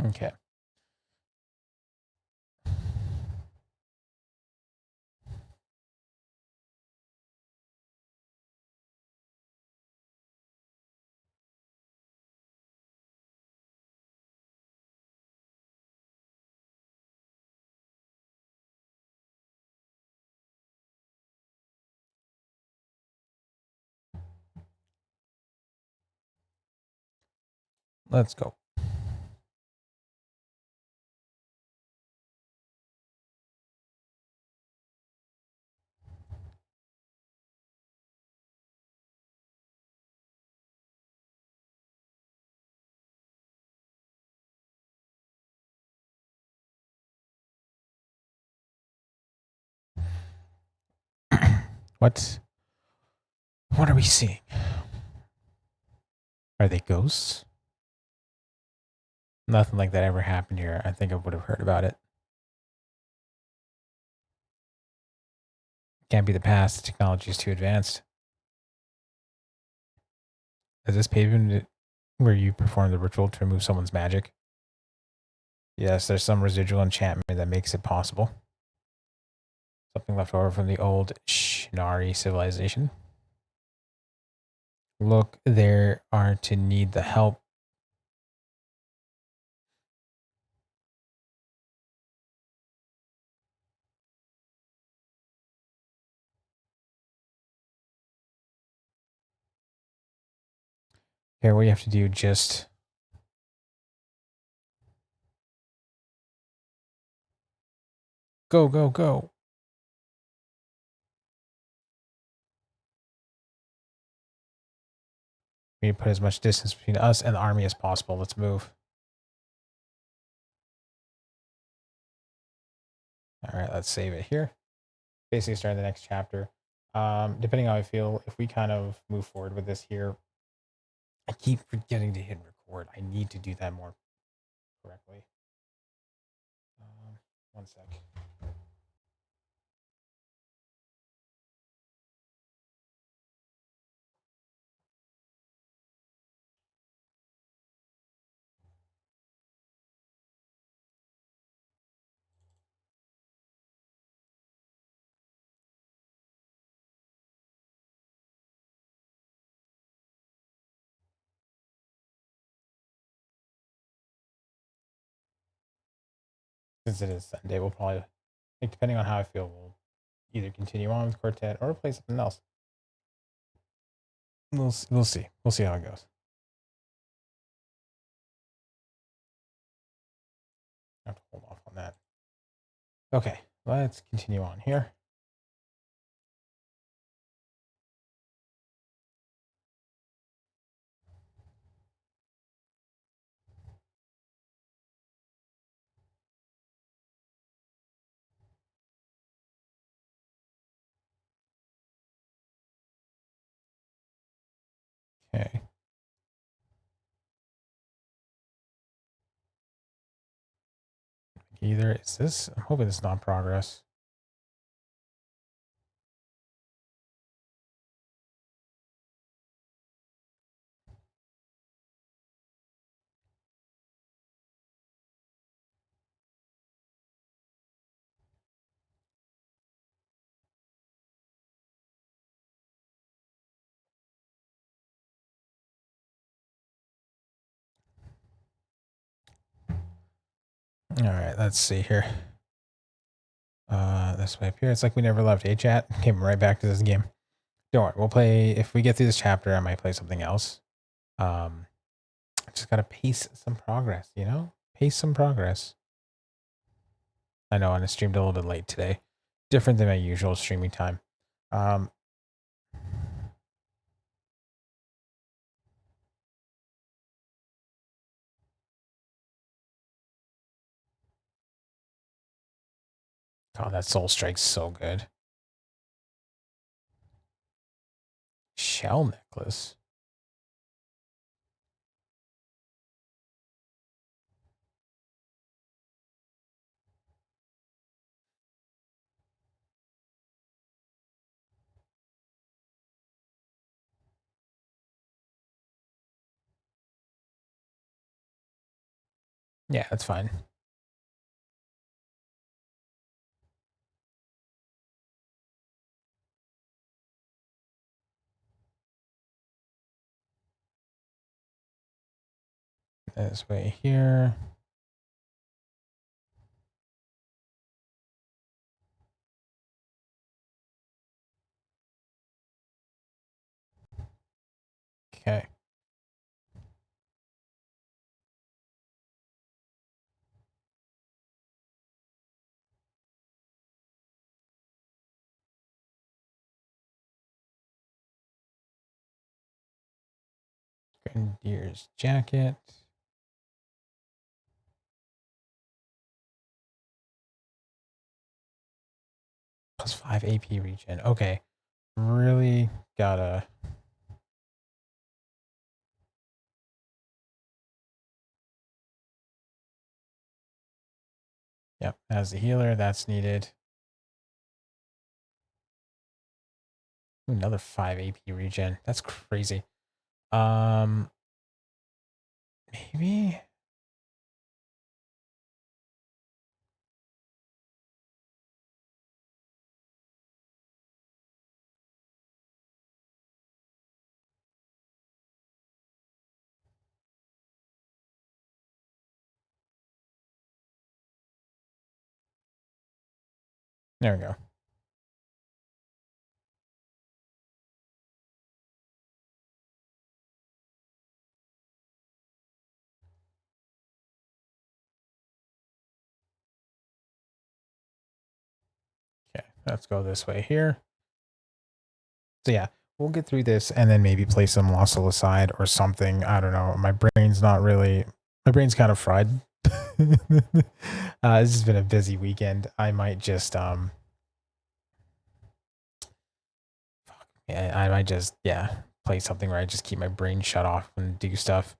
Okay. Let's go. What? What are we seeing? Are they ghosts? Nothing like that ever happened here. I think I would have heard about it. Can't be the past. The technology is too advanced. Is this pavement where you perform the ritual to remove someone's magic? Yes, there's some residual enchantment that makes it possible. Something left over from the old Shinari civilization. Look, there are to need the help. Here, what you have to do, just go, go, go. We need to put as much distance between us and the army as possible. Let's move. All right, let's save it here. Basically, starting the next chapter. Depending on how I feel, if we kind of move forward with this here, I keep forgetting to hit record. I need to do that more correctly. 1 sec. Since it is Sunday, we'll probably, like, depending on how I feel, we'll either continue on with Quartet or play something else. We'll see. We'll see how it goes. I have to hold off on that. Okay, let's continue on here. Okay. Either is this. I'm hoping it's not progress. All right, let's see here. This way up here. It's like we never left. Hey, chat. Came right back to this game. Don't worry. We'll play. If we get through this chapter, I might play something else. Just gotta pace some progress, you know? Pace some progress. I know, and I streamed a little bit late today. Different than my usual streaming time. God, that Soul Strike's so good. Shell necklace. Yeah, that's fine. This way here. Okay. Grenadier's jacket. +5 AP regen. Okay. Really gotta. Yep, as the healer, that's needed. Ooh, another 5 AP regen. That's crazy. Maybe. There we go. Okay, let's go this way here. So yeah, we'll get through this and then maybe play some Lossel aside or something. I don't know. My brain's not really. My brain's kind of fried. This has been a busy weekend. I might just yeah, I might just play something where I just keep my brain shut off and do stuff.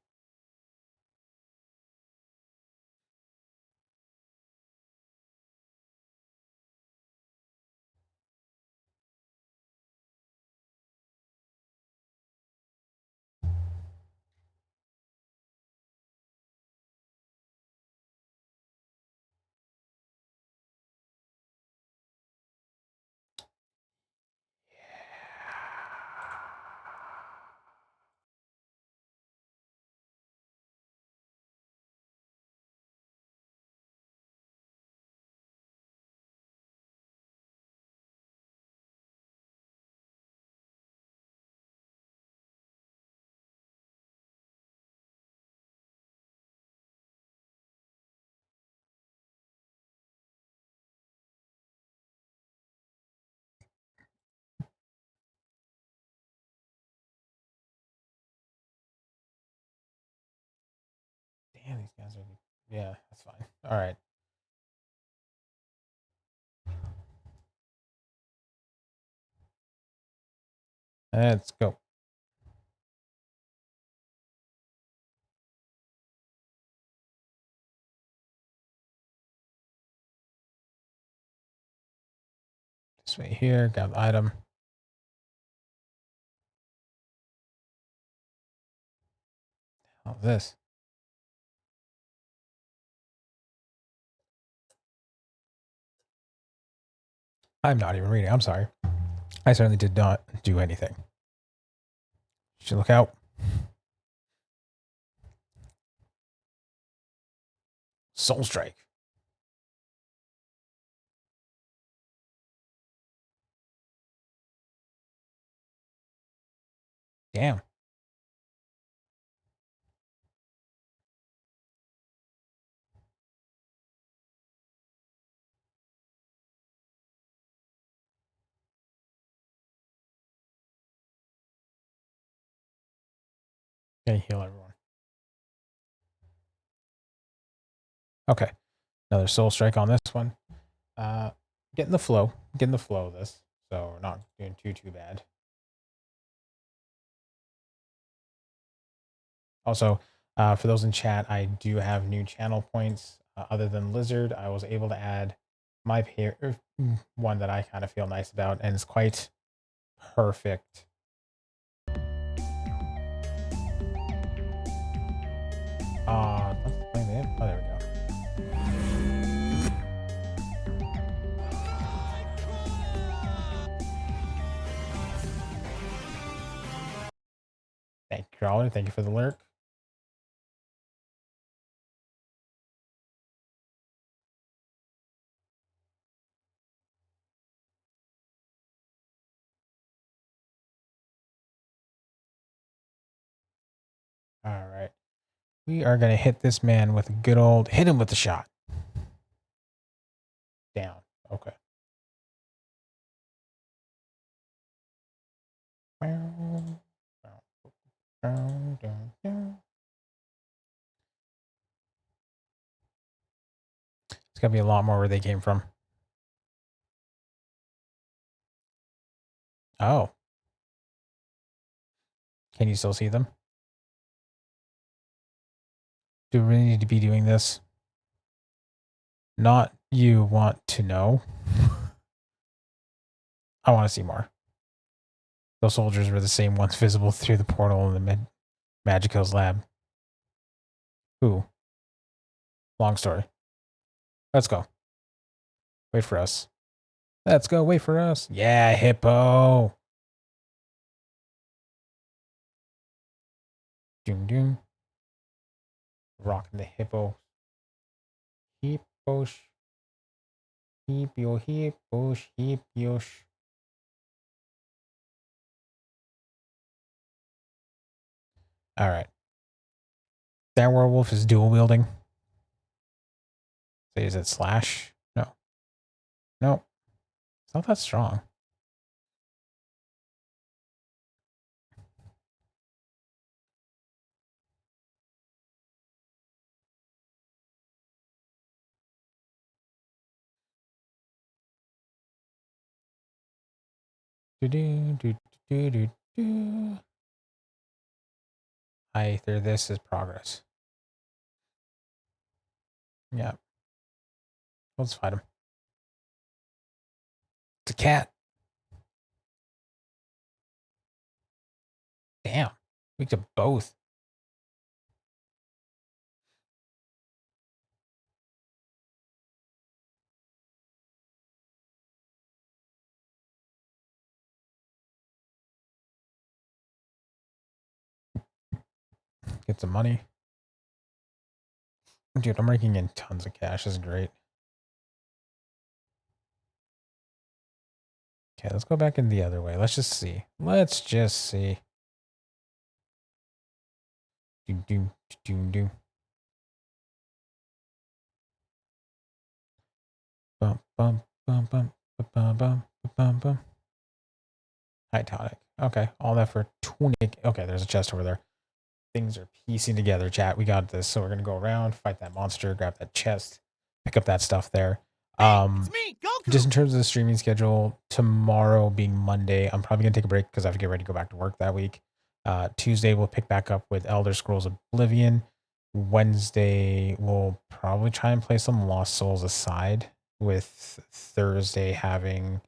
Damn, these guys are. Yeah, that's fine. All right. Let's go. This way here. Got the item. How's this? I'm not even reading. I'm sorry. I certainly did not do anything. Should look out. Soul Strike. Damn. Gotta heal everyone. Okay. Another Soul Strike on this one. Getting the flow. Getting the flow of this. So we're not doing too bad. Also, for those in chat, I do have new channel points. Other than Lizard, I was able to add my one that I kind of feel nice about, and it's quite perfect. Let's find it. Oh, there we go. Thank you, Crawler. Thank you for the lurk. All right. We are going to hit this man with a good old hit him with the shot. Down. Okay. It's going to be a lot more where they came from. Oh. Can you still see them? Do we really need to be doing this? Not you want to know. I want to see more. Those soldiers were the same ones visible through the portal in the Magic Hills lab. Who? Long story. Let's go. Wait for us. Let's go. Wait for us. Yeah, hippo. Doom doom. Rocking the hippo. Hipposh. Hippo, hipposh, hipposh. All right. That werewolf is dual wielding. So is it slash? No. No. It's not that strong. Do do do do do do. Either this is progress. Yeah. Let's fight him. It's a cat. Damn. We could both. Get some money. Dude, I'm raking in tons of cash. This is great. Okay, let's go back in the other way. Let's just see. Let's just see. Do do do do. Bum bum bum bum bum bum bum bum. High tonic. Okay, all that for 20. Okay, there's a chest over there. Things are piecing together, chat. We got this. So we're gonna go around, fight that monster, grab that chest, pick up that stuff there. It's me, Goku. Just in terms of the streaming schedule, tomorrow being Monday, I'm probably gonna take a break because I have to get ready to go back to work that week. Tuesday we'll pick back up with Elder Scrolls Oblivion. Wednesday we'll probably try and play some Lost Souls aside, with Thursday having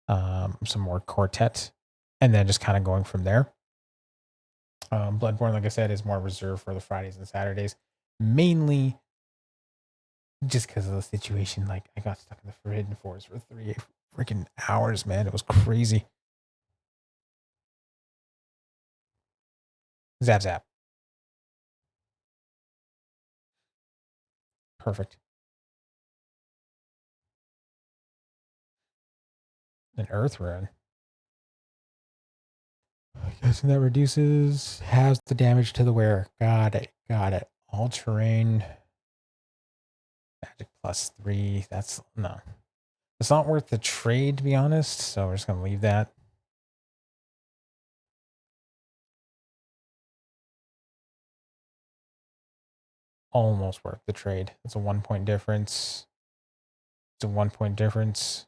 some more Quartet, and then just kind of going from there. Bloodborne, like I said, is more reserved for the Fridays and Saturdays, mainly just because of the situation. Like, I got stuck in the Forbidden Forest for 3 freaking hours, man. It was crazy. Zap zap. Perfect. An Earth Rune. I'm guessing that reduces halves the damage to the wearer. Got it. Got it. All terrain. Magic +3. That's no. It's not worth the trade, to be honest. So we're just gonna leave that. Almost worth the trade. It's a 1-point difference. It's a 1-point difference.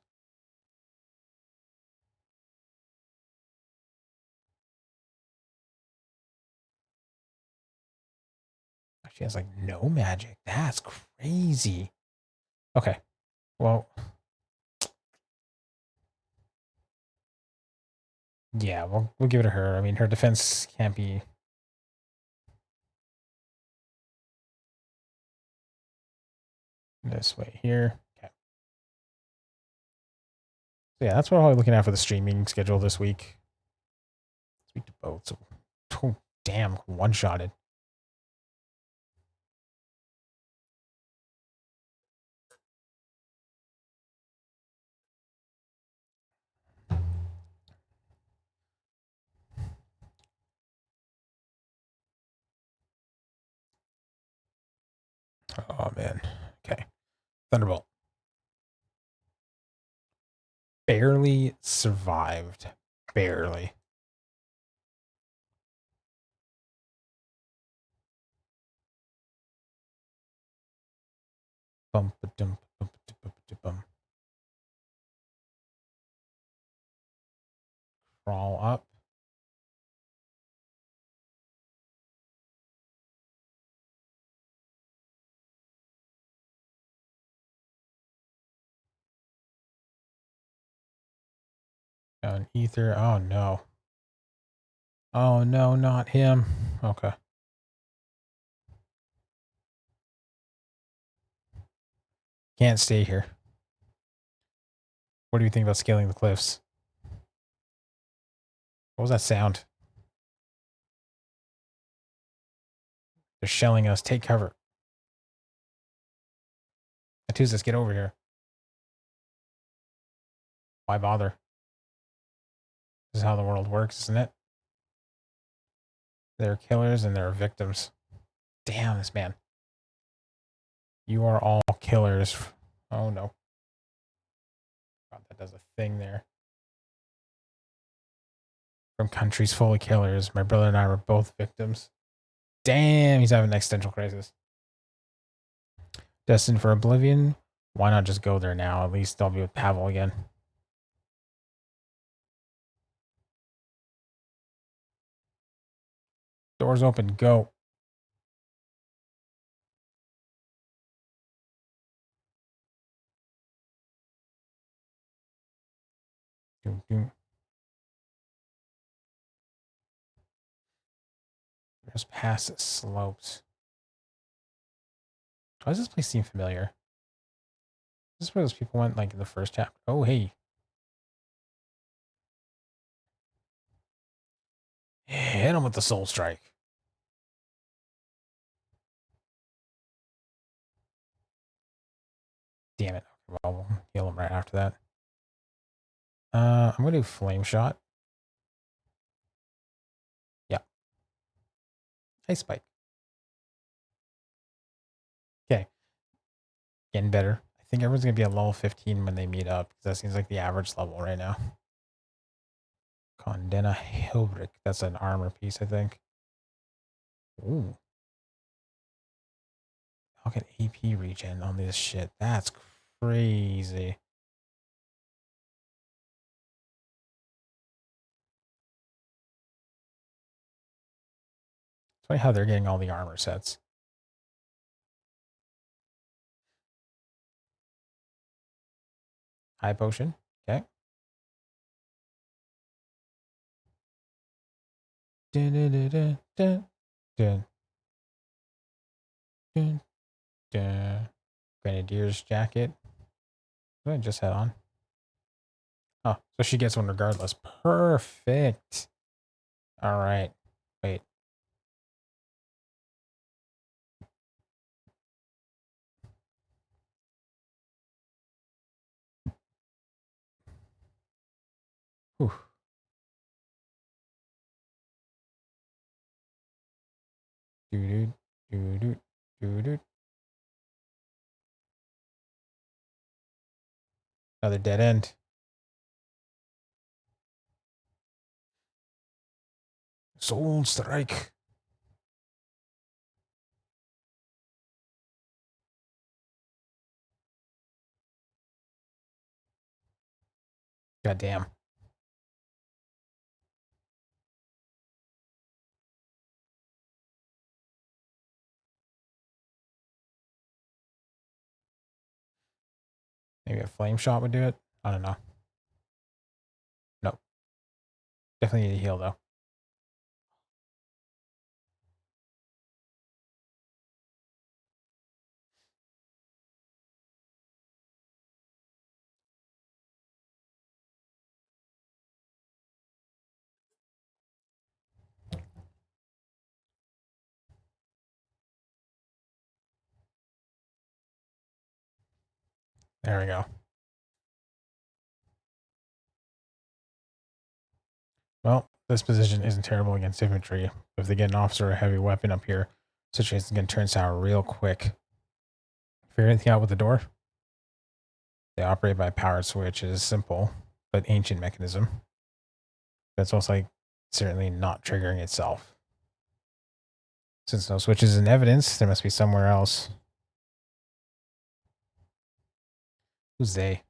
She has like no magic. That's crazy. Okay. Well, yeah, we'll give it to her. I mean, her defense can't be this way here. Okay. So yeah, that's what I'm looking at for the streaming schedule this week. Speak to both. So Oh, damn, one-shotted. Oh, man. Okay. Thunderbolt. Barely survived. Barely. Bum, ba-dum, bum, ba-dum, ba-dum. Crawl up. Down ether. Oh, no. Oh, no, not him. Okay. Can't stay here. What do you think about scaling the cliffs? What was that sound? They're shelling us. Take cover. Atuzus, get over here. Why bother? This is how the world works, isn't it? There are killers and there are victims. Damn, this man. You are all killers. Oh, no. God, that does a thing there. From countries full of killers, my brother and I were both victims. Damn, he's having an existential crisis. Destined for oblivion? Why not just go there now? At least I'll be with Pavel again. Doors open. Go. Doom, doom. Just past the slopes. Why does this place seem familiar? Is this where those people went, like, in the first chapter? Oh, hey. Hit him with the soul strike. Damn it. Well, we'll heal him right after that. I'm going to do flame shot. Yeah. Ice spike. Okay. Getting better. I think everyone's going to be at level 15 when they meet up, because that seems like the average level right now. Condena Hilbrick. That's an armor piece, I think. Ooh. I'll get AP regen on this shit. That's crazy. It's funny how they're getting all the armor sets. High potion. Okay. Dun, dun, dun, dun, dun, dun, dun, dun. Grenadier's jacket. What did I just had on? Oh, so she gets one regardless. Perfect. All right. Wait. Whew. Doo doo doo doo doo. Another dead end. Soul strike. God damn. Maybe a flame shot would do it. I don't know. Nope. Definitely need to heal though. There we go. Well, this position isn't terrible against infantry. If they get an officer or a heavy weapon up here, situation's going to turn sour real quick. Figure anything out with the door? They operate by powered switch. It is simple, but ancient mechanism. That's also like certainly not triggering itself. Since no switch is in evidence, there must be somewhere else. Who's they?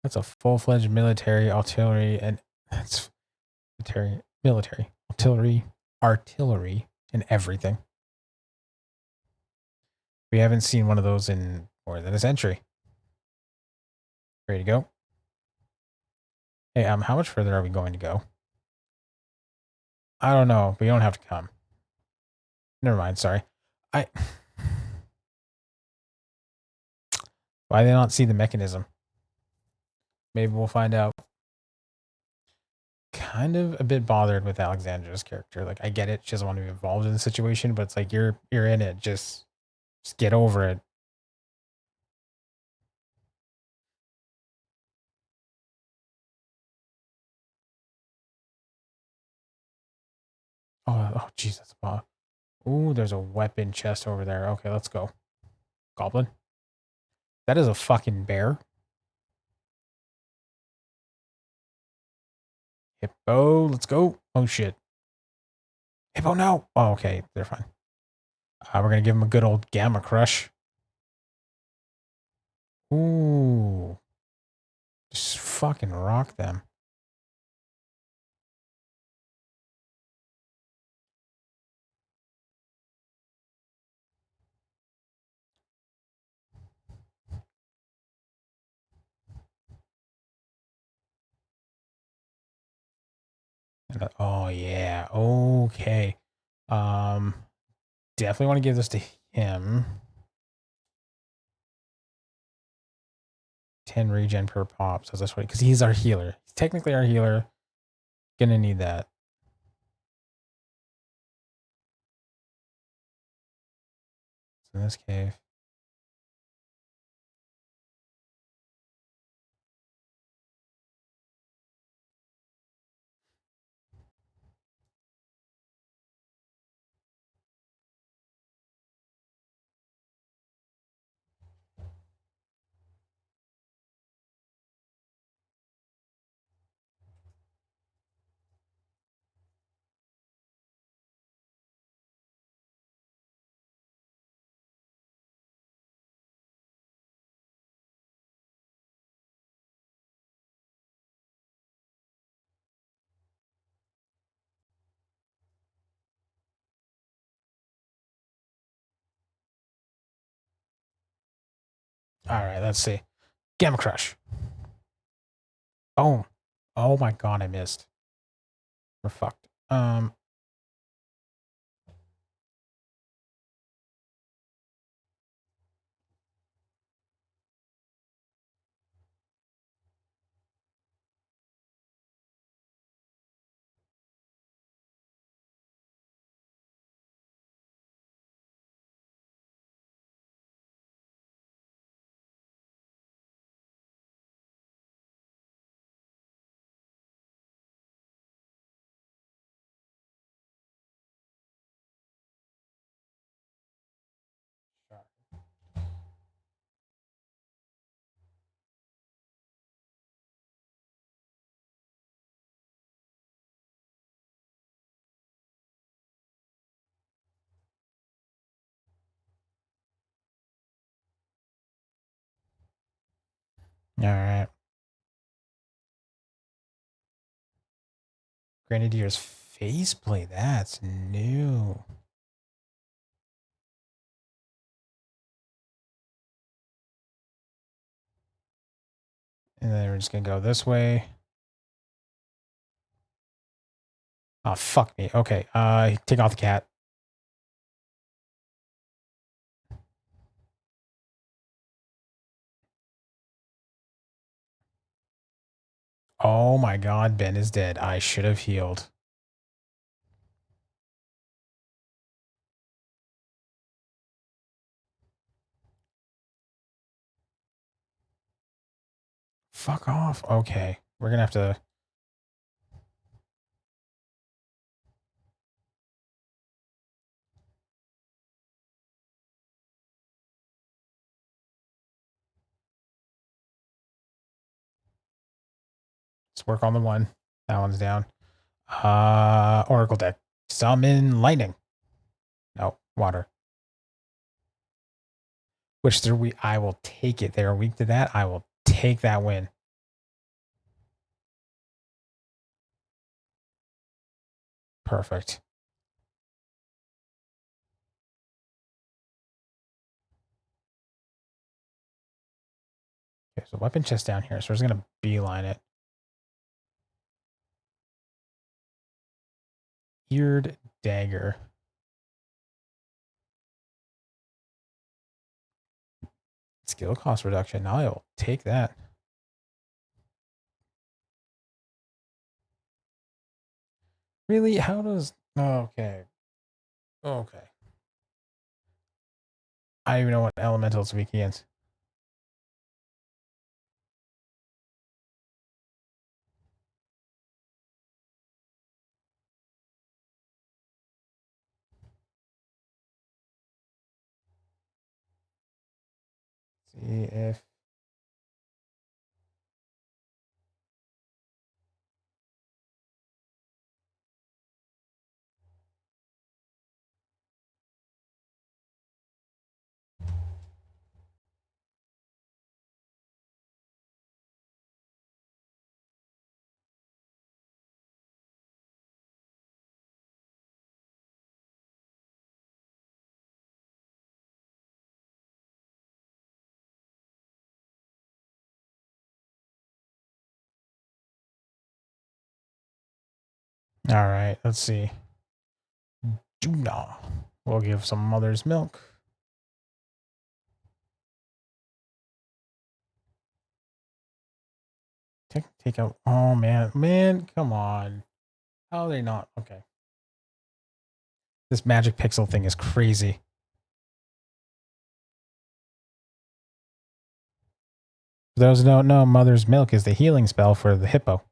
That's a full-fledged military artillery, and that's military artillery, and everything. We haven't seen one of those in more than a century. Ready to go? Hey, how much further are we going to go? I don't know, but you don't have to come. Never mind, sorry. Why did they not see the mechanism? Maybe we'll find out. Kind of a bit bothered with Alexandra's character. Like, I get it, she doesn't want to be involved in the situation, but it's like you're in it. Just get over it. Oh, jeez, that's a bomb. Ooh, there's a weapon chest over there. Okay, let's go. Goblin. That is a fucking bear. Hippo, let's go. Oh, shit. Hippo, no. Oh, okay, they're fine. We're going to give him a good old Gamma Crush. Ooh. Just fucking rock them. Oh, yeah. Okay. Definitely want to give this to him. 10 regen per pop. So that's what, because he's our healer. He's technically our healer. Gonna need that. It's in this cave. All right, let's see. Gamma Crush. Boom. Oh my god, I missed. We're fucked. All right. Grenadier's faceplate. That's new. And then we're just gonna go this way. Oh, fuck me. Okay. Take off the cat. Oh my god, Ben is dead. I should have healed. Fuck off. Okay. We're gonna have to. Let's work on the one. That one's down. Oracle deck. Summon lightning. No, water. Which they're weak. I will take it. They are weak to that. I will take that win. Perfect. Okay, so weapon chest down here. So we're just gonna beeline it. Eared dagger. Skill cost reduction. I'll take that. Really? How does... Okay. Okay. I don't even know what elemental's weak against. See if... All right, let's see. Juna. We'll give some mother's milk. Take out... Oh, man. Man, come on. How are they not? Okay. This magic pixel thing is crazy. For those who don't know, Mother's Milk is the healing spell for the hippo.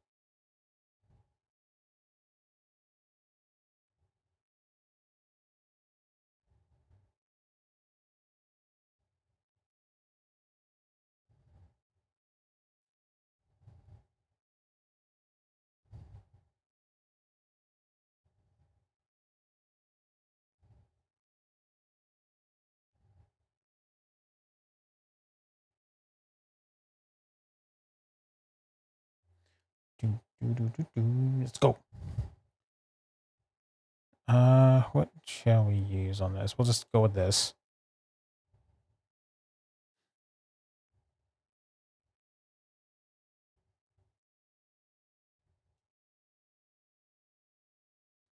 Let's go. What shall we use on this? We'll just go with this.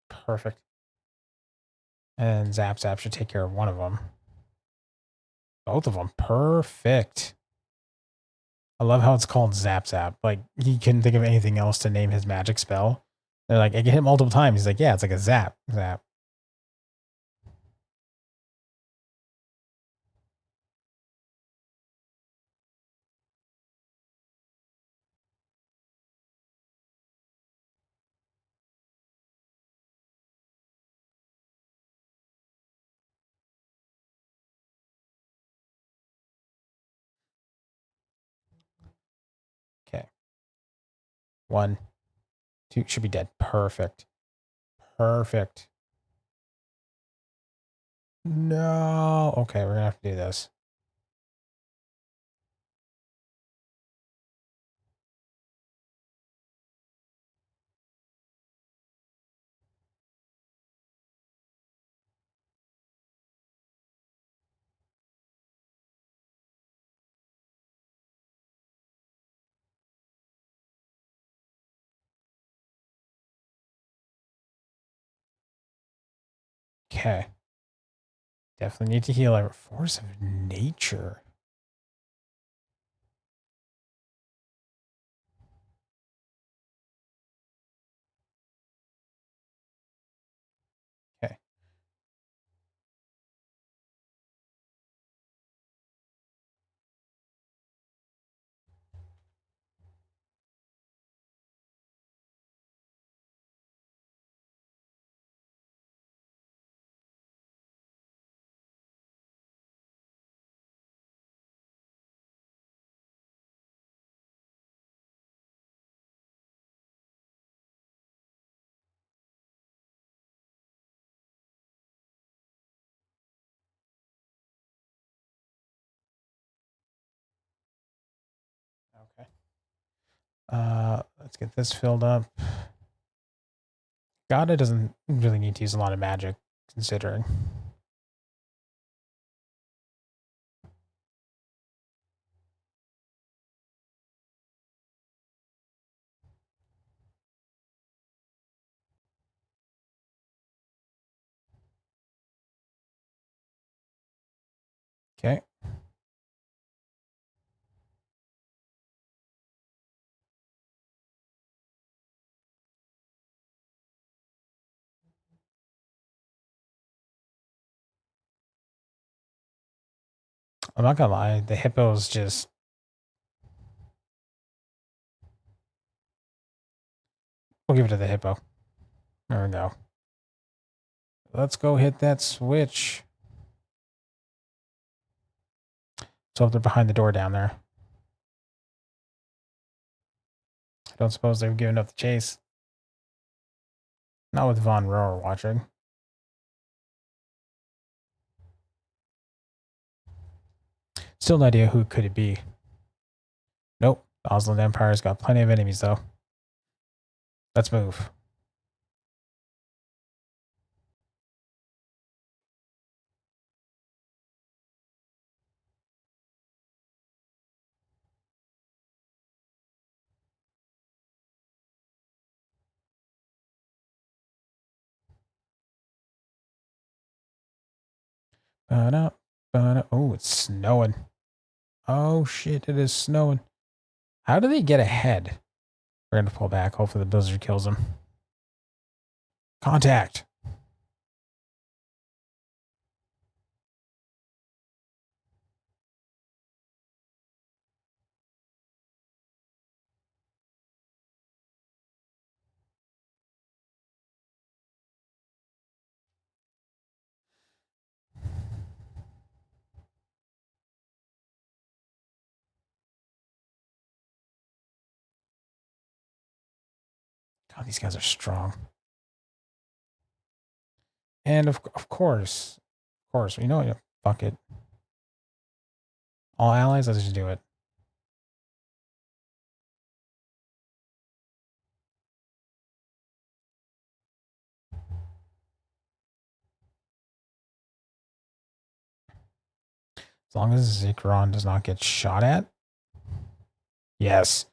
Perfect. And Zap Zap should take care of one of them. Both of them. Perfect. I love how it's called Zap Zap. Like, he couldn't think of anything else to name his magic spell. They're like, I get hit multiple times. He's like, yeah, it's like a zap. Zap. Okay. 1, 2 should be dead. Perfect. Perfect. No. Okay, we're gonna have to do this. Okay. Definitely need to heal our force of nature. Okay. Let's get this filled up. God, it doesn't really need to use a lot of magic, considering. Okay. I'm not gonna lie, the hippo's just... We'll give it to the hippo. There we go. Let's go hit that switch. So if they're behind the door down there. I don't suppose they've given up the chase. Not with Von Rohr watching. Still no idea who could it be. Nope. The Osland Empire's got plenty of enemies, though. Let's move. Oh, it's snowing. Oh, shit, it is snowing. How do they get ahead? We're going to pull back. Hopefully the blizzard kills them. Contact. God, these guys are strong. And of course, we know it. Fuck it. All allies, let's just do it. As long as Zikron does not get shot at. Yes.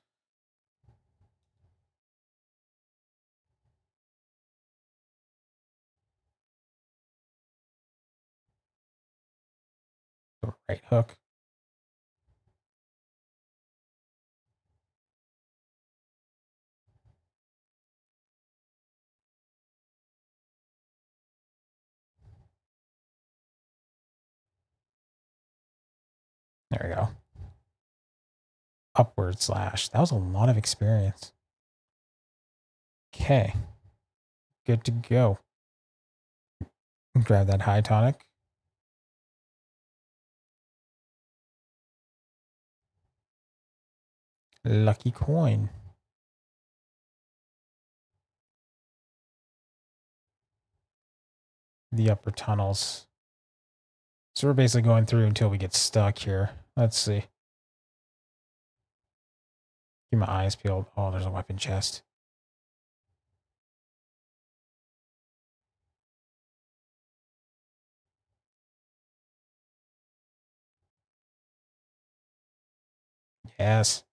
The right hook. There we go. Upward slash. That was a lot of experience. Okay. Good to go. Grab that high tonic. Lucky coin. The upper tunnels. So we're basically going through until we get stuck here. Let's see. Keep my eyes peeled. Oh, there's a weapon chest. Yes.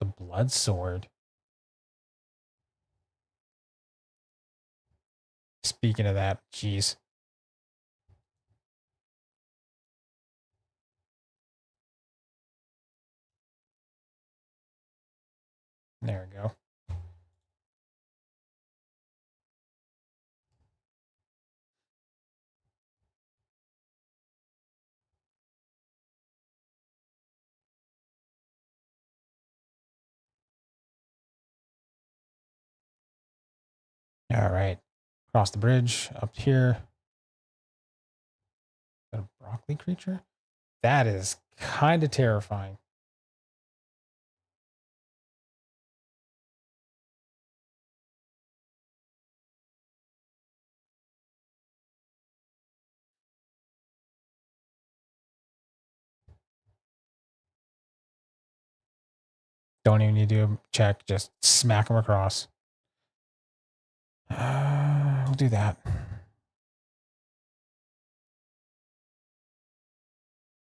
The blood sword. Speaking of that, jeez. There we go. All right. Cross the bridge up here. Is that a broccoli creature? That is kind of terrifying. Don't even need to do a check. Just smack them across. We'll do that.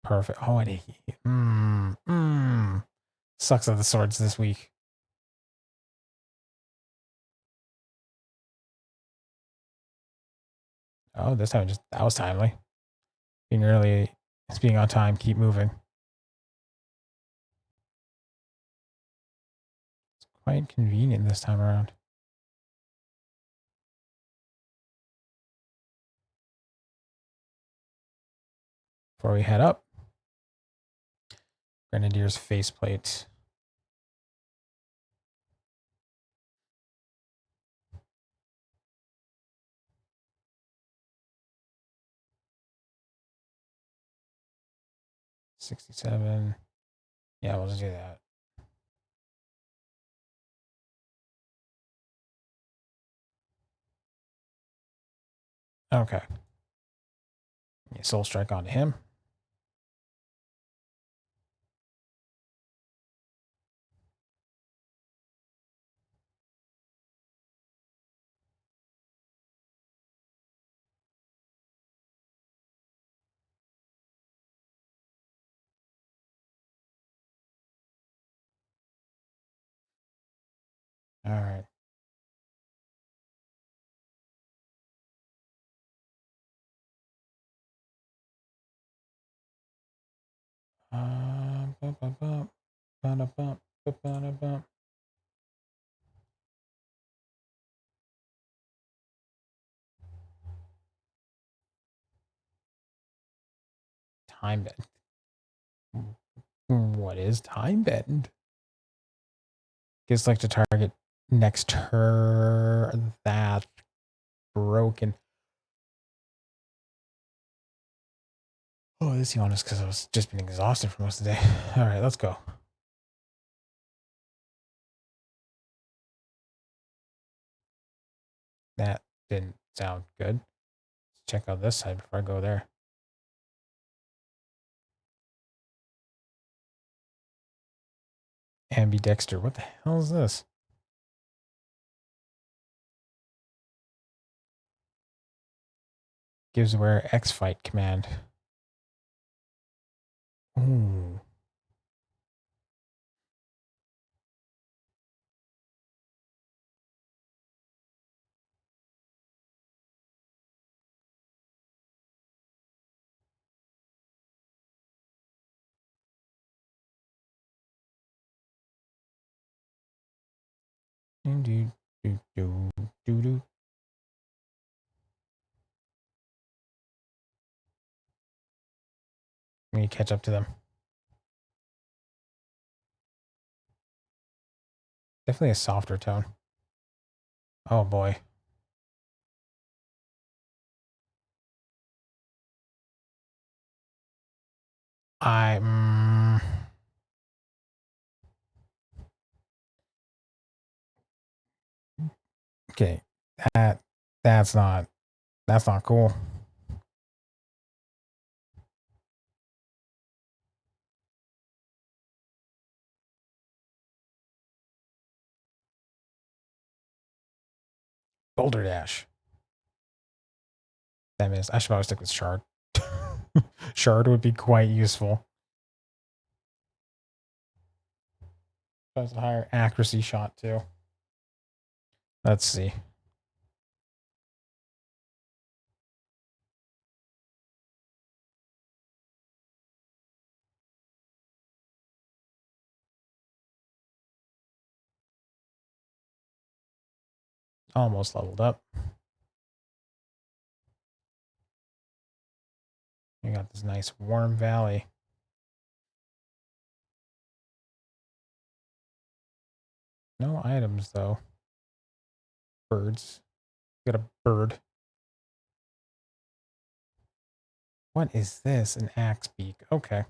Perfect. Oh, and he sucks at the swords this week. Oh, this time that was timely. Being early, it's being on time. Keep moving. It's quite convenient this time around. Before we head up, Grenadier's faceplate. $67. Yeah, we'll just do that. Okay. Yeah, soul strike onto him. All right. Time bend. What is time bend? Gives like to target next turn. That broken. Oh, this is honest because I was just been exhausted for most of the day. All right, let's go. That didn't sound good. Let's check out this side before I go there. Ambidexter. What the hell is this? Gives aware X fight command. Ooh. Do do do do do do. We need to catch up to them. Definitely a softer tone. Oh boy. I okay. That's not cool. Boulder dash. That is. I should probably stick with shard. Shard would be quite useful. That's a higher accuracy shot too. Let's see. Almost leveled up. We got this nice warm valley. No items though. Birds. Got a bird. What is this? An axe beak. Okay.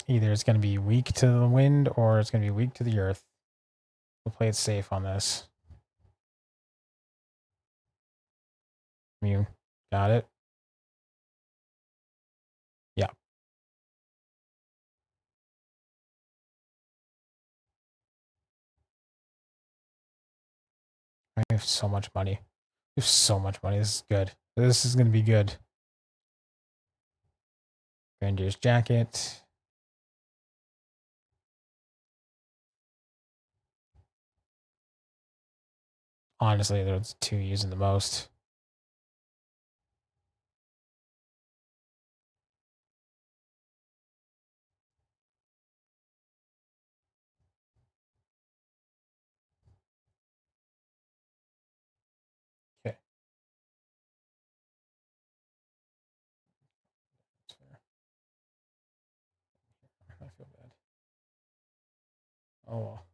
Either it's going to be weak to the wind or it's going to be weak to the earth. We'll play it safe on this. Immune. Got it. Yeah. We have so much money. We have so much money. This is good. This is going to be good. Grandiers jacket. Honestly, those two using the most. Okay. I feel bad. Oh well.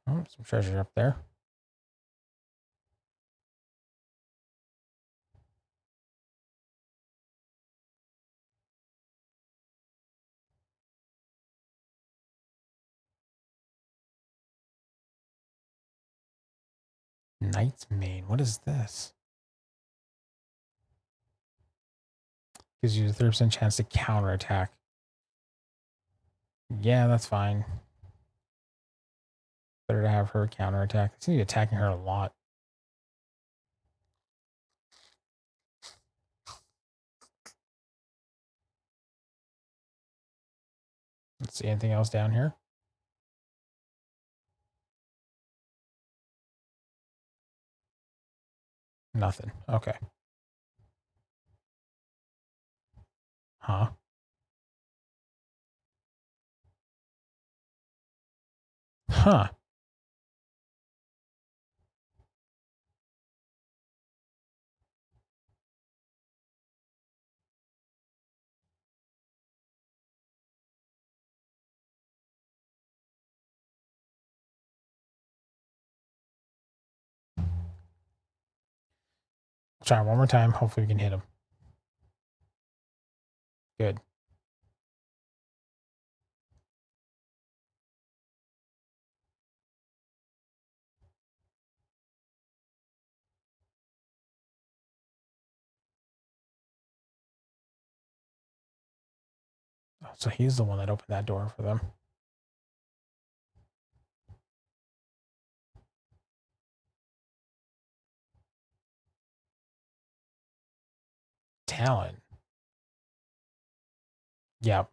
Oh, some treasure up there. Knight's Mane. What is this? Gives you a 30% chance to counterattack. Yeah, that's fine. Better to have her counterattack. They seem to be attacking her a lot. Let's see, anything else down here? Nothing. Okay. Huh? Huh. Try one more time. Hopefully we can hit him. Good. Oh, so he's the one that opened that door for them. Talent. Yeah.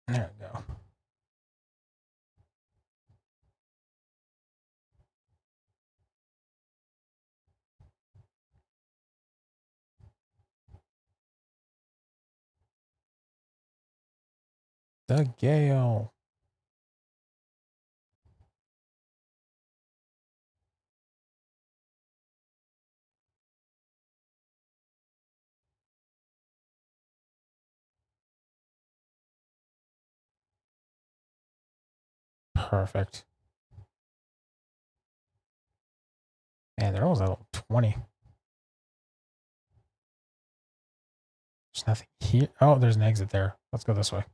There we go. The Gale. Perfect. Man, they're almost at level 20. There's nothing here. Oh, there's an exit there. Let's go this way.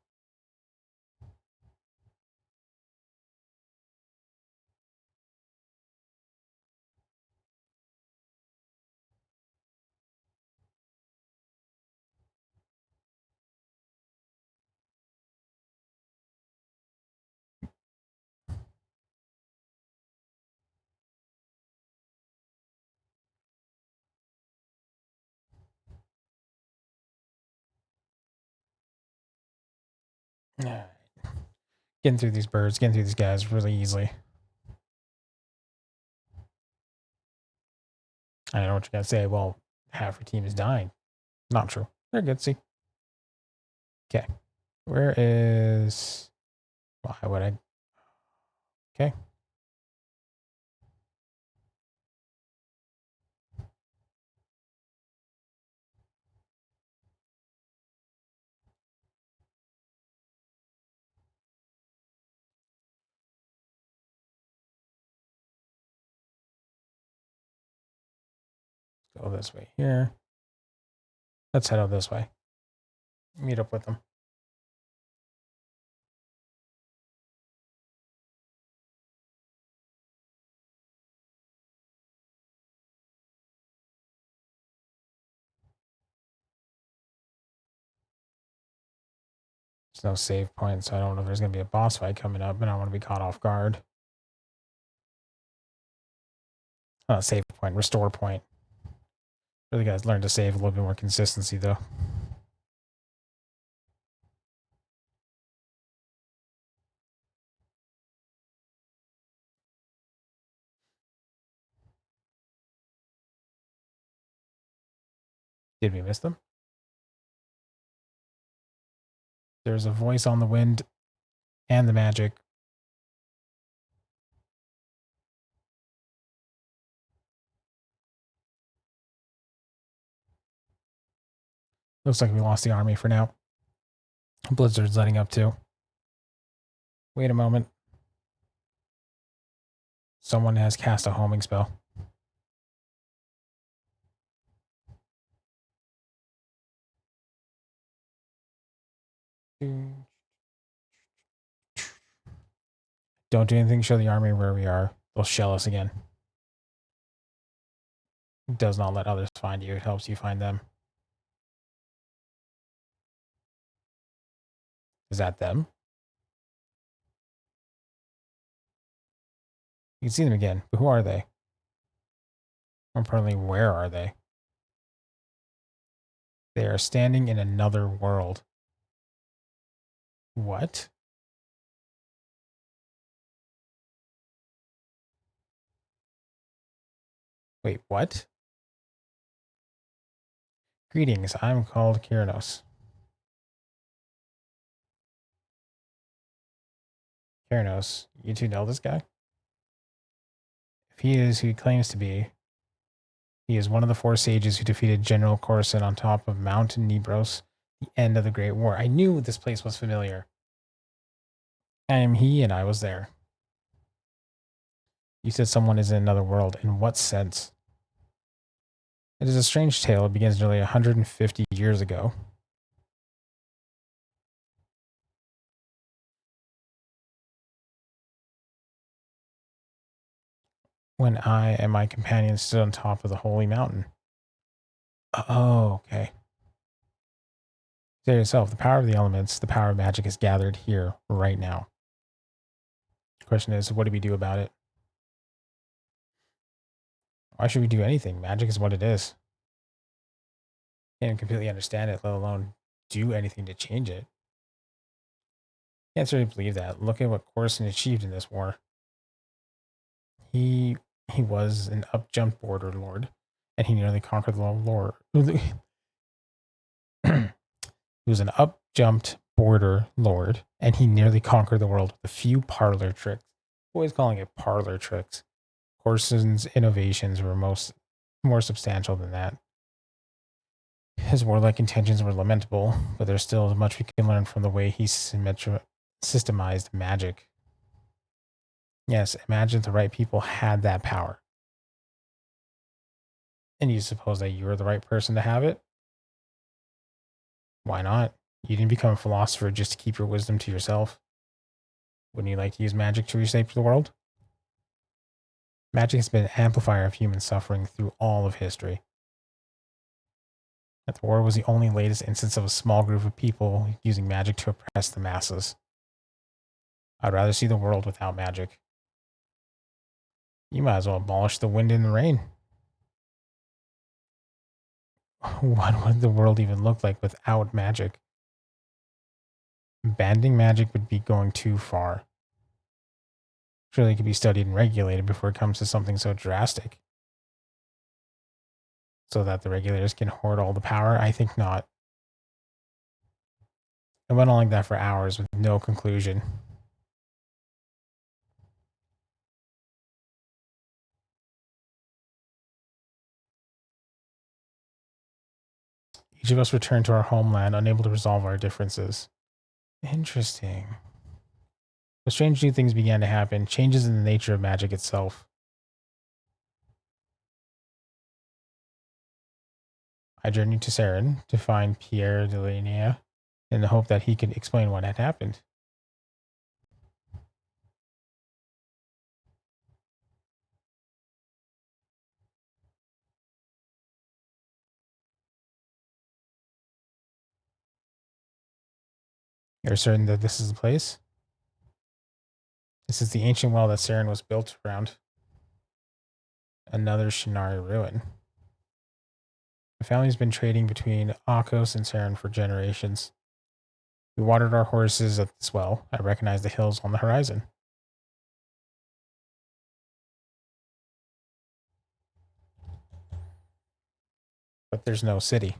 All right. Getting through these birds, getting through these guys really easily. I don't know what you're going to say. Well, half your team is dying. Not true. They're good. See? Okay. Where is... Why would I... Okay. Go this way here. Let's head out this way. Meet up with them. There's no save point, so I don't know if there's going to be a boss fight coming up, and I want to be caught off guard. Save point, restore point. Really guys learn to save a little bit more consistency, though. Did we miss them? There's a voice on the wind and the magic. Looks like we lost the army for now. Blizzard's letting up too. Wait a moment. Someone has cast a homing spell. Don't do anything, show the army where we are. They'll shell us again. It does not let others find you. It helps you find them. Is that them? You can see them again, but who are they? More importantly, where are they? They are standing in another world. What? Wait, what? Greetings, I'm called Kiranos. Kiranos, you two know this guy? If he is who he claims to be, he is one of the 4 sages who defeated General Corson on top of Mount Nebros, the end of the Great War. I knew this place was familiar. I am he, and I was there. You said someone is in another world. In what sense? It is a strange tale. It begins nearly 150 years ago. When I and my companions stood on top of the holy mountain. Oh, okay. Say yourself, the power of the elements, the power of magic is gathered here right now. The question is, what do we do about it? Why should we do anything? Magic is what it is. Can't completely understand it, let alone do anything to change it. Can't really believe that. Look at what Corson achieved in this war. He was an up-jumped border lord, and he nearly conquered the lord. He was an up-jumped border lord, and he nearly conquered the world with a few parlor tricks. Always calling it parlor tricks. Corson's innovations were more substantial than that. His warlike intentions were lamentable, but there's still much we can learn from the way he systemized magic. Yes, imagine if the right people had that power. And you suppose that you were the right person to have it? Why not? You didn't become a philosopher just to keep your wisdom to yourself. Wouldn't you like to use magic to reshape the world? Magic has been an amplifier of human suffering through all of history. That the war was the only latest instance of a small group of people using magic to oppress the masses. I'd rather see the world without magic. You might as well abolish the wind and the rain. What would the world even look like without magic? Banning magic would be going too far. Surely it could be studied and regulated before it comes to something so drastic. So that the regulators can hoard all the power? I think not. It went on like that for hours with no conclusion. Each of us returned to our homeland, unable to resolve our differences. Interesting. But strange new things began to happen, changes in the nature of magic itself. I journeyed to Saren to find Pierre de Linnea in the hope that he could explain what had happened. You're certain that this is the place? This is the ancient well that Saren was built around. Another Shinari ruin. My family's been trading between Akos and Saren for generations. We watered our horses at this well. I recognize the hills on the horizon. But there's no city.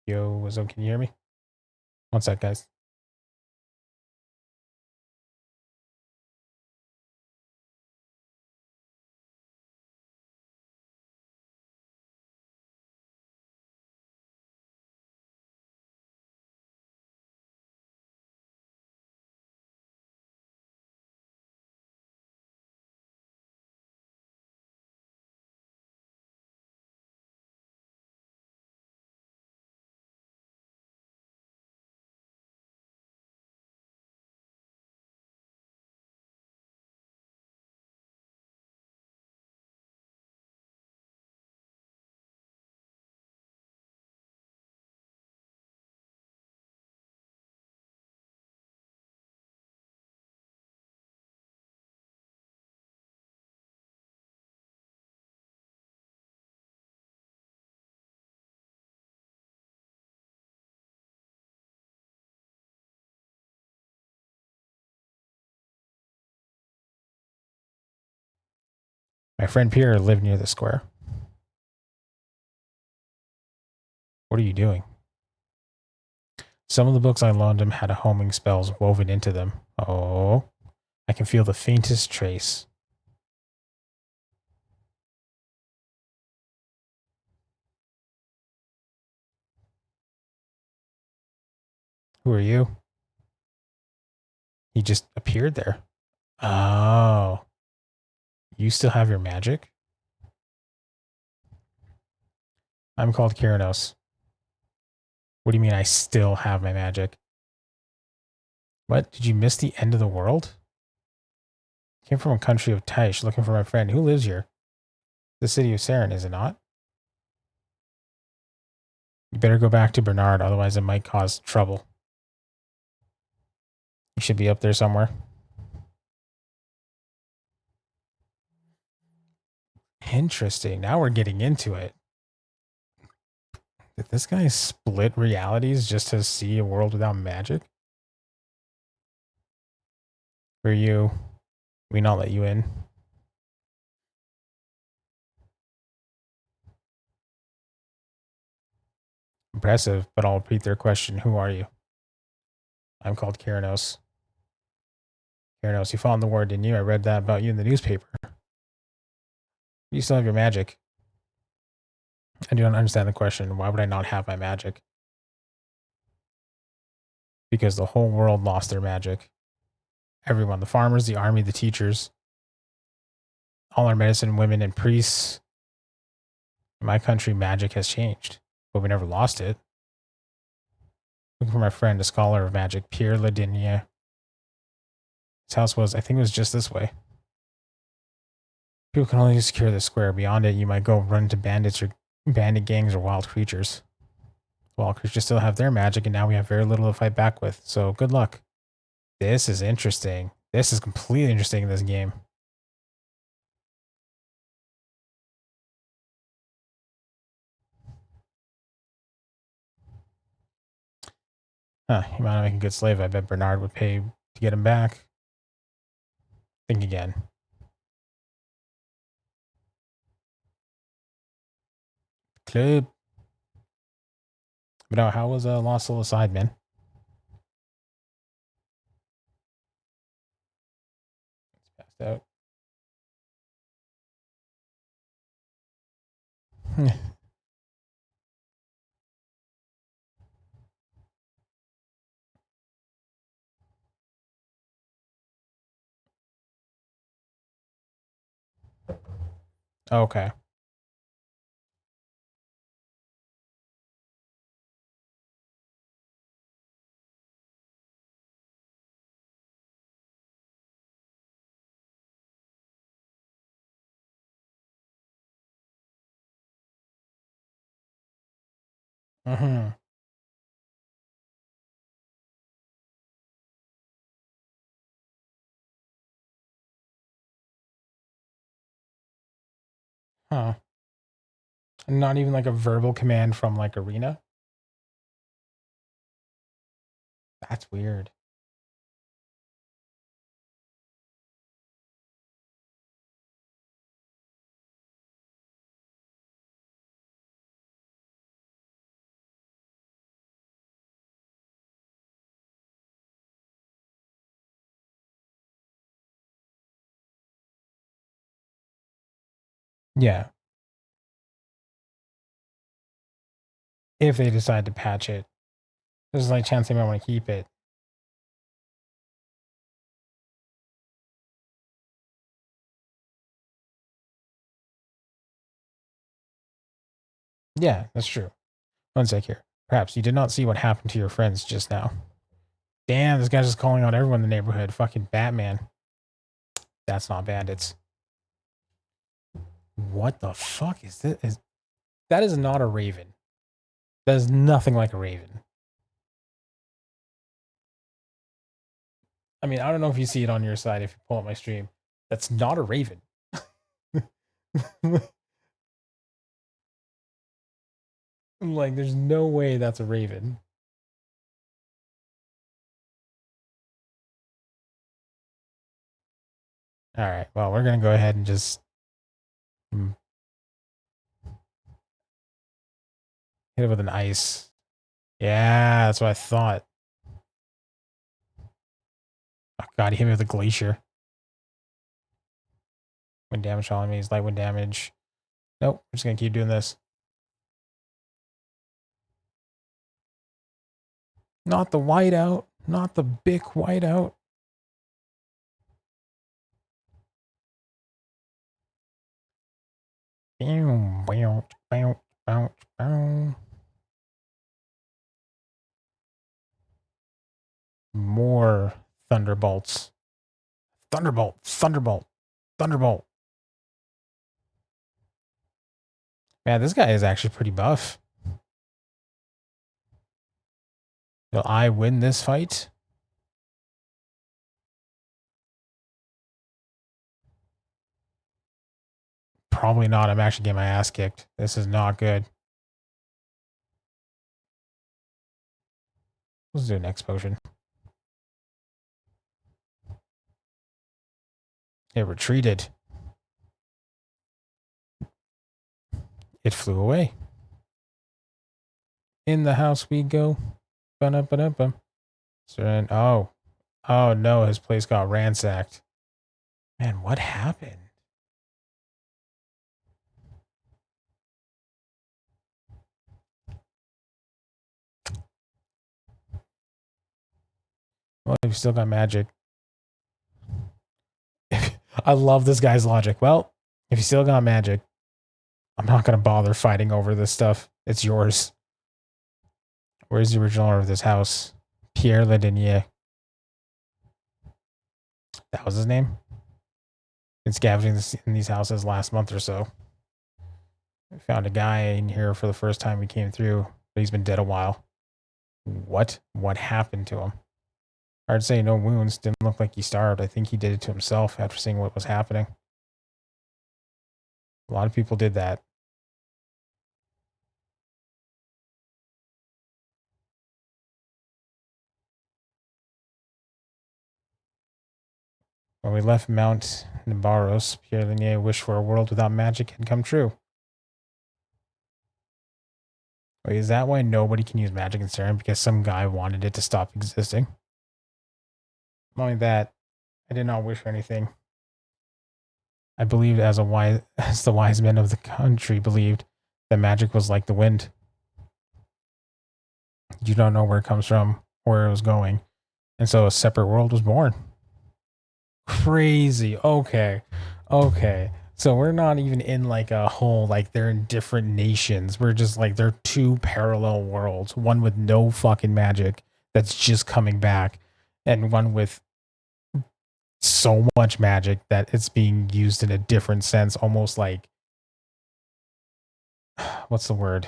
Yo, Wizzo, can you hear me? One sec, guys. My friend Pierre lived near the square. What are you doing? Some of the books I loaned him had homing spells woven into them. Oh, I can feel the faintest trace. Who are you? He just appeared there. Oh, you still have your magic? I'm called Kyranos. What do you mean I still have my magic? What? Did you miss the end of the world? I came from a country of Taish looking for my friend. Who lives here? The city of Saren, is it not? You better go back to Bernard, otherwise it might cause trouble. You should be up there somewhere. Interesting. Now we're getting into it. Did this guy split realities just to see a world without magic? For you, we not let you in. Impressive, but I'll repeat their question. Who are you? I'm called Kyranos. Kyranos, you fought in the war, didn't you? I read that about you in the newspaper. You still have your magic. I do not understand the question. Why would I not have my magic? Because the whole world lost their magic. Everyone, the farmers, the army, the teachers, all our medicine women and priests. In my country, magic has changed, but we never lost it. Looking for my friend, a scholar of magic, Pierre Ladinia. His house was, I think it was just this way. People can only secure the square. Beyond it, you might go run into bandits or bandit gangs or wild creatures. Wild creatures still have their magic, and now we have very little to fight back with. So good luck. This is interesting. This is completely interesting in this game. Huh, he might not make a good slave. I bet Bernard would pay to get him back. Think again. Club. But no, how was Lost Soul Aside, man? It's passed out. Okay. Mm-hmm. Huh. Not even like a verbal command from like Arena? That's weird. Yeah. If they decide to patch it, there's a chance they might want to keep it. Yeah, that's true. One sec here. Perhaps you did not see what happened to your friends just now. Damn, this guy's just calling out everyone in the neighborhood. Fucking Batman. That's not bandits. What the fuck is this? That is not a raven. That is nothing like a raven. I mean, I don't know if you see it on your side if you pull up my stream. That's not a raven. Like, there's no way that's a raven. All right. Well, we're gonna go ahead and just hit it with an ice. Yeah, that's what I thought. Oh god, he hit me with a glacier. Wind damage on me is light wind damage. Nope, I'm just gonna keep doing this. Not the whiteout. Not the big whiteout. Bounce, bounce, bounce, bounce, bounce. More thunderbolts. Thunderbolt, thunderbolt, thunderbolt. Man, this guy is actually pretty buff. Will I win this fight? Probably not. I'm actually getting my ass kicked. This is not good. Let's do an X potion. It retreated. It flew away. In the house we go. Ba-da-ba-da-ba. Oh. Oh no, his place got ransacked. Man, what happened? Well, you've still got magic. I love this guy's logic. Well, if you still got magic, I'm not going to bother fighting over this stuff. It's yours. Where's the original owner of this house? Pierre Ledenier. That was his name? Been scavenging in these houses last month or so. We found a guy in here for the first time we came through, but he's been dead a while. What? What happened to him? Hard to say, no wounds. Didn't look like he starved. I think he did it to himself after seeing what was happening. A lot of people did that. When we left Mount Nabaros, Pierre Linier wished for a world without magic had come true. Wait, is that why nobody can use magic in Saren? Because some guy wanted it to stop existing? Not only that, I did not wish for anything. I believed as the wise men of the country believed that magic was like the wind. You don't know where it comes from, where it was going. And so a separate world was born. Crazy. Okay. Okay. So we're not even in like a whole, like they're in different nations. We're just like, they're two parallel worlds. One with no fucking magic that's just coming back, and one with so much magic that it's being used in a different sense, almost like, what's the word?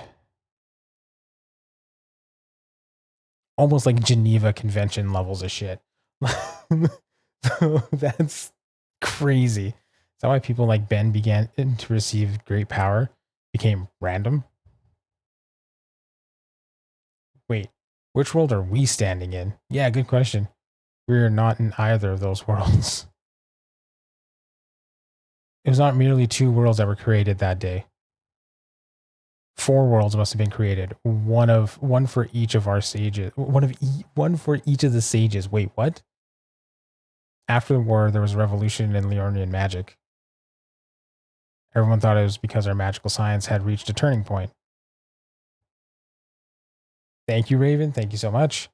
Almost like Geneva Convention levels of shit. So that's crazy. Is that why people like Ben began to receive great power became random? Wait, which world are we standing in? Yeah, good question. We're not in either of those worlds. It was not merely two worlds that were created that day. Four worlds must have been created. One for each of our sages. One for each of the sages. Wait, what? After the war, there was a revolution in Leonian magic. Everyone thought it was because our magical science had reached a turning point. Thank you, Raven. Thank you so much.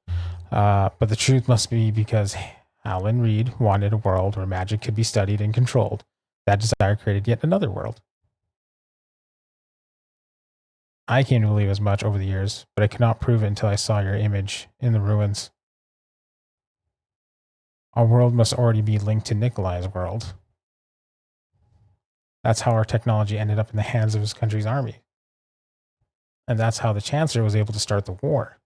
But the truth must be because Alan Reed wanted a world where magic could be studied and controlled. That desire created yet another world. I came to believe as much over the years, but I could not prove it until I saw your image in the ruins. Our world must already be linked to Nikolai's world. That's how our technology ended up in the hands of his country's army. And that's how the Chancellor was able to start the war.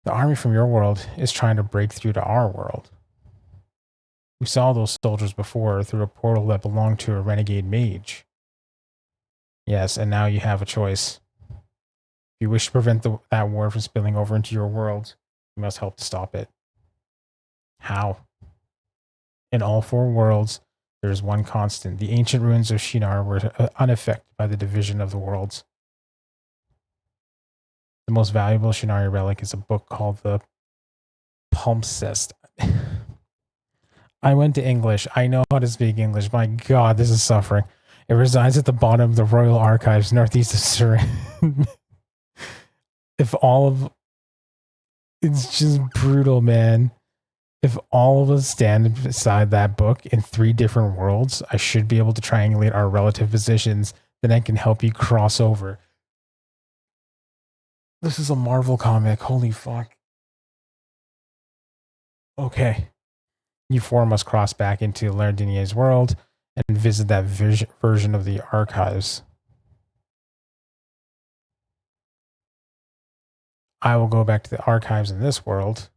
The army from your world is trying to break through to our world. We saw those soldiers before through a portal that belonged to a renegade mage. Yes, and now you have a choice. If you wish to prevent that war from spilling over into your world, you must help to stop it. How? In all four worlds, there is one constant. The ancient ruins of Shinar were unaffected by the division of the worlds. The most valuable Shinari relic is a book called the Palimpsest. I went to English. I know how to speak English. My God, this is suffering. It resides at the bottom of the Royal Archives, northeast of Surin. If all of it's just brutal, man. If all of us stand beside that book in three different worlds, I should be able to triangulate our relative positions. Then I can help you cross over. This is a Marvel comic. Holy fuck. Okay. You four must cross back into Lardinier's world and visit that version of the archives. I will go back to the archives in this world,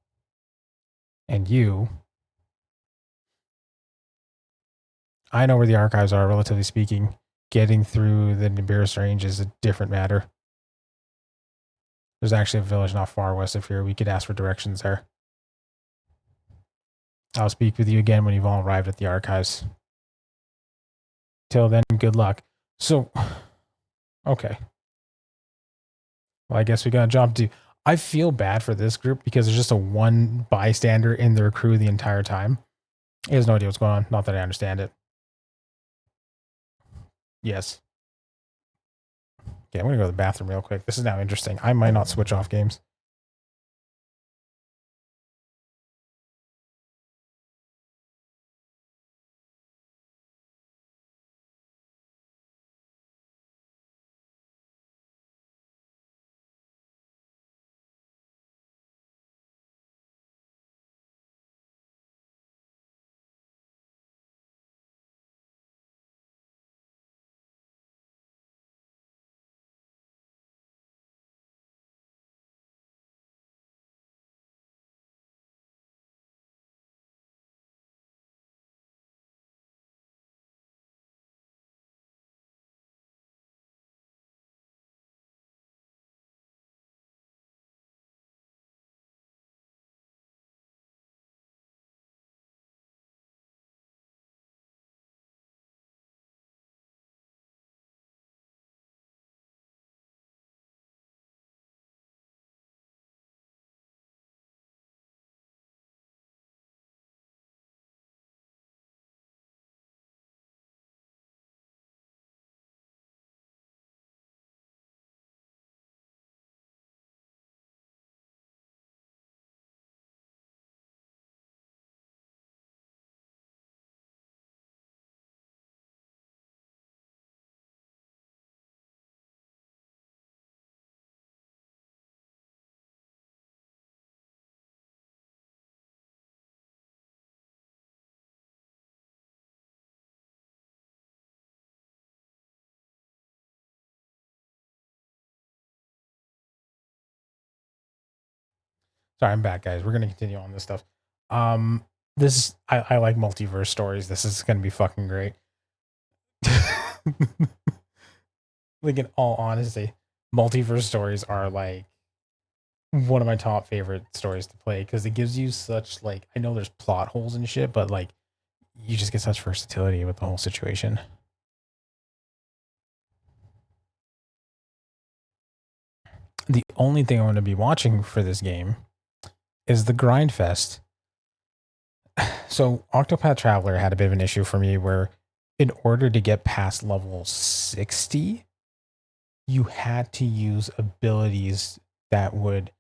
and you. I know where the archives are, relatively speaking. Getting through the Nibiru's range is a different matter. There's actually a village not far west of here. We could ask for directions there. I'll speak with you again when you've all arrived at the archives. Till then, good luck. So, okay. Well, I guess we got a job to do. I feel bad for this group because there's just a one bystander in their crew the entire time. He has no idea what's going on. Not that I understand it. Yes. Okay, I'm going to go to the bathroom real quick. This is now interesting. I might not switch off games. Sorry, I'm back, guys. We're gonna continue on this stuff. This I like multiverse stories. This is gonna be fucking great. Like in all honesty, multiverse stories are like one of my top favorite stories to play because it gives you such like I know there's plot holes and shit, but like you just get such versatility with the whole situation. The only thing I'm going to be watching for this game is the grind fest. So Octopath Traveler had a bit of an issue for me where in order to get past level 60, you had to use abilities that would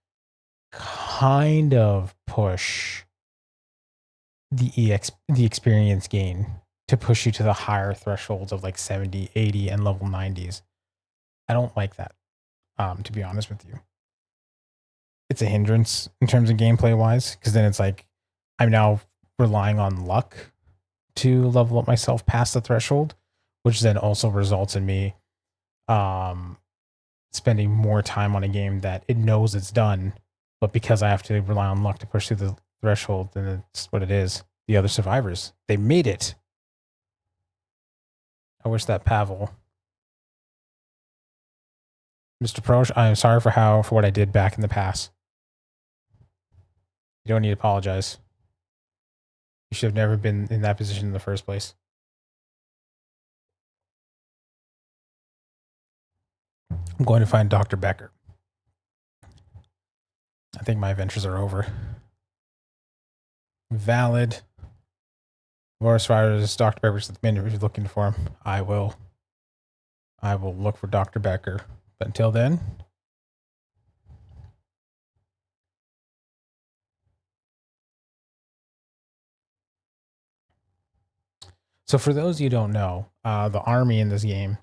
kind of push the experience gain to push you to the higher thresholds of like 70, 80, and level 90s. I don't like that, to be honest with you. It's a hindrance in terms of gameplay wise, because then it's like I'm now relying on luck to level up myself past the threshold, which then also results in me spending more time on a game that it knows it's done, but because I have to rely on luck to push through the threshold, then it's what it is. The other survivors, they made it. I wish that Pavel, Mr. Prosh, I am sorry for what I did back in the past. You don't need to apologize. You should have never been in that position in the first place. I'm going to find Dr. Becker. I think my adventures are over. Valid. More survivors, Dr. Becker's at the minute if you're looking for him. I will look for Dr. Becker. But until then, so for those you don't know, the army in this game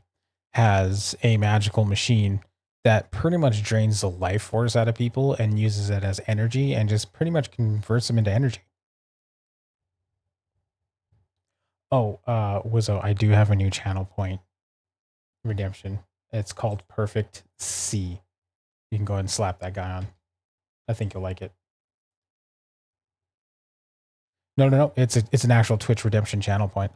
has a magical machine that pretty much drains the life force out of people and uses it as energy and just pretty much converts them into energy. Oh, Wizzo, I do have a new channel point redemption. It's called Perfect C. You can go ahead and slap that guy on. I think you'll like it. No. It's an actual Twitch redemption channel point.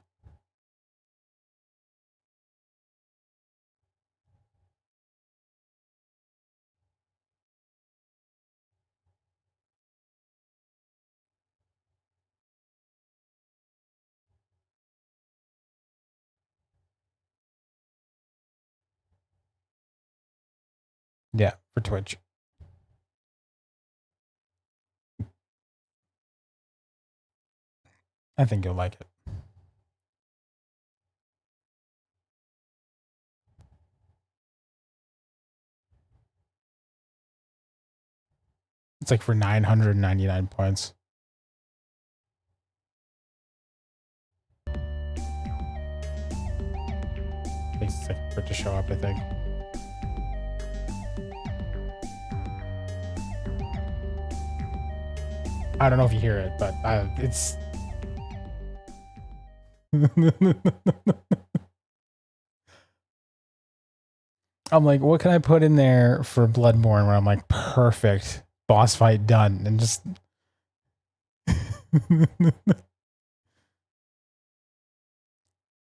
Yeah, for Twitch. I think you'll like it. It's like for 999 points. Takes a second for it to show up, I think. I don't know if you hear it, but it's. I'm like, what can I put in there for Bloodborne where I'm like, perfect boss fight done, and just.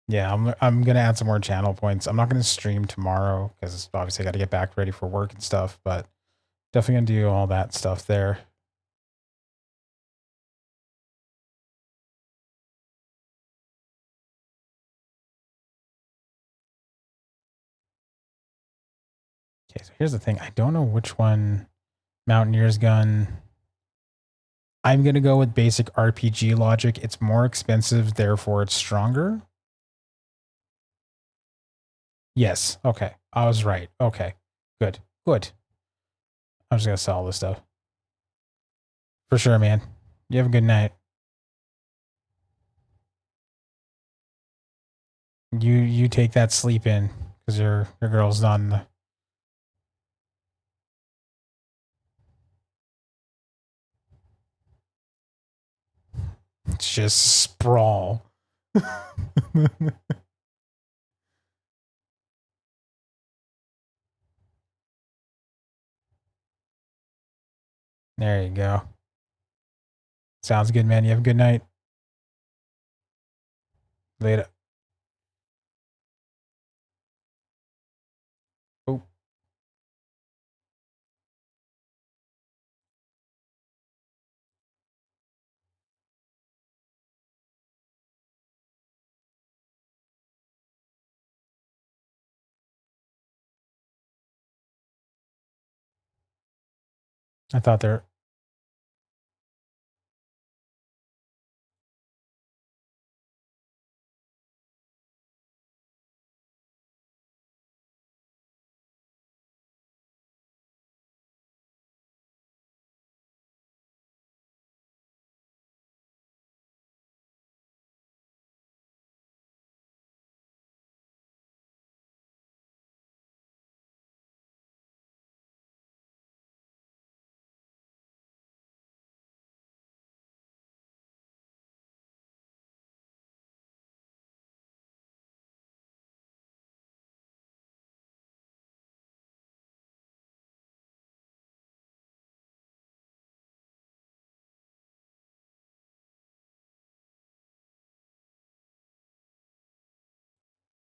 Yeah, I'm gonna add some more channel points. I'm not gonna stream tomorrow because obviously I got to get back ready for work and stuff, but definitely gonna do all that stuff there. Okay, so here's the thing. I don't know which one. Mountaineer's gun. I'm gonna go with basic RPG logic. It's more expensive, therefore it's stronger. Yes. Okay. I was right. Okay. Good. Good. I'm just gonna sell all this stuff. For sure, man. You have a good night. You take that sleep in because your girl's done. It's just sprawl. There you go. Sounds good, man. You have a good night. Later. Oh. I thought there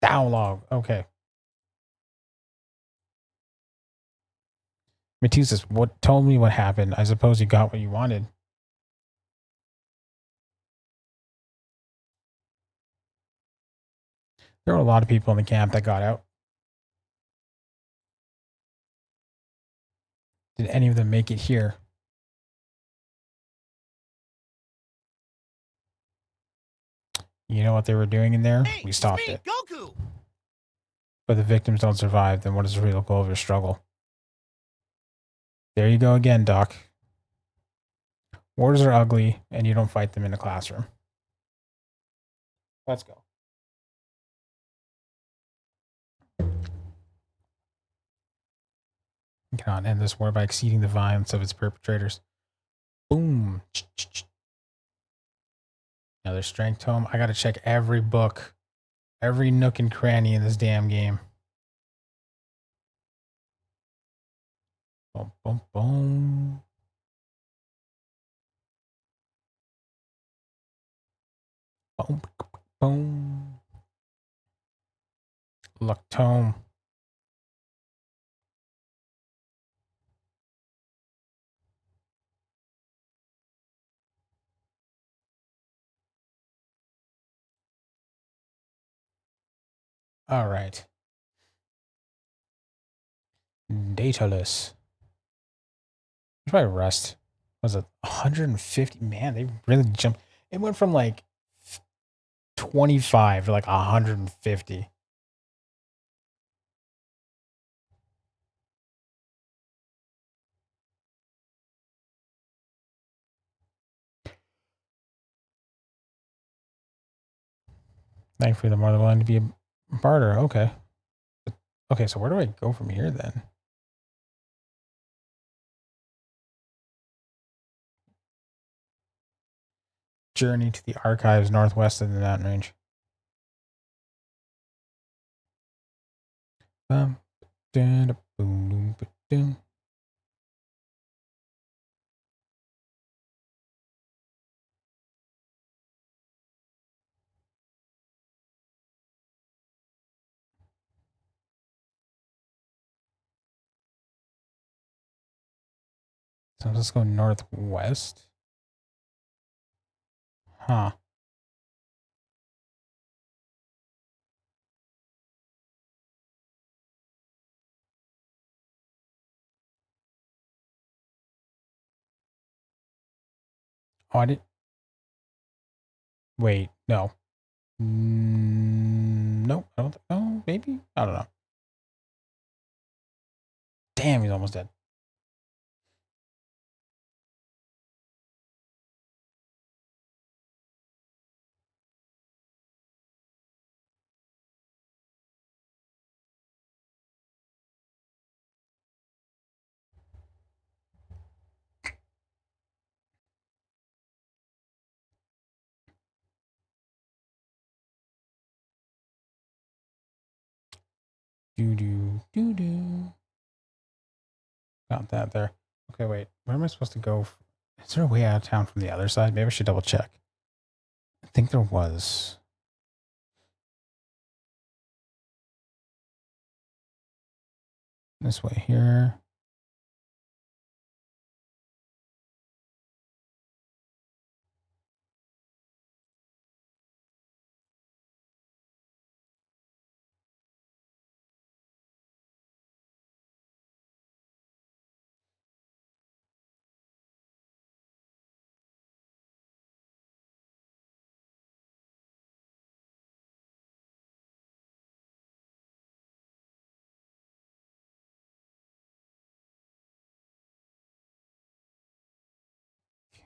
downlog. Okay. Matusas, what told me what happened? I suppose you got what you wanted. There were a lot of people in the camp that got out. Did any of them make it here? You know what they were doing in there? Hey, We stopped it's me, it. Goku. But the victims don't survive, then what is the real goal of your struggle? There you go again, Doc. Wars are ugly, and you don't fight them in a classroom. Let's go. You cannot end this war by exceeding the violence of its perpetrators. Boom. Another strength tome. I gotta check every book, every nook and cranny in this damn game. Boom, boom, boom. Boom, boom. Luck tome. All right. Dataless. Try rest. Was it 150? Man, they really jumped. It went from like 25 to like 150. Thankfully, the more they're willing to be a barter. Okay. Okay, so where do I go from here then? Journey to the archives northwest of the mountain range. Boom, boom, boom, boom. So let's go northwest. Huh. Oh, I did. Wait, no. Nope. I don't. Oh, maybe. I don't know. Damn, he's almost dead. Doo doo doo doo. Got that there. Okay, wait. Where am I supposed to go? Is there a way out of town from the other side? Maybe I should double check. I think there was. This way here.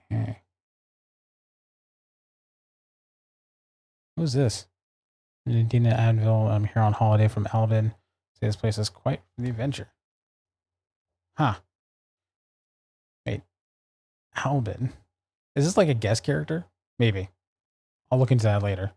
Okay. Who's this? Dina Advil. I'm here on holiday from Alvin. Say this place is quite the adventure. Huh. Wait. Albin. Is this like a guest character? Maybe. I'll look into that later.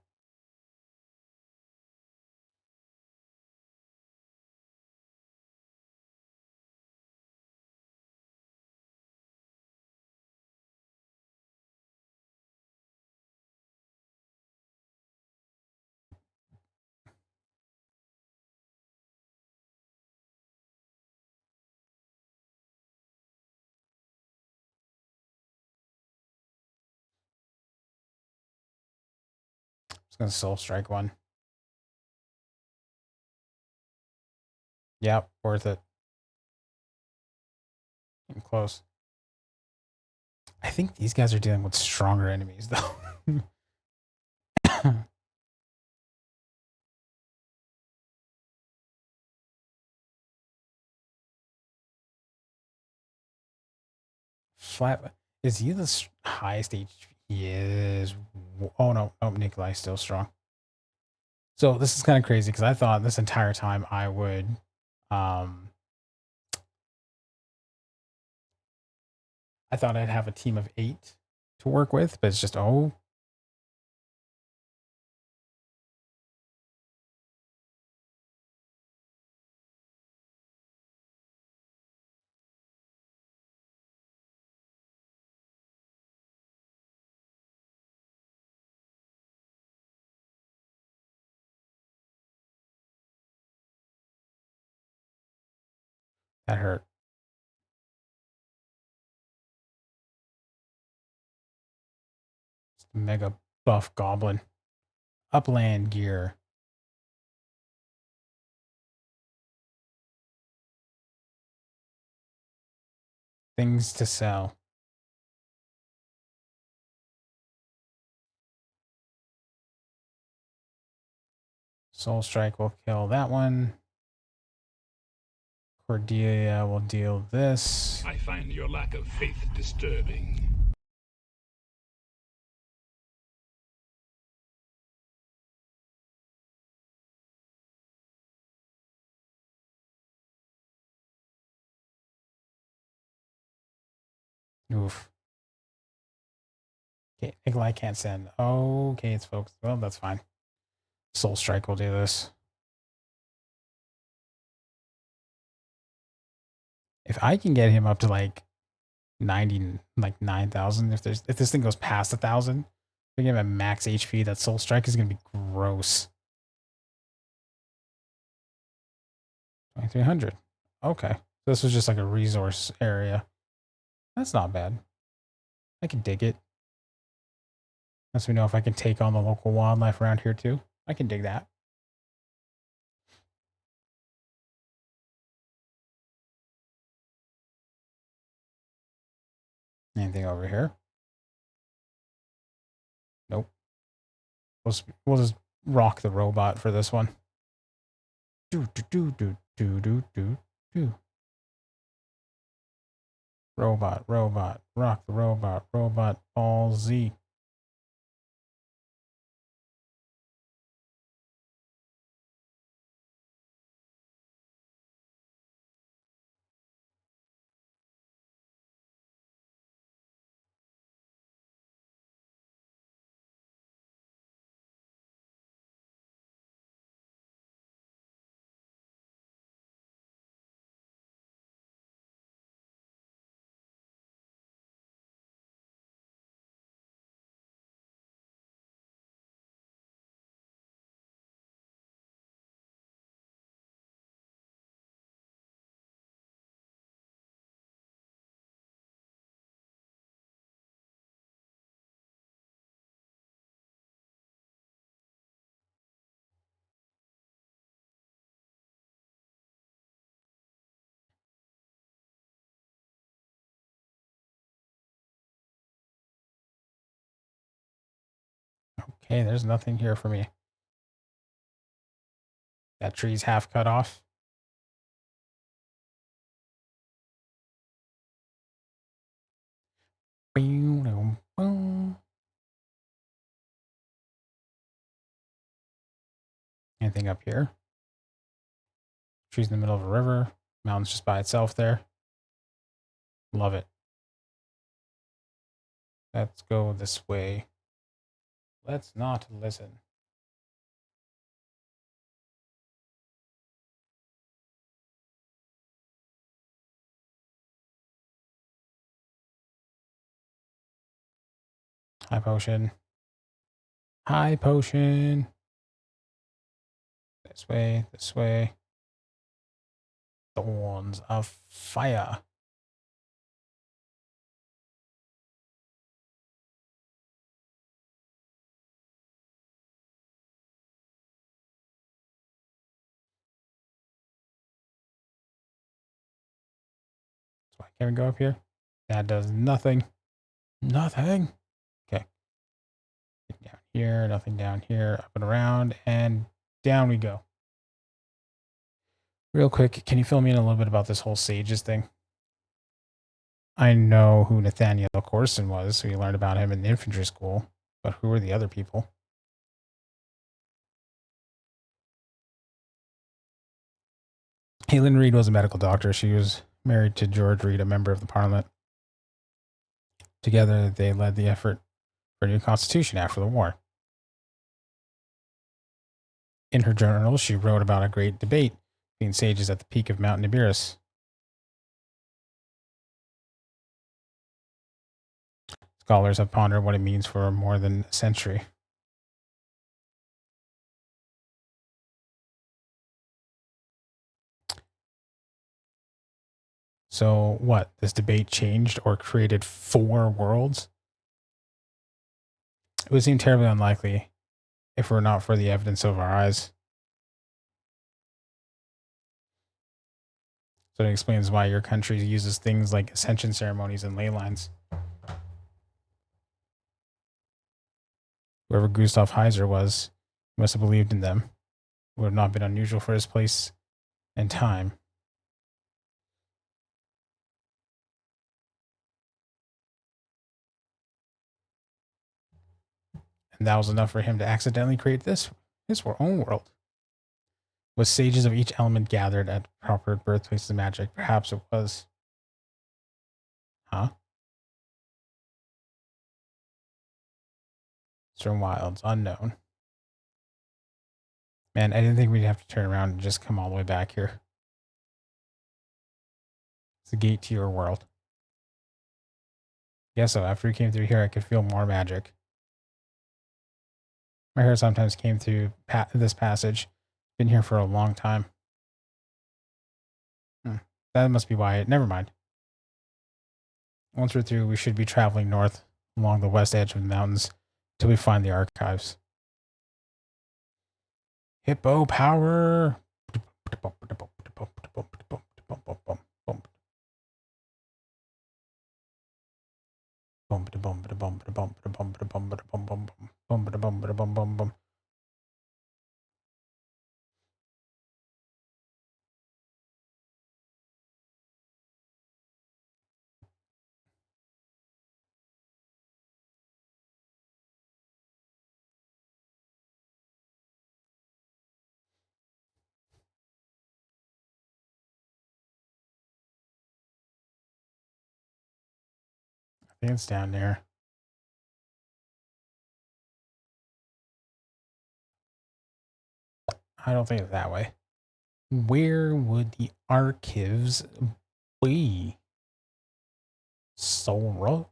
Just gonna soul strike one. Yep, worth it. Getting close. I think these guys are dealing with stronger enemies though. Flat. Is he the highest HP? He is. Oh no. Oh, Nikolai's still strong. So this is kind of crazy because I thought this entire time I would I thought I'd have a team of 8 to work with, but it's just that hurt. Mega buff goblin. Upland gear. Things to sell. Soul Strike will kill that one. Cordelia will deal this. I find your lack of faith disturbing. Oof. Okay, Nikolai can't send. Okay, it's focused. Well, that's fine. Soul Strike will do this. If I can get him up to like 90, like 9,000, if this thing goes past 1,000, we give him a max HP. That Soul Strike is gonna be gross. 2,300. Okay, this was just like a resource area. That's not bad. I can dig it. Lets me know if I can take on the local wildlife around here too. I can dig that. Anything over here? Nope. We'll just rock the robot for this one. Do do do do do do do do. Robot, robot, rock the robot, robot, all Z. Okay, there's nothing here for me. That tree's half cut off. Anything up here? Trees in the middle of a river. Mountain's just by itself there. Love it. Let's go this way. Let's not listen. High potion. High potion. This way, this way. Thorns of fire. So I can't go up here. That does nothing. Nothing. Okay. Down here, nothing down here, up and around, and down we go. Real quick, can you fill me in a little bit about this whole sages thing? I know who Nathaniel Corson was. We learned about him in infantry school, but who are the other people? Helen Reed was a medical doctor. She was married to George Reed, a member of the Parliament. Together, they led the effort for a new constitution after the war. In her journal, she wrote about a great debate between sages at the peak of Mount Nibiris. Scholars have pondered what it means for more than a century. So what? This debate changed or created 4 worlds? It would seem terribly unlikely if it were not for the evidence of our eyes. So it explains why your country uses things like ascension ceremonies and ley lines. Whoever Gustav Heiser was must have believed in them. It would have not been unusual for his place and time. And that was enough for him to accidentally create his own world. Was sages of each element gathered at proper birthplaces of magic? Perhaps it was. Huh? Eastern wilds, unknown. Man, I didn't think we'd have to turn around and just come all the way back here. It's the gate to your world. Guess so. After we came through here, I could feel more magic. My hair sometimes came through this passage. Been here for a long time. That must be why. Never mind. Once we're through, we should be traveling north along the west edge of the mountains until we find the archives. Hippo power! I think it's down there. I don't think it's that way. Where would the archives be? Sora?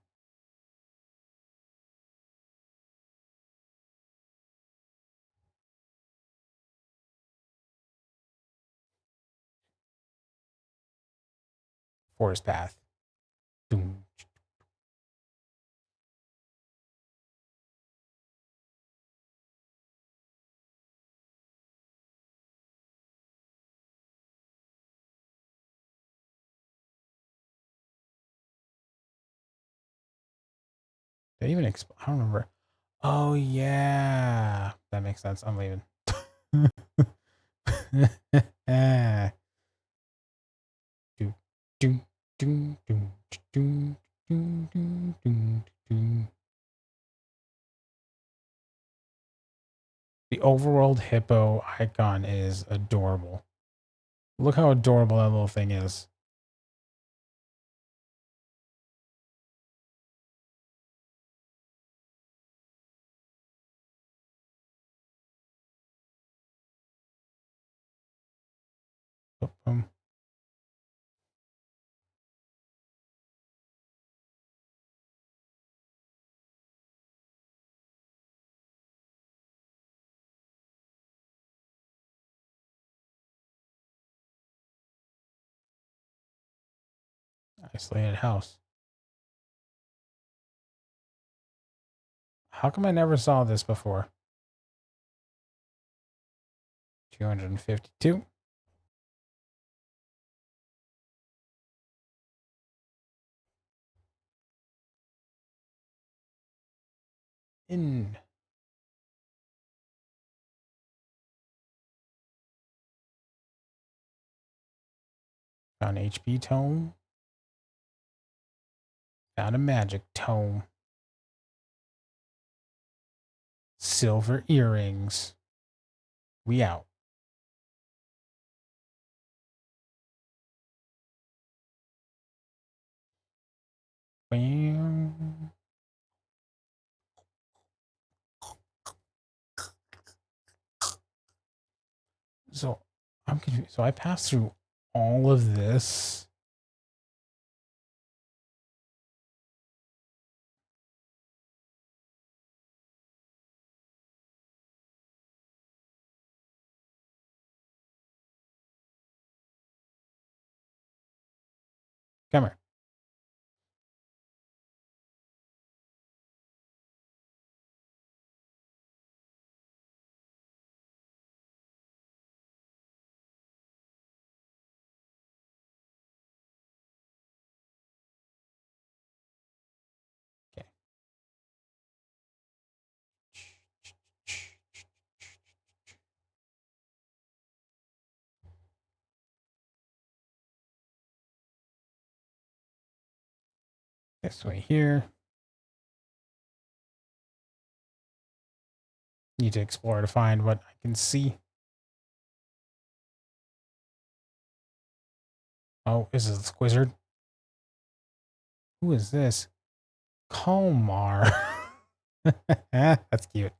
Forest path. Doom. They even I don't remember. Oh yeah, that makes sense. I'm leaving. Do, do, do, do, do, do, do, do, do. The overworld hippo icon is adorable. Look how adorable that little thing is. Boom. Isolated house. How come I never saw this before? 252. In. Found HP tome. Found a magic tome. Silver earrings. We out. Bam. So I'm confused. So I passed through all of this. Come here. Okay. This way here. Need to explore to find what I can see. Oh, is this Squizzard? Who is this? Kalmar. That's cute.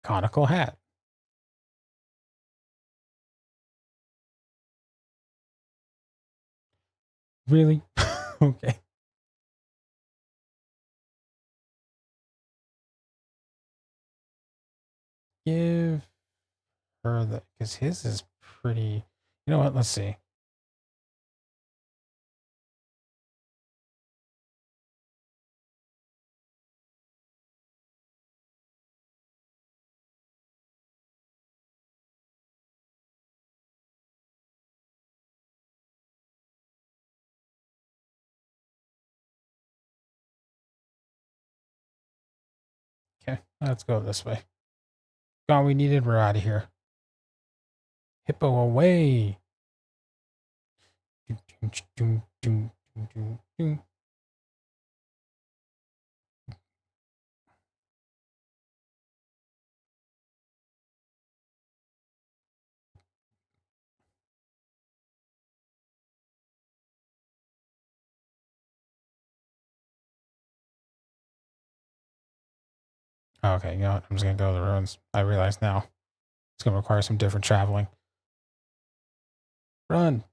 Conical hat. Really? Okay. Give her the, because his is pretty. You know what? Let's see. Okay, let's go this way. Gone, we needed. We're out of here. Hippo away. Okay, you know what? I'm just gonna go to the ruins. I realize now. It's gonna require some different traveling. Run!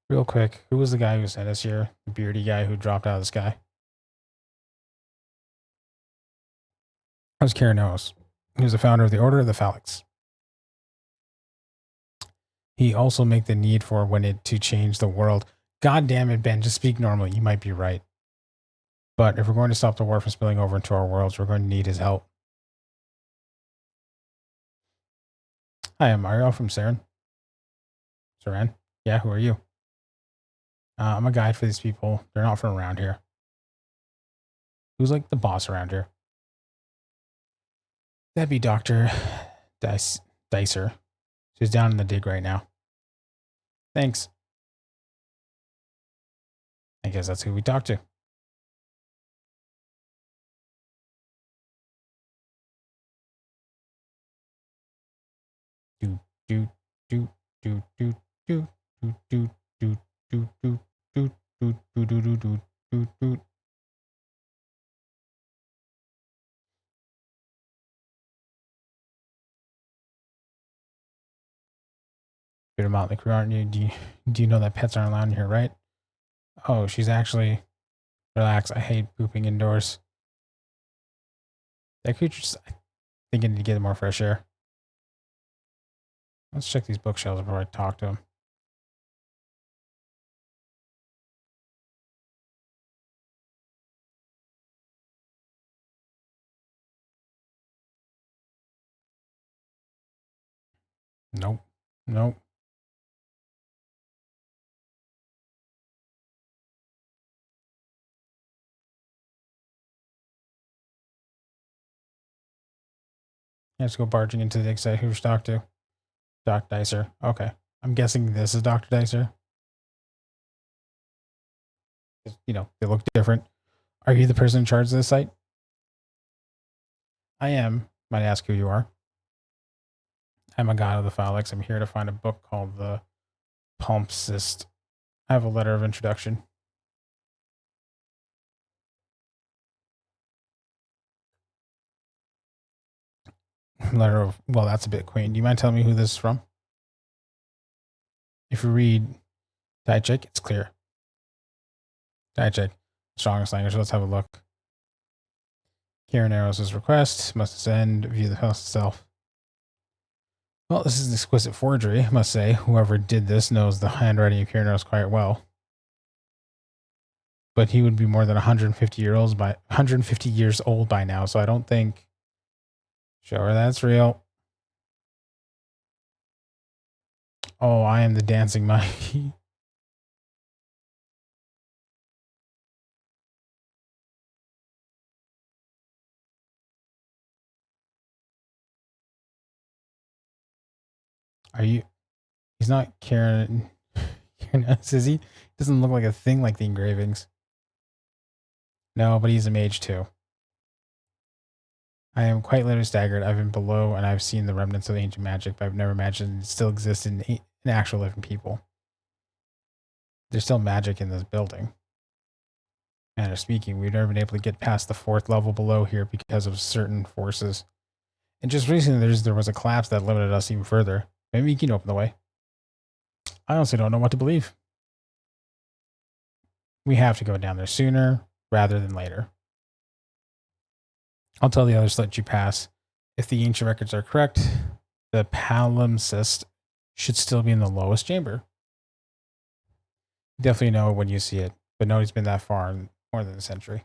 Real quick, who was the guy who sent us here? The beardy guy who dropped out of the sky? That was Karanos. He was the founder of the Order of the Phalanx. He also make the need for when it to change the world. God damn it, Ben, just speak normally. You might be right. But if we're going to stop the war from spilling over into our worlds, we're going to need his help. Hi, I'm Mario from Saren. Saran? Yeah, who are you? I'm a guide for these people. They're not from around here. Who's like the boss around here? That'd be Dr. Dicer. She's down in the dig right now. Thanks. I guess that's who we talk to. Do do do do do do do do do do do do do do do do do do. Good amount of the crew, aren't you? Do you know that pets aren't allowed in here, right? Oh, she's actually relax. I hate pooping indoors. That creature's thinking to get more fresh air. Let's check these bookshelves before I talk to him. Nope. Nope. Let's go barging into the exit. Who's talk to? Dr. Dicer. Okay. I'm guessing this is Dr. Dicer. You know, they look different. Are you the person in charge of this site? I am. Might I ask who you are? I'm a god of the Phalanx. I'm here to find a book called The Palimpsest. I have a letter of introduction. Letter of, well, that's a bit quaint. Do you mind telling me who this is from? If you read Daichik, it's clear. Daichik, strongest language. Let's have a look. Kieran Arrows' request must send view the house itself. Well, this is an exquisite forgery, I must say. Whoever did this knows the handwriting of Kieran Arrows quite well. But he would be more than 150 years old by now, so I don't think. Show her that's real. Oh, I am the dancing monkey. Are you? He's not Karen. Karen, is he? Doesn't look like a thing like the engravings. No, but he's a mage too. I am quite literally staggered. I've been below and I've seen the remnants of ancient magic, but I've never imagined it still exists in actual living people. There's still magic in this building. Manner of speaking, we've never been able to get past the 4th level below here because of certain forces. And just recently, there was a collapse that limited us even further. Maybe you can open the way. I honestly don't know what to believe. We have to go down there sooner rather than later. I'll tell the others to let you pass. If the ancient records are correct, the palimpsest should still be in the lowest chamber. You definitely know it when you see it, but nobody's been that far in more than a century.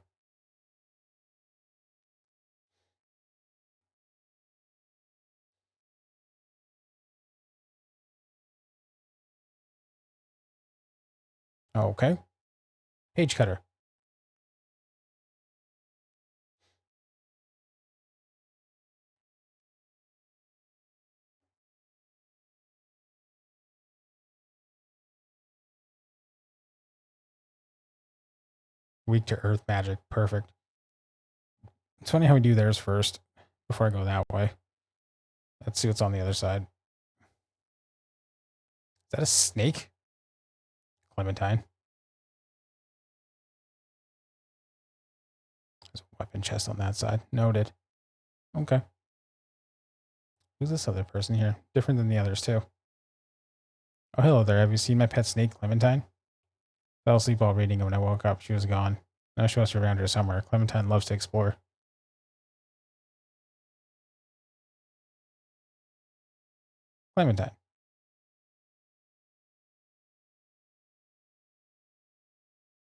Okay. Page cutter. Weak to earth magic. Perfect. It's funny how we do theirs first before I go that way. Let's see what's on the other side. Is that a snake? Clementine. weapon chest on that side. Noted. Okay. Who's this other person here? Different than the others, too. Oh, hello there. Have you seen my pet snake, Clementine? Fell asleep while reading, and when I woke up, she was gone. Now she must be around here somewhere. Clementine loves to explore. Clementine.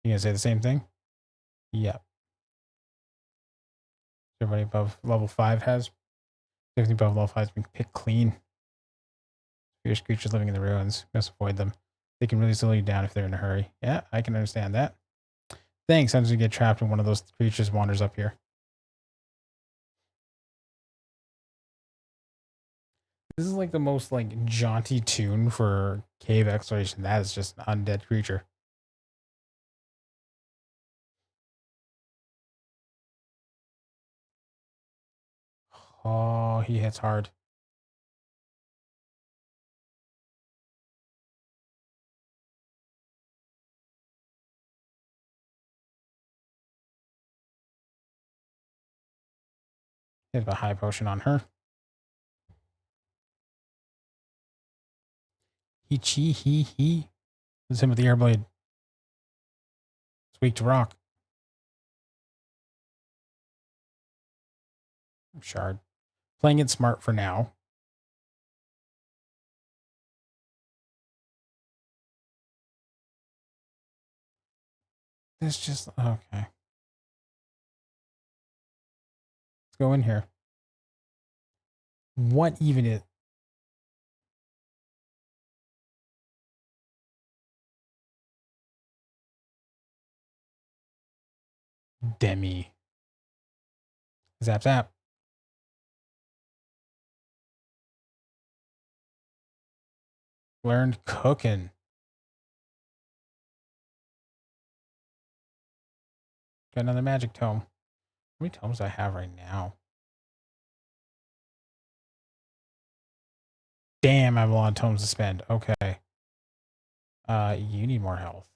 You gonna say the same thing? Yep. Everybody above level 5 has. Everything above level 5 has been picked clean. Fierce creatures living in the ruins. Must avoid them. They can really slow you down if they're in a hurry. Yeah, I can understand that. Thanks. Sometimes you get trapped when one of those creatures wanders up here. This is like the most like jaunty tune for cave exploration. That is just an undead creature. Oh, he hits hard. Hit a high potion on her. He. This is him with the air blade. It's weak to rock. Shard. Playing it smart for now. This just okay. Let's go in here. What even is Demi? Zap zap. Learned cooking. Got another magic tome. How many tomes do I have right now? Damn, I have a lot of tomes to spend. Okay. You need more health.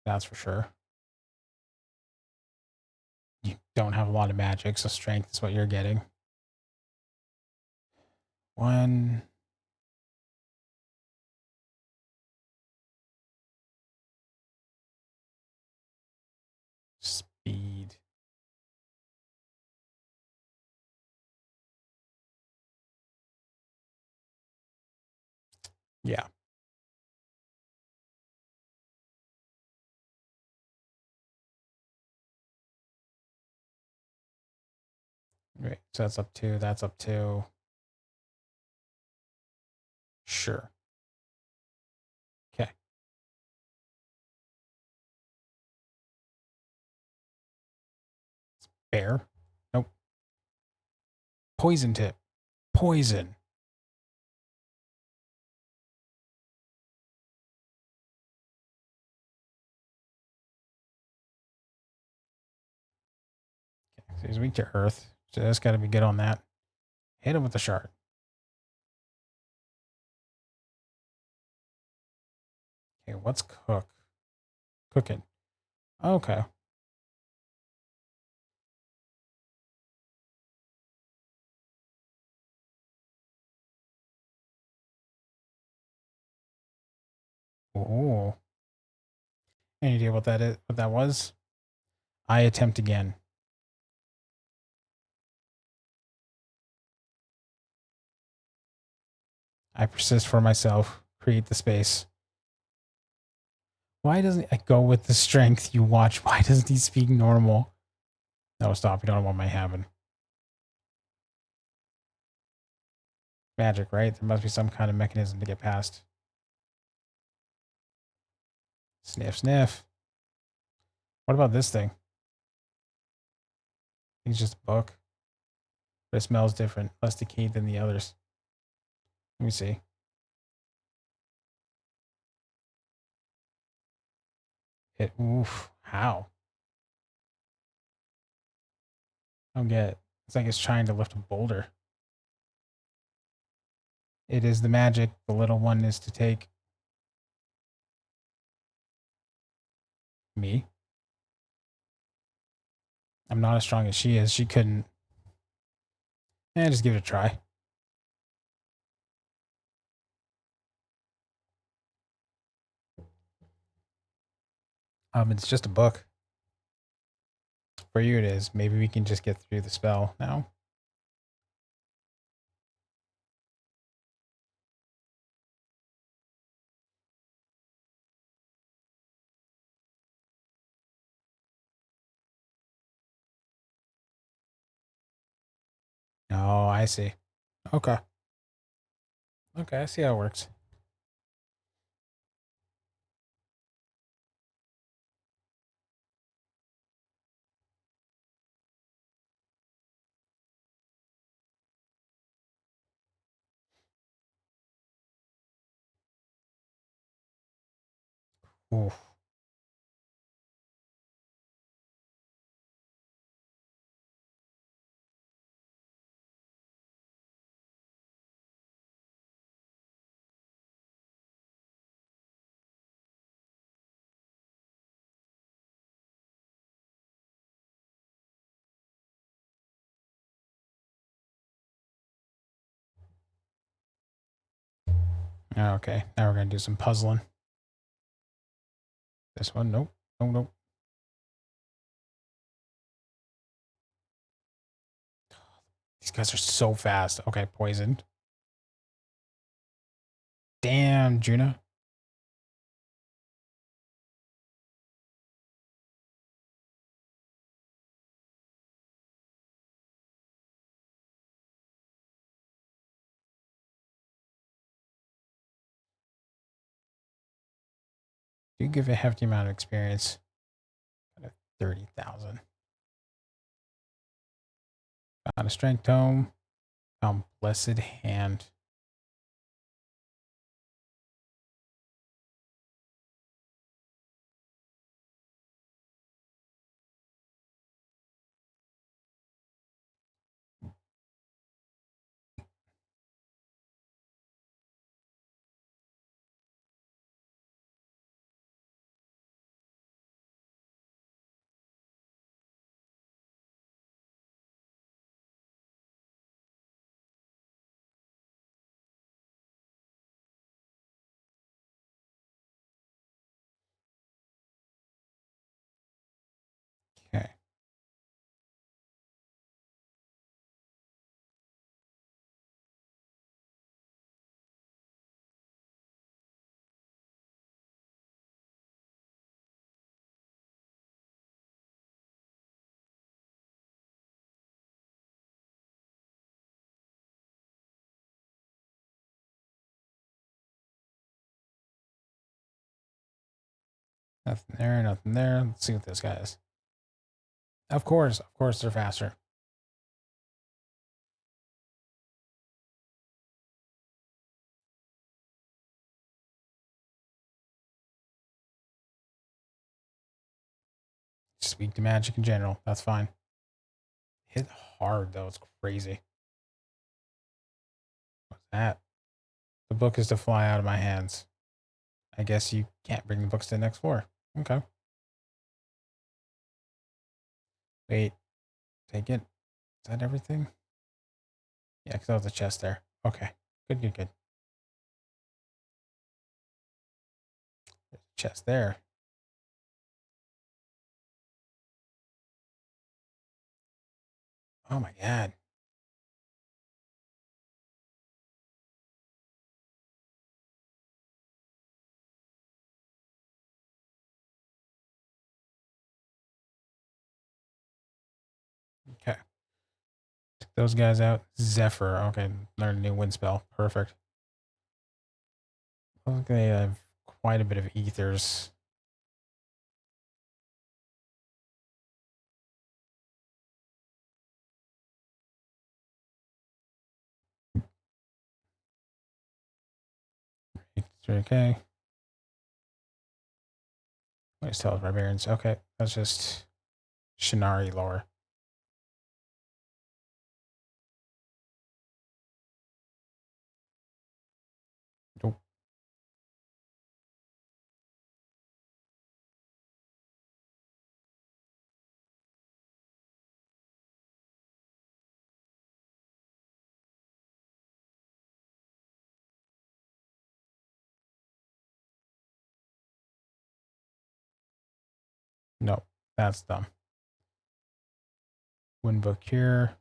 That's for sure. You don't have a lot of magic, so strength is what you're getting. 1. Speed. Yeah. Great. So that's up 2. That's up 2. Sure. Okay. Bear. Nope. Poison tip. Poison. Okay. So he's weak to earth. So that's got to be good on that. Hit him with the shard. Okay, what's cook? Cooking. Okay. Ooh. Any idea what that is? What that was? I attempt again. I persist for myself. Create the space. Why doesn't I go with the strength you watch? Why doesn't he speak normal? No, stop. You don't know what might happen. Magic, right? There must be some kind of mechanism to get past. Sniff, sniff. What about this thing? It's just a book. But it smells different. Less decayed than the others. Let me see. Oof. How? I don't get it. It's like it's trying to lift a boulder. It is the magic. The little one is to take. Me? I'm not as strong as she is. She couldn't. Just give it a try. It's just a book. For you it is. Maybe we can just get through the spell now. Oh, I see. Okay. Okay, I see how it works. Oof. Okay, now we're gonna do some puzzling. This one, nope. Nope, nope. These guys are so fast. Okay, poisoned. Damn, Juna. You give a hefty amount of experience. 30,000. Found a strength tome. Found blessed hand. Okay. Nothing there, nothing there. Let's see what this guy is. Of course, they're faster. Just weak to magic in general. That's fine. Hit hard though. It's crazy. What's that? The book is to fly out of my hands. I guess you can't bring the books to the next floor. Okay. Wait. Take it. Is that everything? Yeah, because that was a chest there. Okay. Good, good, good. There's a chest there. Oh my god. Okay. Took those guys out. Zephyr. Okay. Learn a new wind spell. Perfect. Okay, I have quite a bit of ethers. It's okay. Let's tell barbarians. Okay, that's just Shinari lore. Nope. That's dumb. Win book here.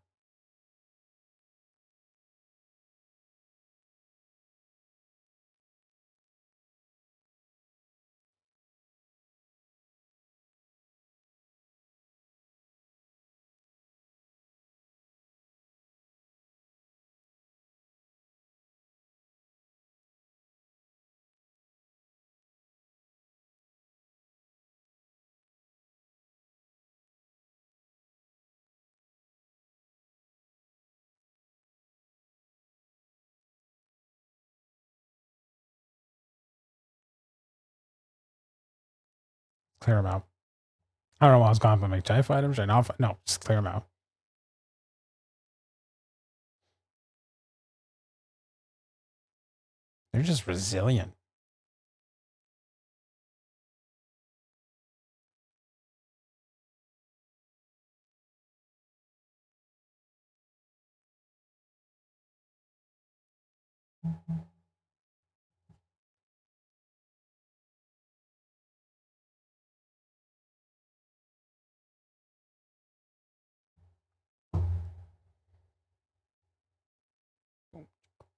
Clear them out. I don't know why I was going for make TIE items. Right now, no, just clear them out. They're just resilient.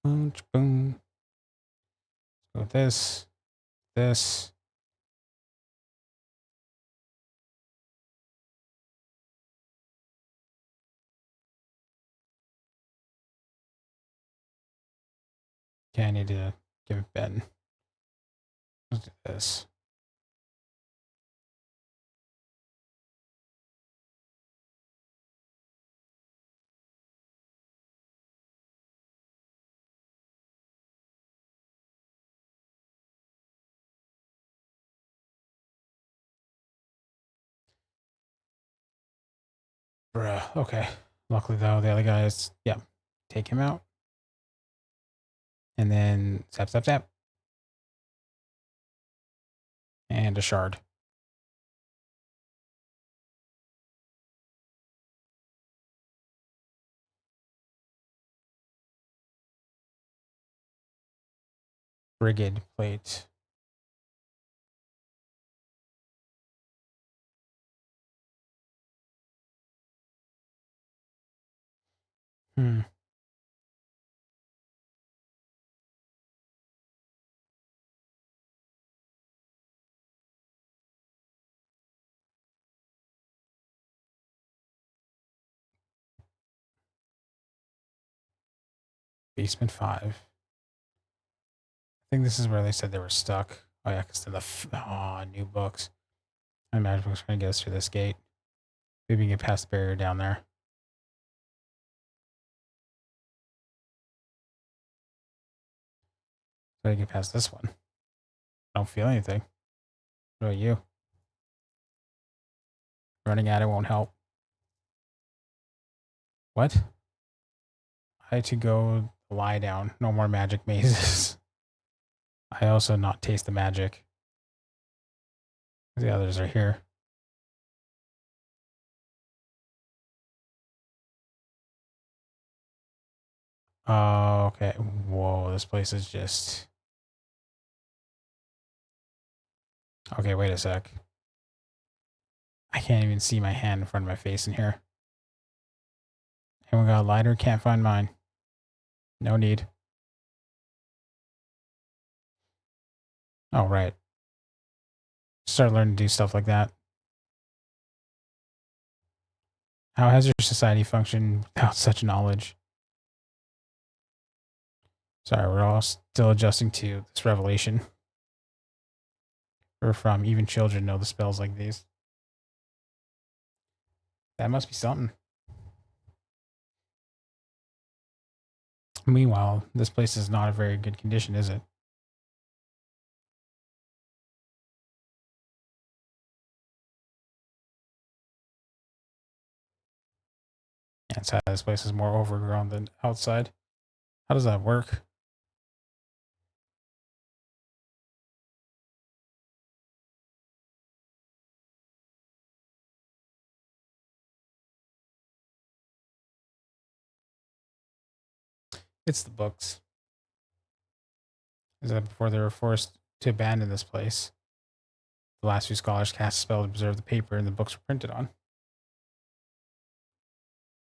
Boom, boom. Go with this. This. Okay, I need to give it Ben. Let's do this. Bruh. Okay. Luckily, though, the other guys, yeah, take him out. And then zap, zap, zap. And a shard. Brigade plate. Hmm. Basement 5. I think this is where they said they were stuck. Oh, yeah, because new books. I imagine we're going to get us through this gate. Maybe we can get past the barrier down there. So I get past this one. I don't feel anything. What about you? Running at it won't help. What? I had to go lie down. No more magic mazes. I also not taste the magic. The others are here. Oh, okay. Whoa, this place is just... Okay, wait a sec. I can't even see my hand in front of my face in here. Anyone got a lighter? Can't find mine. No need. Oh, right. Start learning to do stuff like that. How has your society functioned without such knowledge? Sorry, we're all still adjusting to this revelation. We're from even children know the spells like these. That must be something. Meanwhile, this place is not a very good condition, is it? Inside, this place is more overgrown than outside. How does that work? It's the books. Is that before they were forced to abandon this place? The last few scholars cast a spell to preserve the paper and the books were printed on.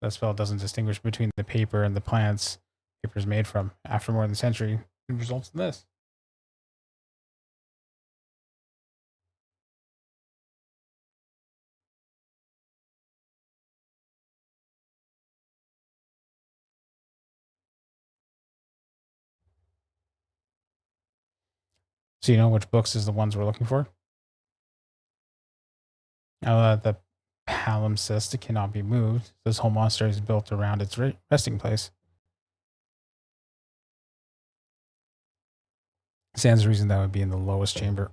That spell doesn't distinguish between the paper and the plants paper is made from. After more than a century, it results in this. So you know which books is the ones we're looking for? The palimpsest cannot be moved. This whole monster is built around its resting place. Sans reason that would be in the lowest chamber.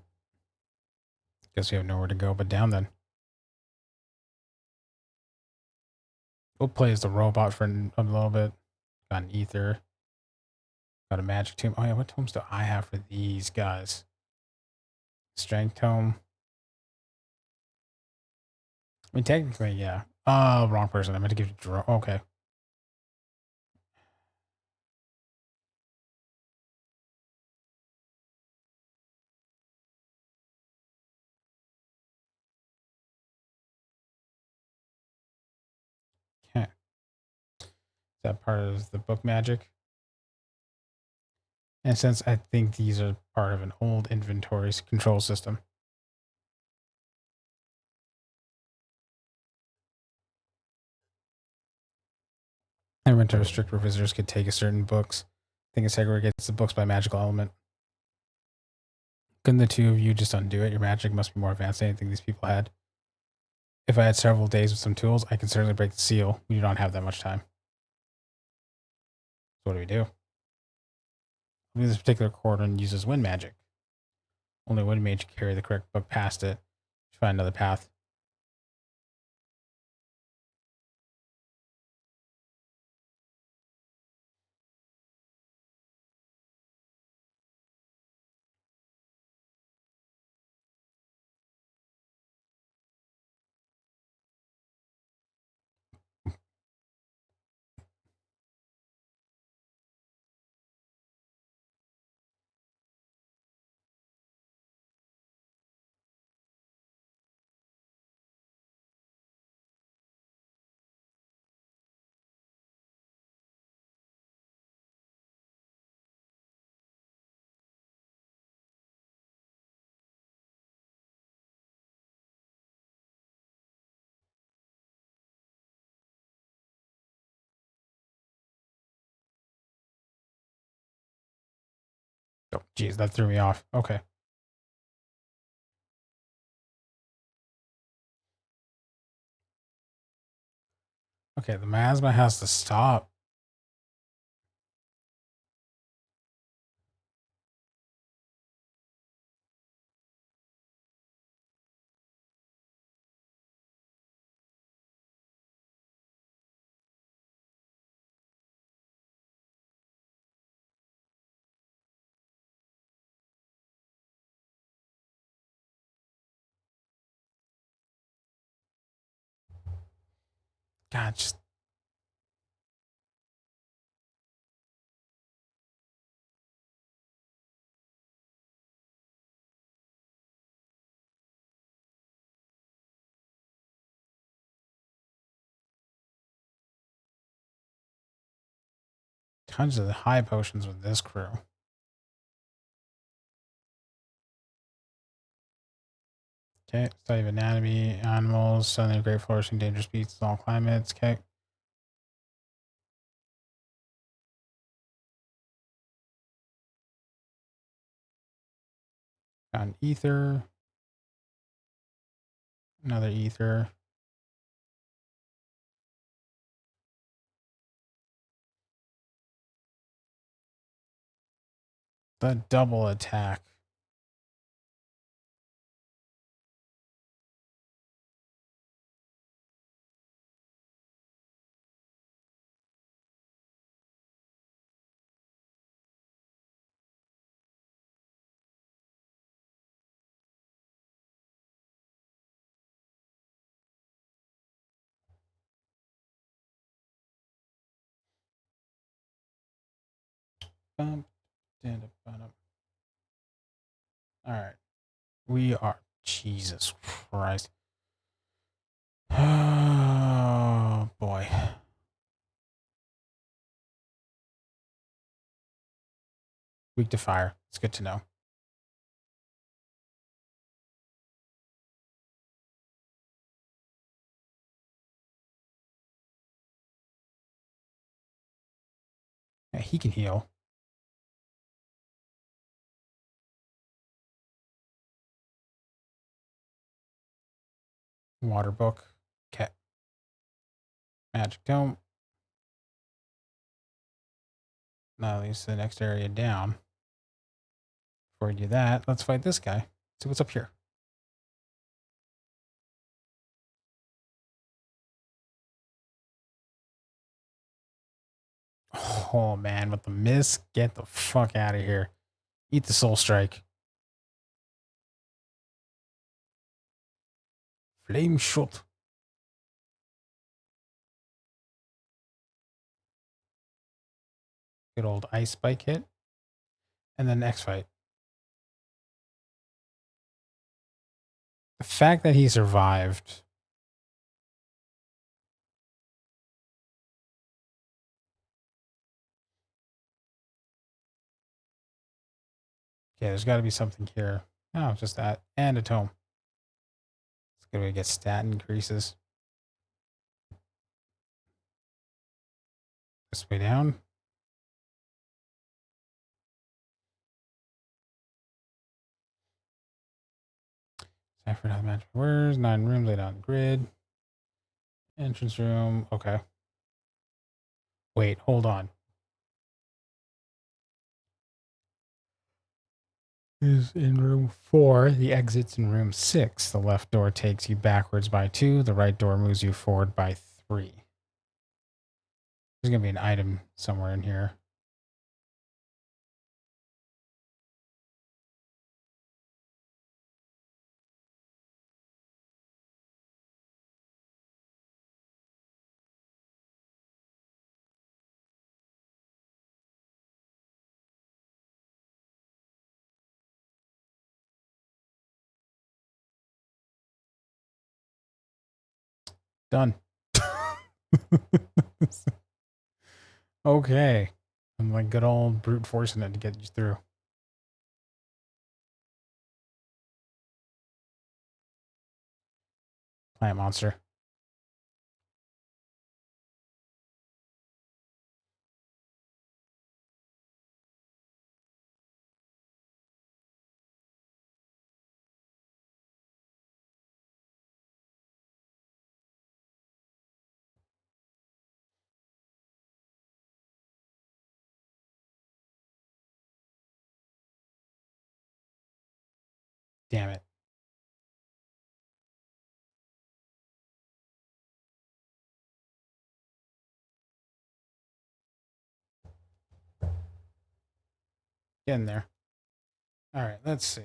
Guess we have nowhere to go but down then. We'll play as the robot for a little bit. Got an ether. Got a magic tome. Oh yeah, what tomes do I have for these guys? Strength tome. I mean, technically, yeah. Oh, wrong person. I meant to give you draw. Okay. Okay. Is that part of the book magic? And since I think these are part of an old inventory control system. I meant to restrict where visitors could take a certain books. I think it segregates the books by magical element. Couldn't the two of you just undo it? Your magic must be more advanced than anything these people had. If I had several days with some tools, I can certainly break the seal. We do not have that much time. So what do we do? This particular quadrant uses wind magic. Only wind mage can carry the correct book past it. Find another path. Oh, geez, that threw me off. Okay. Okay, the miasma has to stop. God, just tons of the high potions with this crew. Okay, study of anatomy, animals, suddenly great flourishing, dangerous beasts in all climates. Okay. Got an ether. Another ether. The double attack. Bump, All right. We are Jesus Christ. Oh, boy. Weak to fire. It's good to know. Yeah, he can heal. Water book. Okay. Magic tome. Now leads to the next area down. Before we do that, let's fight this guy. See what's up here. Oh, man. With the miss, get the fuck out of here. Eat the soul strike. Flame shot. Good old ice spike hit. And then next fight. The fact that he survived. Okay, there's got to be something here. Oh, just that. And a tome. It's good way to get stat increases. This way down. Cipher how the magic words. 9 rooms laid out in grid. Entrance room. Okay. Wait, hold on. Is in room 4. The exit's in room 6. The left door takes you backwards by 2. The right door moves you forward by 3. There's going to be an item somewhere in here. Done. Okay. I'm like good old brute forcing it to get you through. Plant monster. Damn it. Get in there. All right, let's see.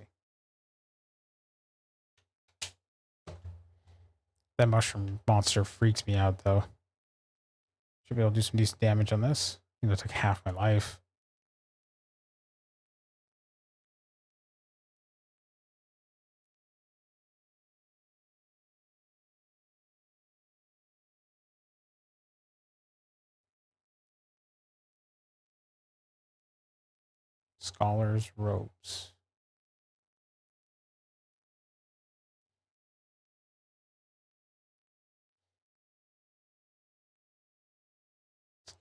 That mushroom monster freaks me out, though. Should be able to do some decent damage on this. You know, it took half my life. Scholars' robes.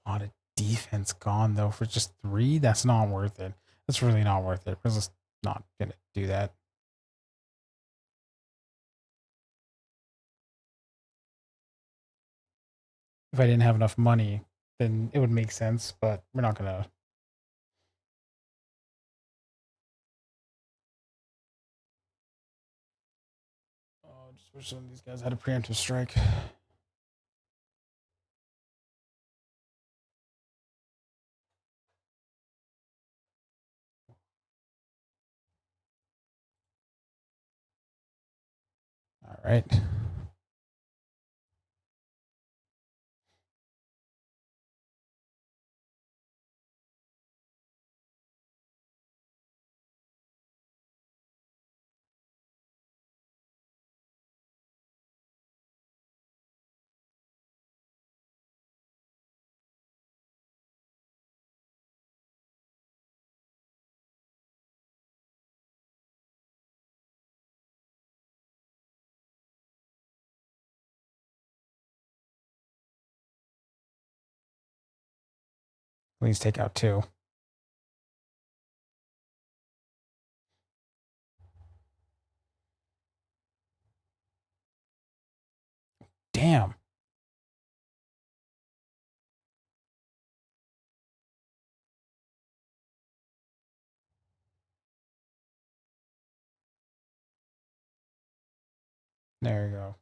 A lot of defense gone, though, for just 3. That's not worth it. That's really not worth it. We're just not going to do that. If I didn't have enough money, then it would make sense, but we're not going to. Oh, just wish some of these guys had a preemptive strike. All right. Please take out 2. Damn. There you go.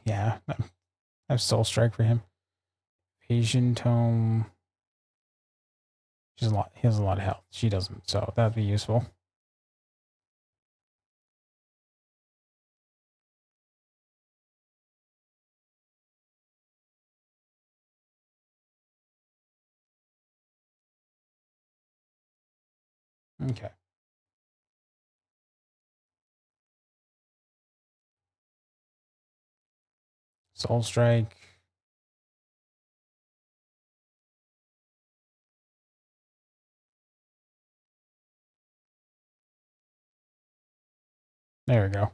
Yeah, I have Soul Strike for him. Asian Tome. He has a lot of health. She doesn't, so that'd be useful. Okay. Soul Strike. There we go.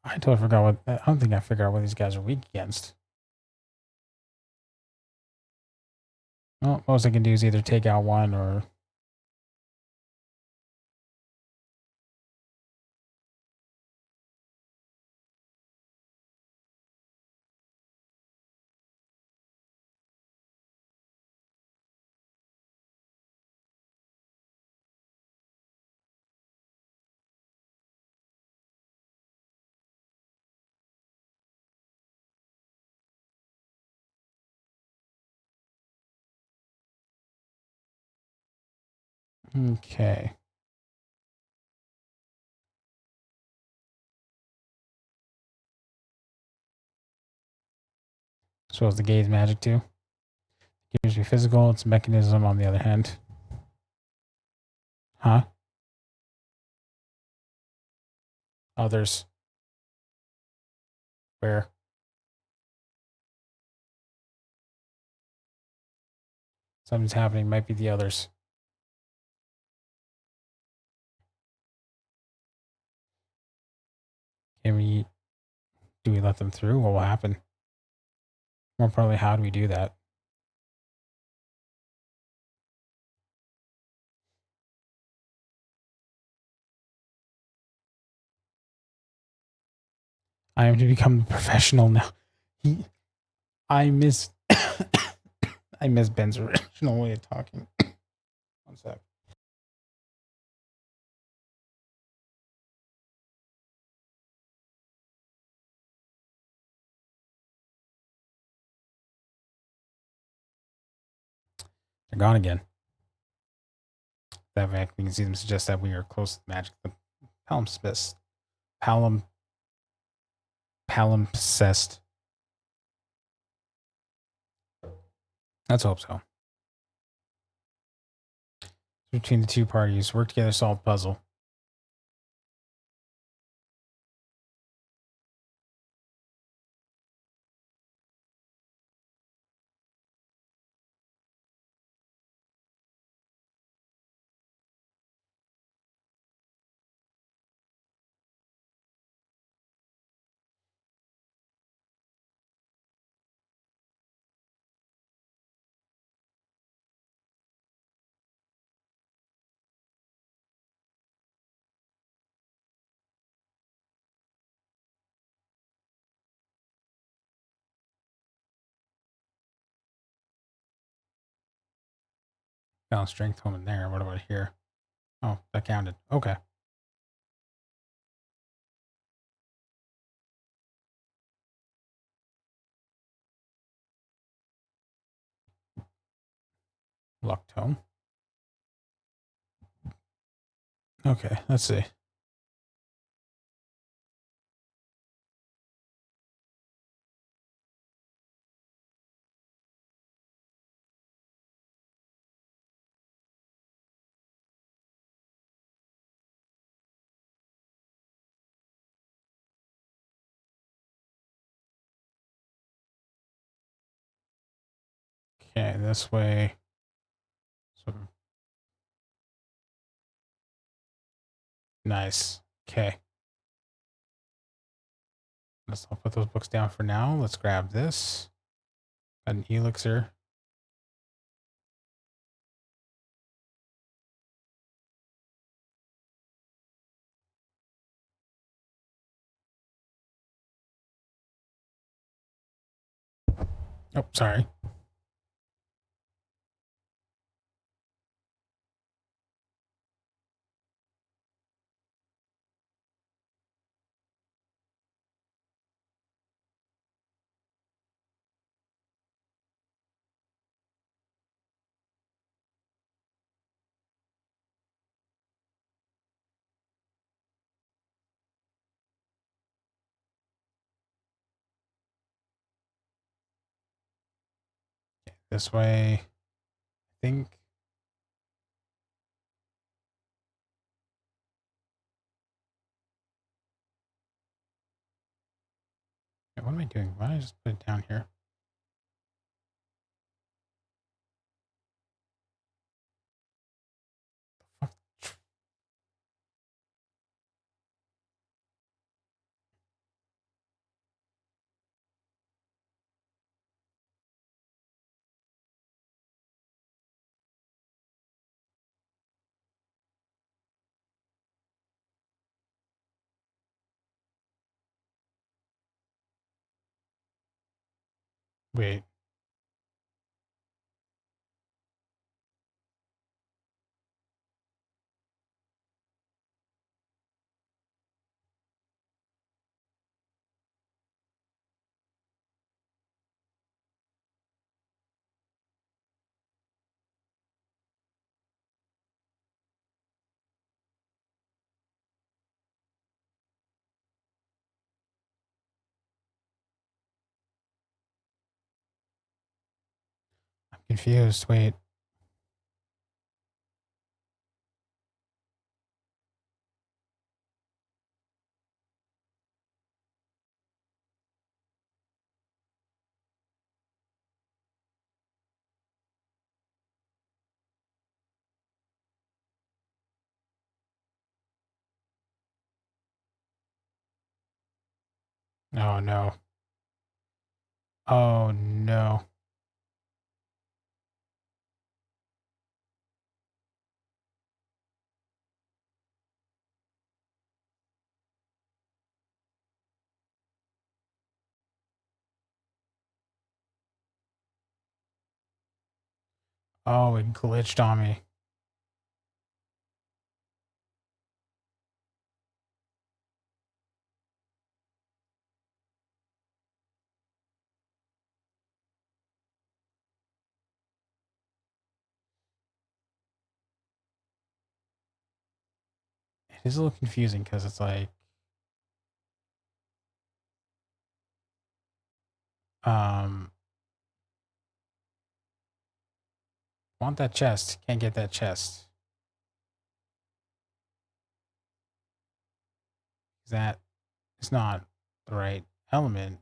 I totally forgot what. I don't think I figured out what these guys are weak against. Well, most I can do is either take out 1 or. Okay. So is the gaze magic too? Gives me physical. It's mechanism on the other hand. Huh? Others. Where? Something's happening. Might be the others. Can we? Do we let them through? What will happen? More importantly, how do we do that? I am to become a professional now. I miss. I miss Ben's original way of talking. One sec. They're gone again. That fact, we can see them suggest that we are close to magic. The palimpsest. Palimpsest. Let's hope so. Between the two parties, work together, solve puzzle. Found strength home in there. What about here? Oh, that counted. Okay. Luck tome. Okay, let's see. Okay, this way. So nice. Okay. I'll put those books down for now. Let's grab this. Got an elixir. Oh, sorry. This way. I think. What am I doing? Why don't I just put it down here? Fuck. Wait. I'm confused. Wait. Oh, no. Oh, no. Oh, it glitched on me. It is a little confusing because it's like, want that chest. Can't get that chest. That is not the right element.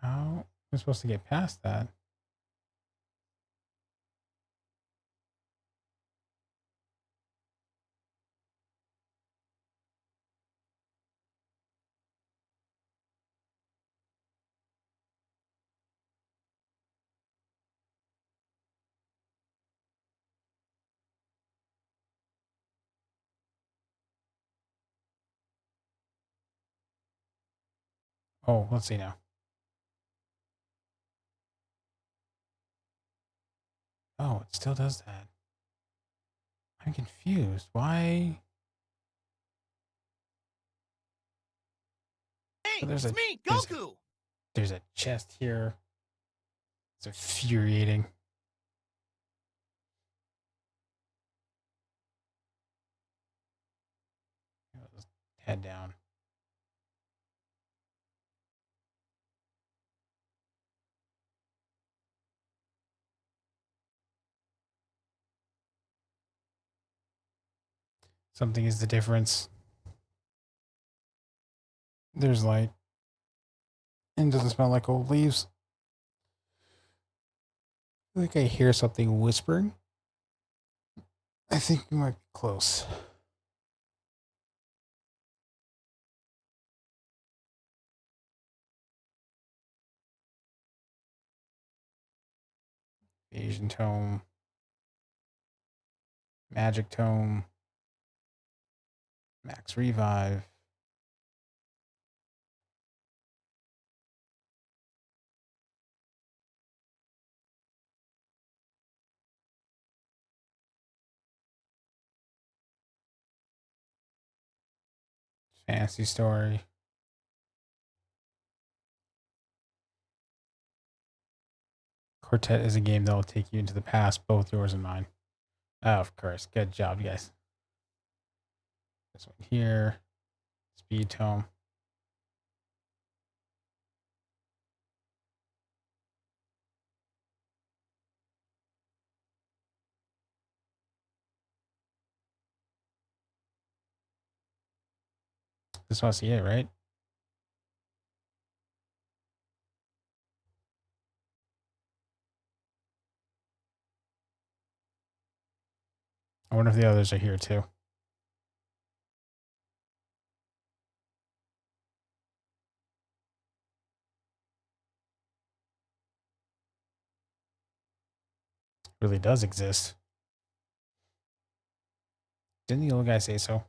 How am I supposed to get past that? Oh, let's see now. Oh, it still does that. I'm confused. Why? Hey, There's it's a me, there's Goku! there's a chest here. It's infuriating. Let's head down. Something is the difference. There's light. And doesn't smell like old leaves. I think I hear something whispering. I think we might be close. Asian tome. Magic tome. Max revive. Fantasy story. Quartet is a game that will take you into the past, both yours and mine. Oh, of course. Good job, guys. This one here. Speed tome. This must be it, right? I wonder if the others are here too. It really does exist. Didn't the old guy say so? Of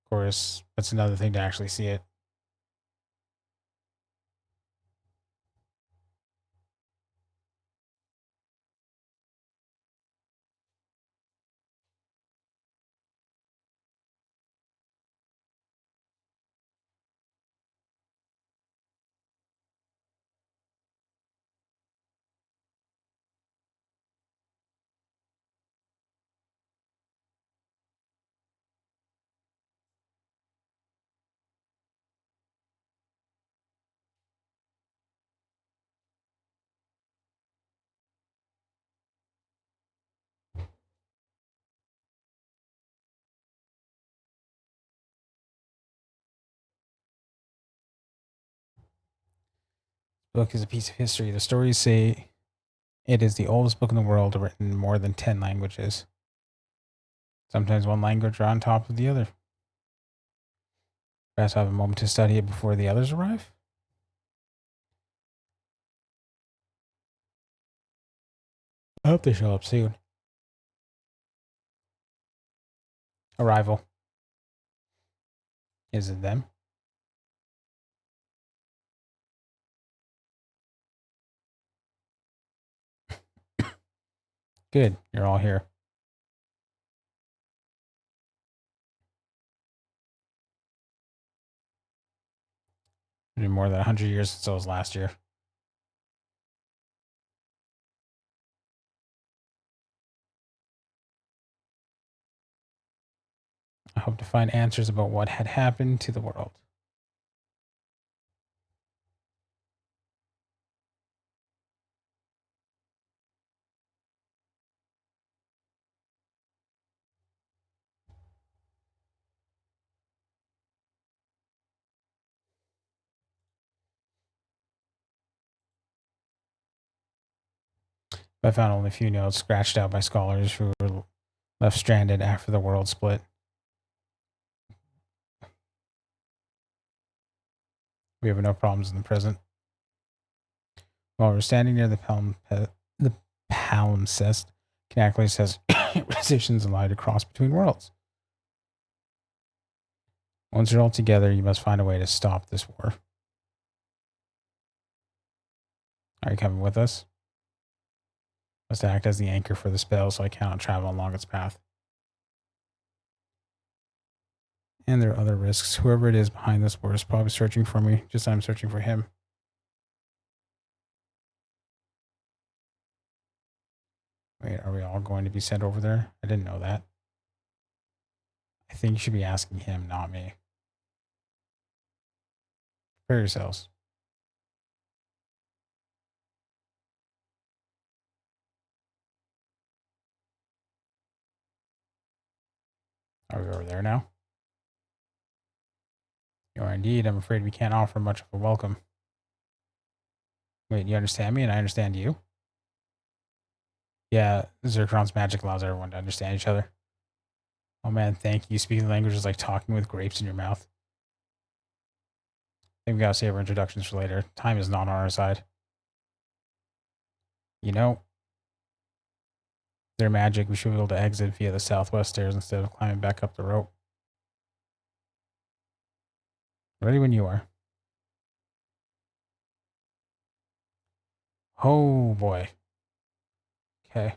course, that's another thing to actually see it. The book is a piece of history. The stories say it is the oldest book in the world, written in more than 10 languages. Sometimes one language are on top of the other. Perhaps have a moment to study it before the others arrive? I hope they show up soon. Arrival. Is it them? Good. You're all here. It's been more than 100 years since it was last year. I hope to find answers about what had happened to the world. I found only a few notes scratched out by scholars who were left stranded after the world split. We have no problems in the present. While we're standing near the palimpsest, canonically says positions allowed to cross between worlds. Once you're all together, you must find a way to stop this war. Are you coming with us? Must act as the anchor for the spell so I cannot travel along its path. And there are other risks. Whoever it is behind this war is probably searching for me, just as I'm searching for him. Wait, are we all going to be sent over there? I didn't know that. I think you should be asking him, not me. Prepare yourselves. Are we over there now? You are indeed. I'm afraid we can't offer much of a welcome. Wait, you understand me and I understand you? Yeah, Zircon's magic allows everyone to understand each other. Oh man, thank you. Speaking language is like talking with grapes in your mouth. I think we gotta save our introductions for later. Time is not on our side. You know, their magic, we should be able to exit via the southwest stairs instead of climbing back up the rope. Ready when you are. Oh boy. Okay.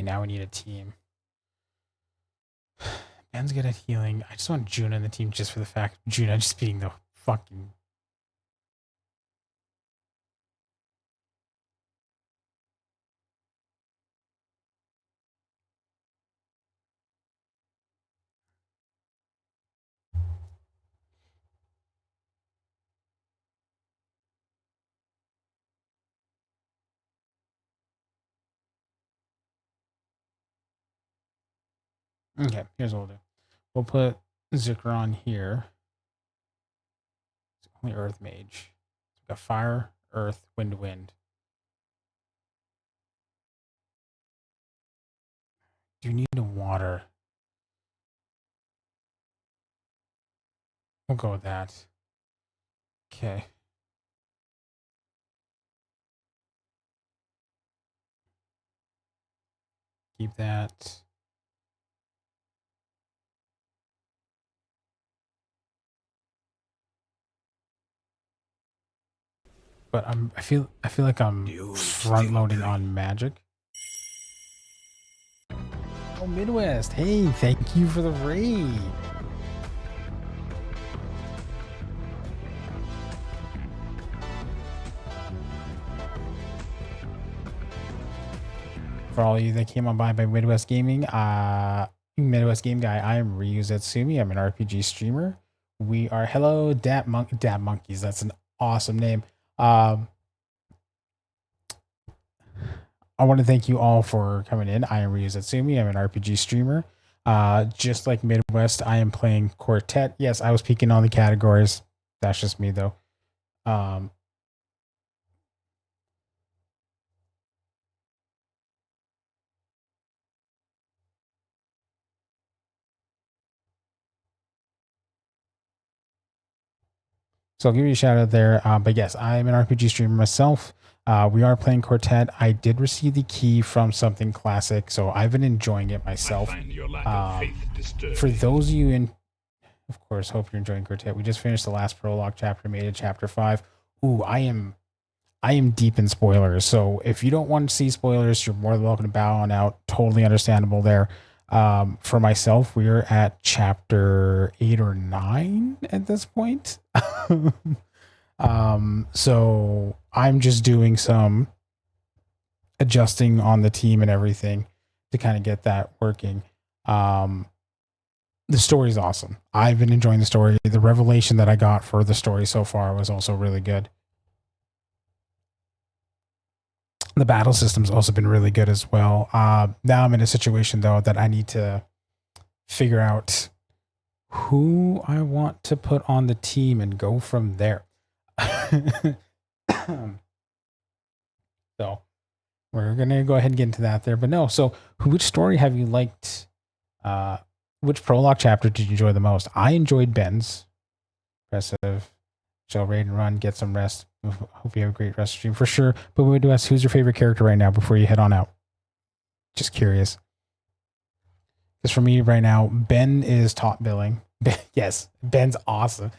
Okay, now we need a team. Ben's good at healing. I just want Juna in the team just for the fact of Juna just being the fucking. Okay, here's what we'll do. We'll put Zikron here. It's only Earth Mage. So we got Fire, Earth, Wind. Do you need a water? We'll go with that. Okay. Keep that. But I feel like I'm front loading on magic. Oh, Midwest. Hey, thank you for the raid. For all of you that came on by Midwest Gaming, Midwest Game Guy, I am Ryu Zetsumi. I'm an RPG streamer. We are hello Dab Monkeys. That's an awesome name. I want to thank you all for coming in. I am Ryu Zetsumi. I'm an RPG streamer. Just like Midwest, I am playing Quartet. Yes, I was peeking on the categories. That's just me though. So I'll give you a shout out there. But yes, I'm an RPG streamer myself. We are playing Quartet. I did receive the key from something classic, so I've been enjoying it myself. I find your lack of faith disturbing. For those of you in, of course, hope you're enjoying Quartet. We just finished the last prologue chapter, made it chapter 5. Ooh, I am deep in spoilers. So if you don't want to see spoilers, you're more than welcome to bow on out. Totally understandable there. For myself, we are at chapter 8 or 9 at this point. So I'm just doing some adjusting on the team and everything to kind of get that working. The story's awesome. I've been enjoying the story. The revelation that I got for the story so far was also really good. The battle system's also been really good as well. Now I'm in a situation though that I need to figure out who I want to put on the team and go from there. So we're gonna go ahead and get into that there. But no, so which story have you liked? Which prologue chapter did you enjoy the most? I enjoyed Ben's. Impressive. Shall raid and run, get some rest. Hope you have a great rest stream for sure. But we do ask, who's your favorite character right now before you head on out? Just curious. Because for me right now, Ben is top billing. Yes, Ben's awesome.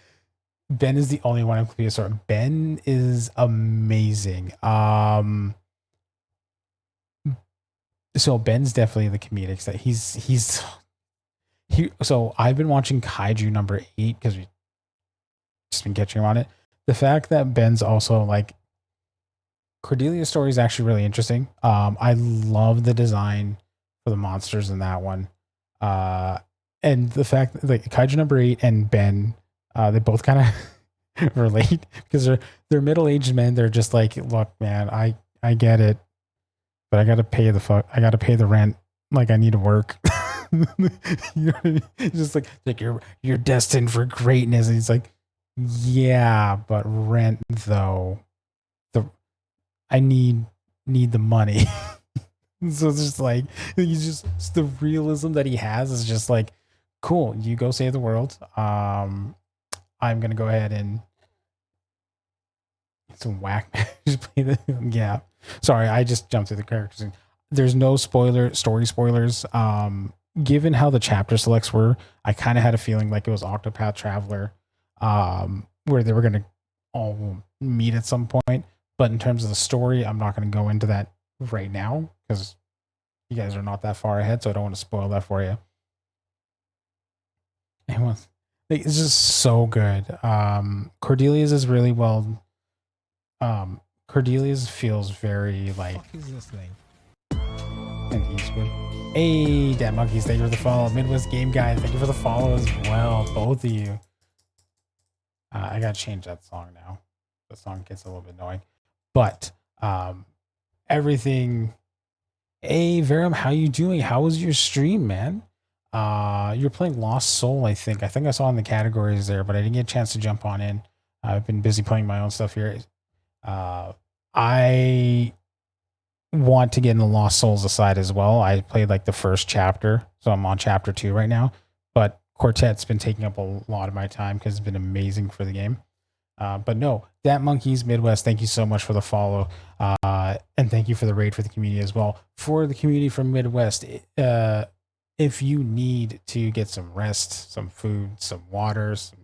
Ben is the only one I'm confused. Sorry, Ben is amazing. So Ben's definitely the comedic side. So I've been watching Kaiju number 8 because we just been catching him on it. The fact that Ben's also like Cordelia's story is actually really interesting. I love the design for the monsters in that one. And the fact that like Kaiju number 8 and Ben, they both kind of relate because they're middle-aged men. They're just like, look, man, I get it, but I gotta pay the rent. Like I need to work. You know what I mean? It's just like you're destined for greatness. And he's like, yeah, but rent though. I need the money. So it's just like the realism that he has is just like, cool, you go save the world. I'm gonna go ahead and some whack just play the yeah. Sorry, I just jumped through the characters. There's no story spoilers. Given how the chapter selects were, I kind of had a feeling like it was Octopath Traveler, where they were gonna all meet at some point. But in terms of the story, I'm not going to go into that right now because you guys are not that far ahead, so I don't want to spoil that for you. It's just so good. Cordelia's is really well. Cordelia's feels very like. What is this thing? And Eastwood. Hey, Dad Monkeys, thank you for the follow. Midwest Game Guy, thank you for the follow as well, both of you. I gotta change that song now. The song gets a little bit annoying, but everything. Hey, Verum, how you doing? How was your stream, man? You're playing Lost Soul, I think. I think I saw in the categories there, but I didn't get a chance to jump on in. I've been busy playing my own stuff here. I want to get into Lost Souls aside as well. I played like the first chapter, so I'm on chapter 2 right now. But Quartet's been taking up a lot of my time because it's been amazing for the game. But no, Dat Monkeys Midwest, thank you so much for the follow. And thank you for the raid for the community as well. For the community from Midwest, if you need to get some rest, some food, some water, some,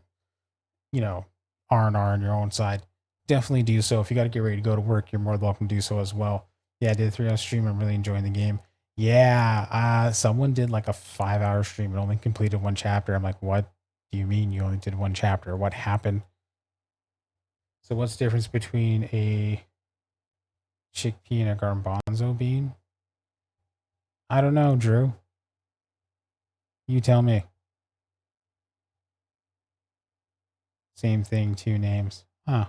R&R on your own side, definitely do so. If you got to get ready to go to work, you're more than welcome to do so as well. Yeah, I did a 3-hour stream. I'm really enjoying the game. Yeah, someone did like a 5-hour stream and only completed 1 chapter. I'm like, what do you mean you only did 1 chapter? What happened? So what's the difference between a chickpea and a garbanzo bean? I don't know, Drew. You tell me. Same thing, 2 names. Huh.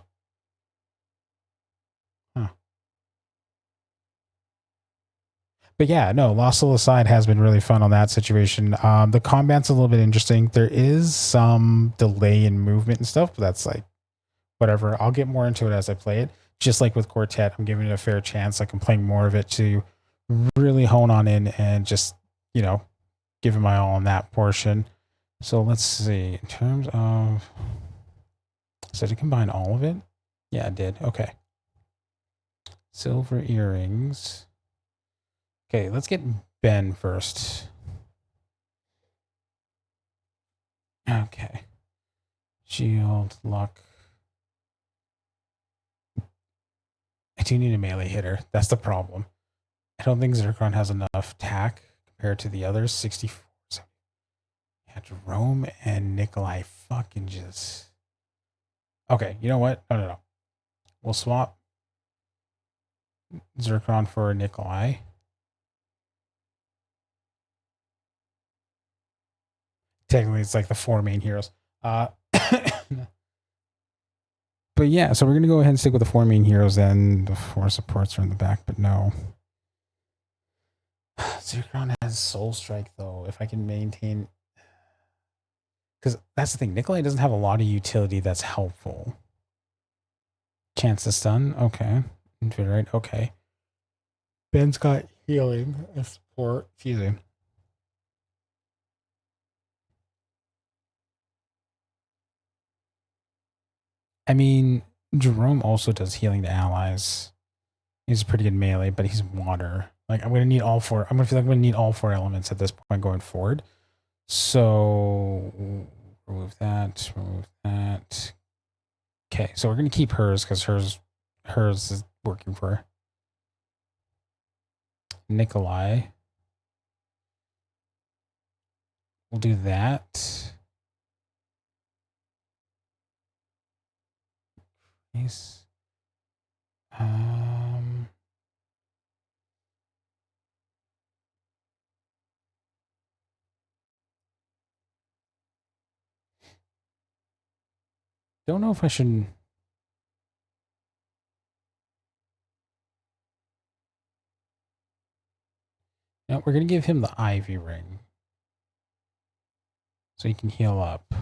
But yeah, no, Lost Soul aside has been really fun on that situation. The combat's a little bit interesting. There is some delay in movement and stuff, but that's like whatever. I'll get more into it as I play it. Just like with Quartet, I'm giving it a fair chance. Like I'm playing more of it to really hone on in and just, give it my all on that portion. So let's see. In terms of... So did it combine all of it? Yeah, it did. Okay. Silver earrings. Okay, let's get Ben first. Okay. Shield, luck. I do need a melee hitter. That's the problem. I don't think Zircon has enough attack compared to the others. 64. Yeah, Jerome and Nikolai fucking just... Okay, you know what? No. We'll swap Zircon for Nikolai. Technically, it's like the 4 main heroes. But yeah, so we're going to go ahead and stick with the 4 main heroes, and the 4 supports are in the back, but no. Zircon has Soul Strike, though, if I can maintain... Because that's the thing, Nikolai doesn't have a lot of utility that's helpful. Chance to stun, okay. Invigorate, okay. Ben's got healing, support, fusing. I mean, Jerome also does healing to allies. He's a pretty good melee, but he's water. Like I'm gonna need all 4. I'm gonna feel like I'm gonna need all 4 elements at this point going forward. So remove that. Okay, so we're gonna keep hers because hers is working for her. Nikolai. We'll do that. Nice. Don't know if I should. No, we're gonna give him the Ivy ring, so he can heal up.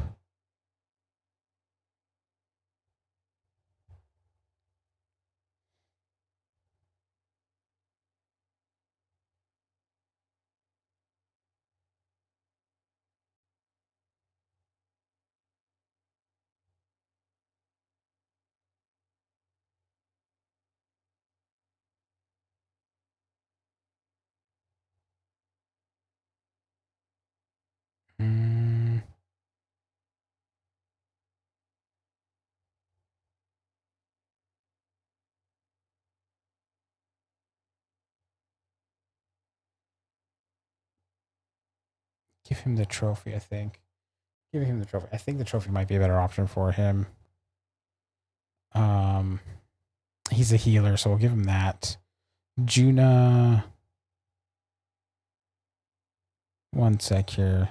Give him the trophy, I think. Give him the trophy. I think the trophy might be a better option for him. He's a healer, so we'll give him that. Juna. One sec here.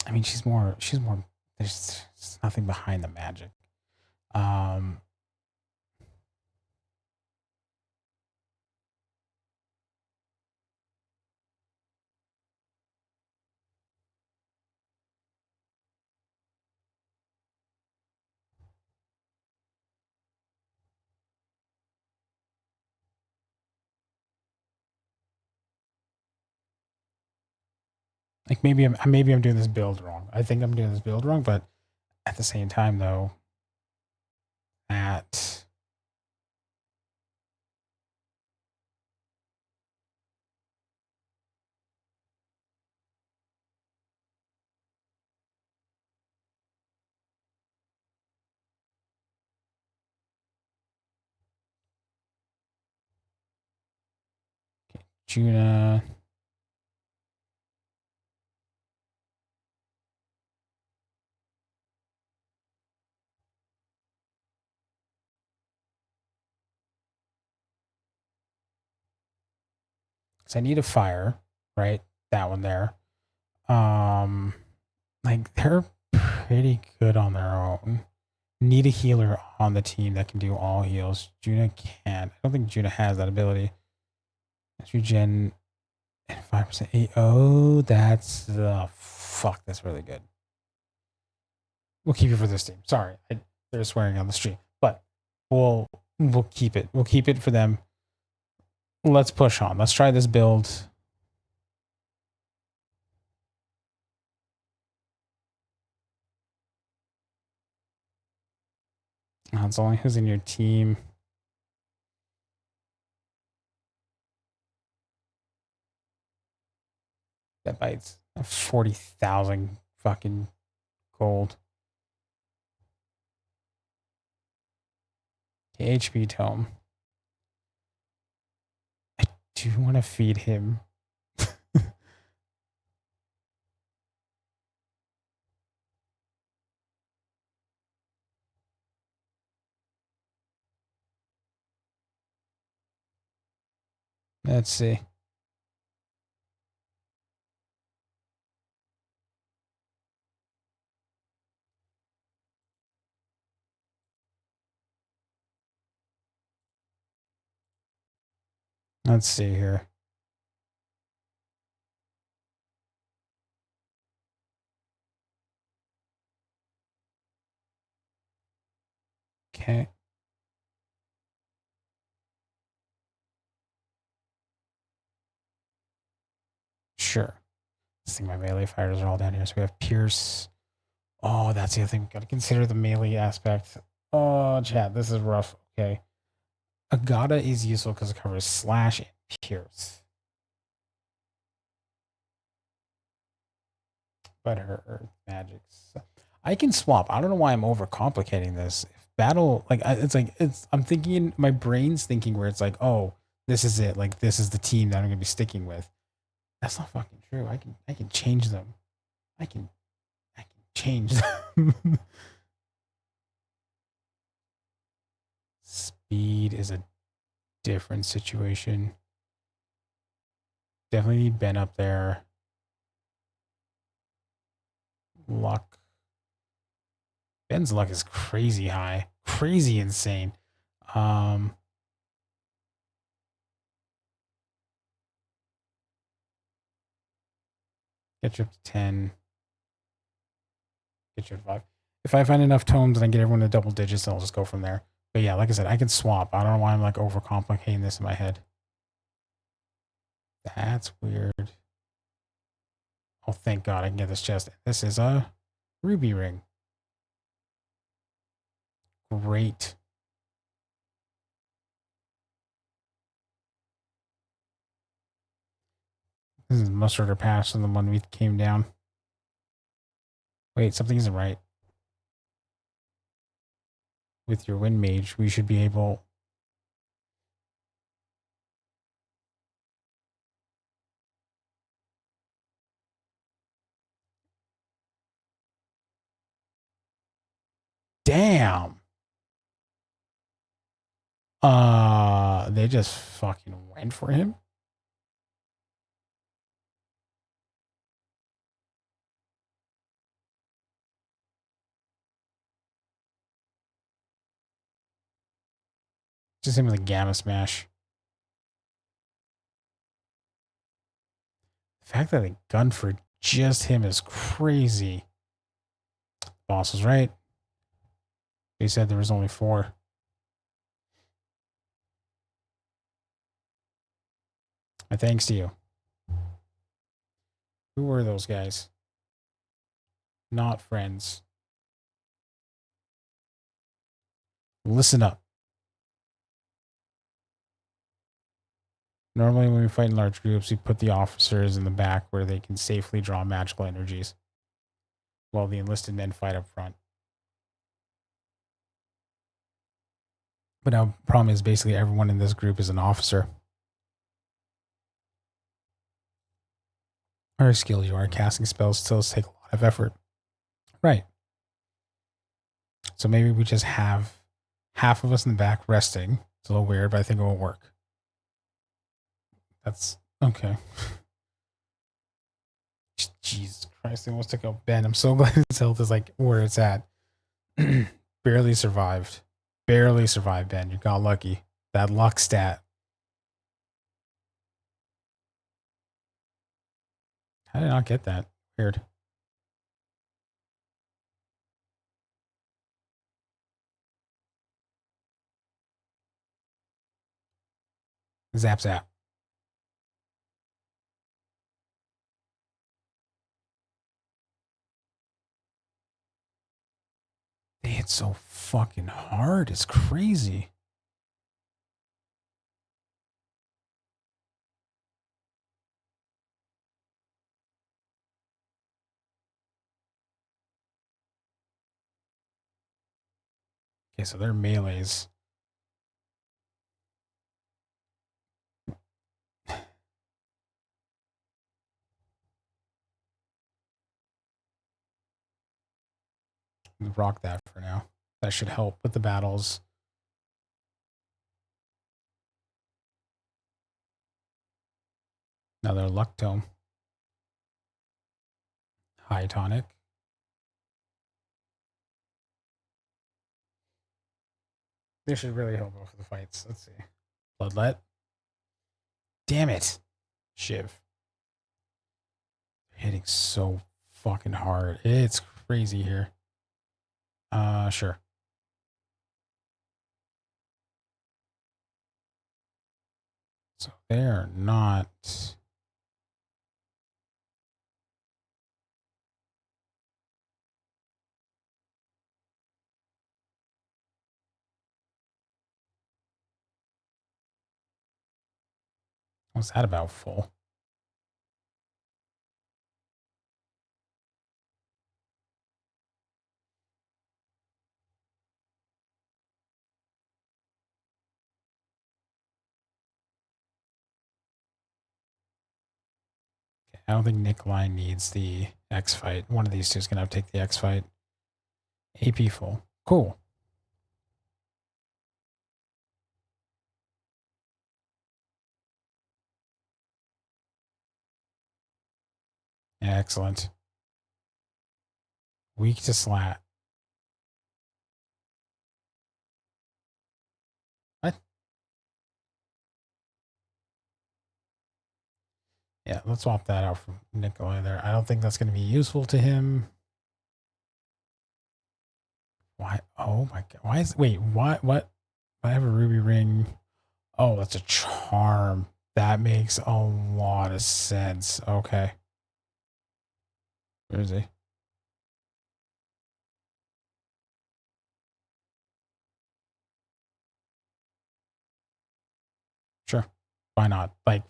I mean, she's more, there's nothing behind the magic. Like maybe I'm doing this build wrong. I think I'm doing this build wrong, but at the same time though, at Juna. So I need a fire, right? That one there. Like they're pretty good on their own. Need a healer on the team that can do all heals. Juna can't. I don't think Juna has that ability. Let's regen and 5%. Oh, that's the fuck. That's really good. We'll keep it for this team. Sorry, they're swearing on the stream, but we'll keep it. We'll keep it for them. Let's push on. Let's try this build. It's only who's in your team. That bites 40,000 fucking gold. Okay, HP tome. I do want to feed him. Let's see. Let's see here. Okay. Sure. I think my melee fighters are all down here. So we have Pierce. Oh, that's the other thing. Got to consider the melee aspect. Oh, chat, this is rough. Okay. Agata is useful because it covers slash and pierce. But her earth magics. I can swap. I don't know why I'm overcomplicating this. If battle, like, I'm thinking, my brain's thinking where it's like, oh, this is it. Like, this is the team that I'm gonna be sticking with. That's not fucking true. I can change them. I can change them. Speed is a different situation. Definitely need Ben up there. Luck. Ben's luck is crazy high. Crazy insane. Get you up to 10. Get you to 5. If I find enough tomes and I get everyone to double digits, then I'll just go from there. But yeah, like I said, I can swap. I don't know why I'm like overcomplicating this in my head. That's weird. Oh, thank God I can get this chest. This is a ruby ring. Great. This is much harder pass than the one we came down. Wait, something isn't right. With your wind mage, we should be able... Damn. They just fucking went for him. Just him with a gamma smash. The fact that they gunned for just him is crazy. Boss was right. He said there was only 4. My thanks to you. Who were those guys? Not friends. Listen up. Normally when we fight in large groups, we put the officers in the back where they can safely draw magical energies, while the enlisted men fight up front. But now the problem is basically everyone in this group is an officer. However skilled you are, casting spells still take a lot of effort. Right. So maybe we just have half of us in the back resting. It's a little weird, but I think it will work. That's okay. Jesus Christ, I almost took out Ben. I'm so glad his health is like where it's at. Barely survived. Barely survived, Ben. You got lucky. That luck stat. How did I not get that? Weird. Zap zap. They hit so fucking hard. It's crazy. Okay, so they're melees. Rock that for now. That should help with the battles. Another luck tome. High tonic. This should really help with the fights. Let's see. Bloodlet. Damn it. Shiv. Hitting so fucking hard. It's crazy here. Sure. So they're not... What's that about full? I don't think Nikolai needs the X fight. One of these two is going to have to take the X fight. AP full. Cool. Excellent. Weak to slat. What? Yeah, let's swap that out for Nikolai there. I don't think that's going to be useful to him. Why? Oh my god. Why is... Wait, what? I have a ruby ring. Oh, that's a charm. That makes a lot of sense. Okay. Where is he? Sure. Why not? Like,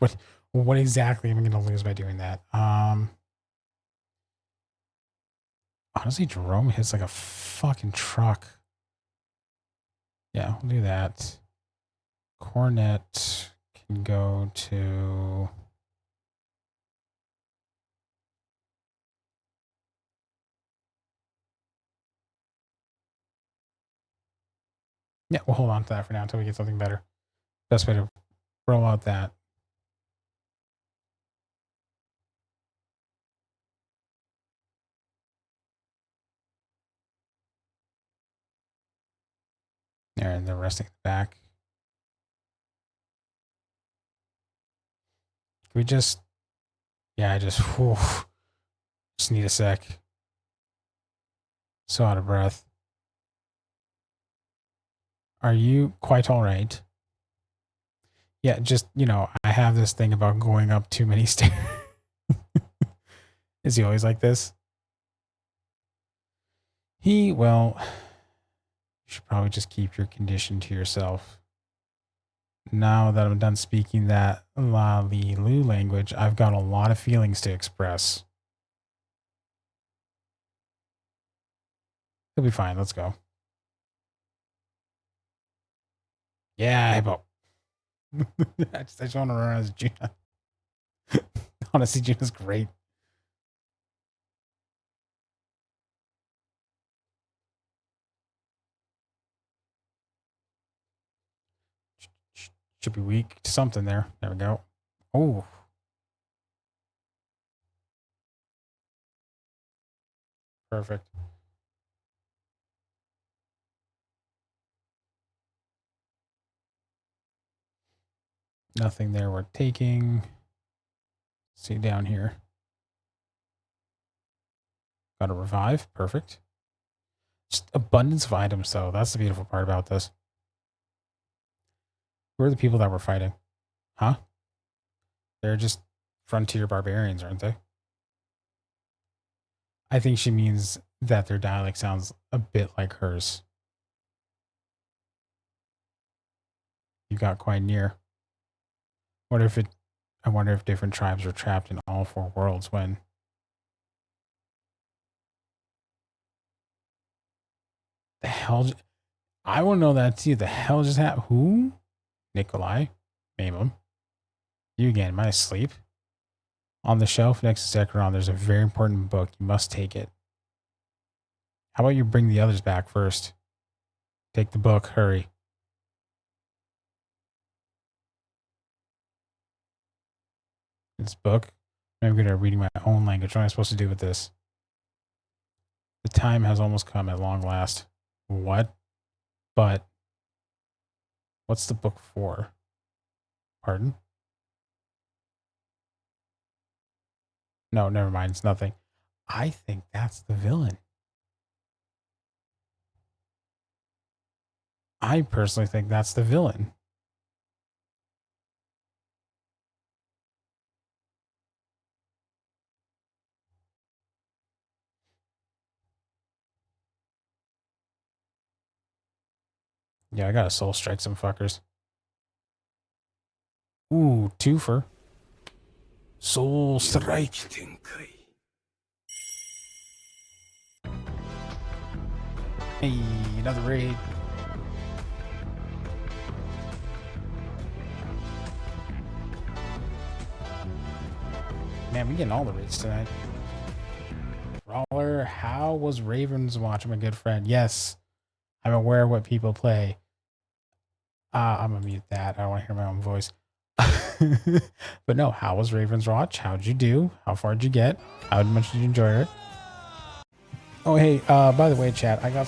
what exactly am I going to lose by doing that? Honestly, Jerome hits like a fucking truck. Yeah, we'll do that. Cornet can go to... Yeah, we'll hold on to that for now until we get something better. Best way to roll out that. There, and the resting back. Can we just... Yeah, I just... Whew, just need a sec. So out of breath. Are you quite all right? Yeah, just, you know, I have this thing about going up too many stairs. Is he always like this? Well, you should probably just keep your condition to yourself. Now that I'm done speaking that La Li Lu language, I've got a lot of feelings to express. He'll be fine. Let's go. Yeah, Hippo. I just want to run around as Juna. Honestly, Juna's great. Should be weak to something there. There we go. Oh. Perfect. Nothing there we're taking. See down here. Got a revive. Perfect. Just abundance of items, though. That's the beautiful part about this. Who are the people that we're fighting? Huh? They're just frontier barbarians, aren't they? I think she means that their dialect sounds a bit like hers. You got quite near. I wonder if different tribes are trapped in all four worlds when... The hell... I want to know that too. The hell just happened? Who? Nikolai? Name him. You again. Am I asleep? On the shelf next to Zekrom, there's a very important book. You must take it. How about you bring the others back first? Take the book. Hurry. This book? I'm good at reading my own language. What am I supposed to do with this? The time has almost come at long last. What? But what's the book for? Pardon? No, never mind. It's nothing. I think that's the villain. I personally think that's the villain. Yeah, I gotta soul strike some fuckers. Ooh, twofer. Soul strike. Hey, another raid. Man, we getting all the raids tonight. Brawler, how was Ravens Watch? I'm a good friend. Yes, I'm aware of what people play. I'm gonna mute that. I don't want to hear my own voice. But no, how was Ravens Watch? How'd you do? How far did you get? How much did you enjoy it? Oh hey, by the way, chat, I got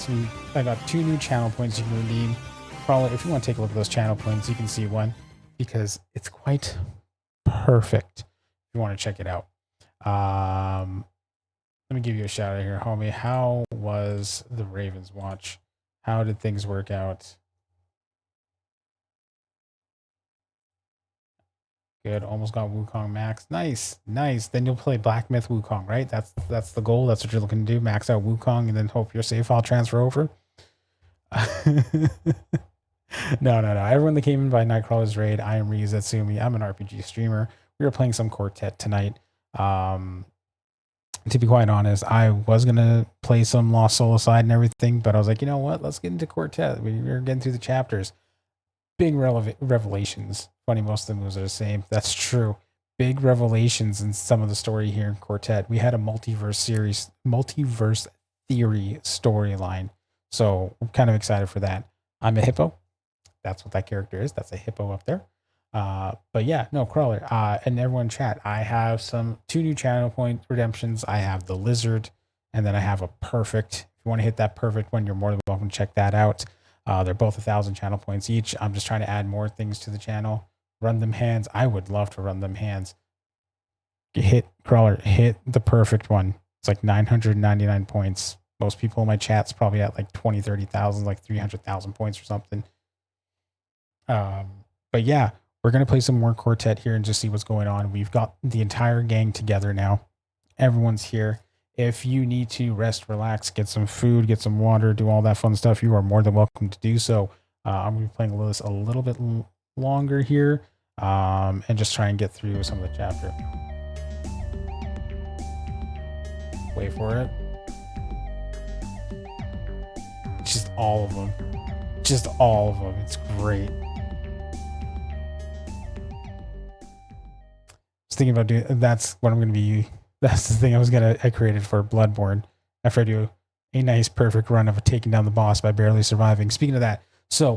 2 new channel points you can redeem. Probably if you want to take a look at those channel points, you can see one because it's quite perfect. If you want to check it out. Let me give you a shout out here, homie. How was the Ravens Watch? How did things work out? Good. Almost got Wukong max. Nice. Nice. Then you'll play Black Myth Wukong, right? That's the goal. That's what you're looking to do. Max out Wukong and then hope your save file transfer over. No. Everyone that came in by Nightcrawler's raid, I am Ryu's Atsumi. I'm an RPG streamer. We were playing some Quartet tonight. To be quite honest, I was gonna play some Lost Soul Aside and everything, but I was like, you know what? Let's get into Quartet. We're getting through the chapters. Big revelations. Funny, most of the moves are the same. That's true. Big revelations in some of the story here in Quartet. We had a multiverse theory storyline. So I'm kind of excited for that. I'm a hippo. That's what that character is. That's a hippo up there. But yeah, no, Crawler. And everyone chat. I have 2 new channel point redemptions. I have the lizard, and then I have a perfect. If you want to hit that perfect one, you're more than welcome to check that out. They're both 1,000 channel points each. I'm just trying to add more things to the channel. Run them hands. I would love to run them hands. Hit Crawler. Hit the perfect one. It's like 999 points. Most people in my chat's probably at like 20, 30,000, like 300,000 points or something. But yeah, we're going to play some more Quartet here and just see what's going on. We've got the entire gang together now. Everyone's here. If you need to rest, relax, get some food, get some water, do all that fun stuff, you are more than welcome to do so. I'm going to be playing this a little bit longer here and just try and get through some of the chapter. Wait for it. Just all of them. Just all of them. It's great. Thinking about doing that's what I'm going to be. That's the thing I created for Bloodborne after I do a nice perfect run of taking down the boss by barely surviving. Speaking of that, so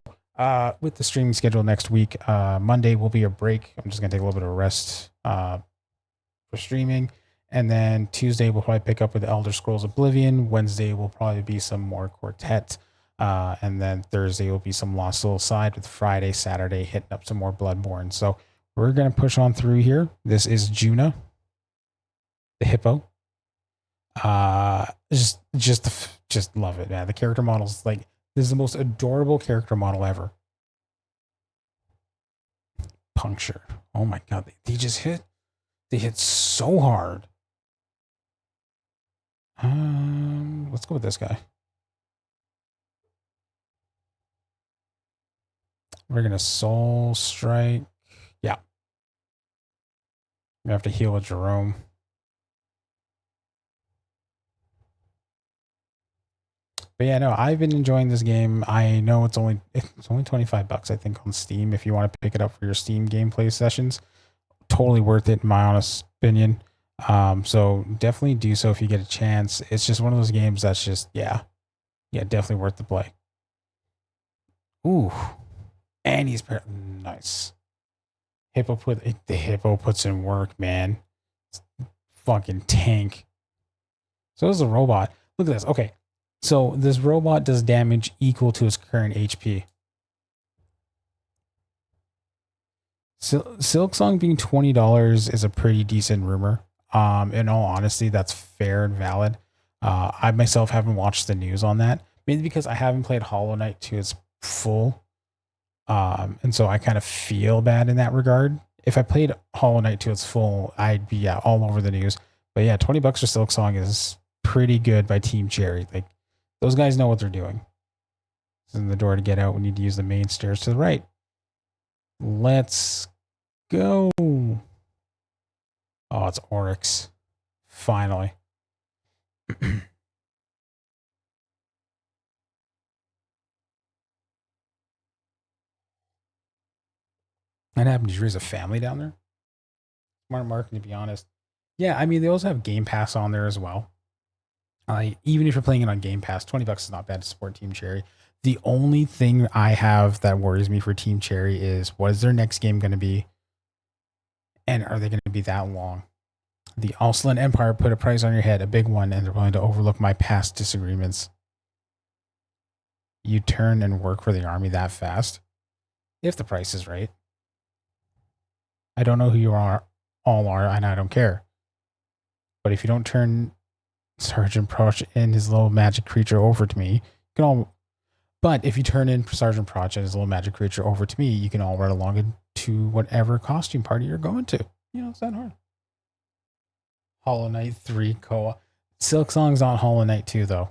with the streaming schedule next week, Monday will be a break. I'm just going to take a little bit of a rest for streaming, and then Tuesday we'll probably pick up with Elder Scrolls Oblivion. Wednesday will probably be some more Quartet, and then Thursday will be some Lost Soul Side, with Friday, Saturday hitting up some more Bloodborne. So we're going to push on through here. This is Juna, the hippo. Just love it, man. The character model's like, this is the most adorable character model ever. Puncture. Oh my god, they just hit. They hit so hard. Let's go with this guy. We're gonna soul strike. Yeah. We have to heal with Jerome. But yeah, no, I've been enjoying this game. I know it's only $25, I think, on Steam if you want to pick it up for your Steam gameplay sessions. Totally worth it in my honest opinion. So definitely do so if you get a chance. It's just one of those games that's just definitely worth the play. Ooh, and he's nice. The hippo puts in work, man. It's fucking tank. So this is a robot. Look at this. Okay, so this robot does damage equal to its current HP. Silksong being $20 is a pretty decent rumor. In all honesty, that's fair and valid. I myself haven't watched the news on that, mainly because I haven't played Hollow Knight to its full. And so I kind of feel bad in that regard. If I played Hollow Knight to its full, I'd be all over the news. But yeah, $20 for Silksong is pretty good by Team Cherry. Like, those guys know what they're doing. This is the door to get out. We need to use the main stairs to the right. Let's go. Oh, it's Oryx. Finally. What happened? Did you raise a family down there? Smart marketing, to be honest. Yeah, I mean, they also have Game Pass on there as well. Even if you're playing it on Game Pass, $20 is not bad to support Team Cherry. The only thing I have that worries me for Team Cherry is what is their next game going to be? And are they going to be that long? The Auslan Empire put a price on your head, a big one, and they're willing to overlook my past disagreements. You turn and work for the army that fast? If the price is right. I don't know who you all are, and I don't care. But if you don't turn Sergeant Proch and his little magic creature over to me, you can all. But if you turn in Sergeant Proch and his little magic creature over to me, you can all run along to whatever costume party you're going to. You know, it's that hard. Hollow Knight 3 co-op. Silk Song's on Hollow Knight 2, though.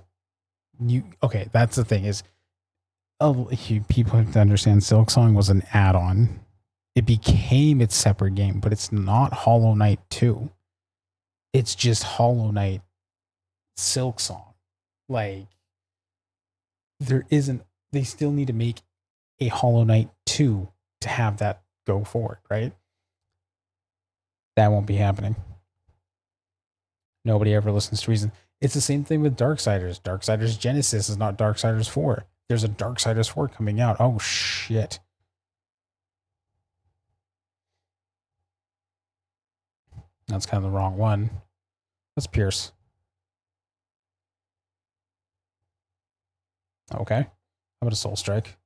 Okay, that's the thing is, people have to understand Silk Song was an add-on. It became its separate game, but it's not Hollow Knight 2. It's just Hollow Knight Silk Song. Like, they still need to make a Hollow Knight 2 to have that go forward, right? That won't be happening. Nobody ever listens to reason. It's the same thing with Darksiders. Darksiders Genesis is not Darksiders 4. There's a Darksiders 4 coming out. Oh, shit. That's kind of the wrong one. Let's Pierce. Okay. How about a Soul Strike?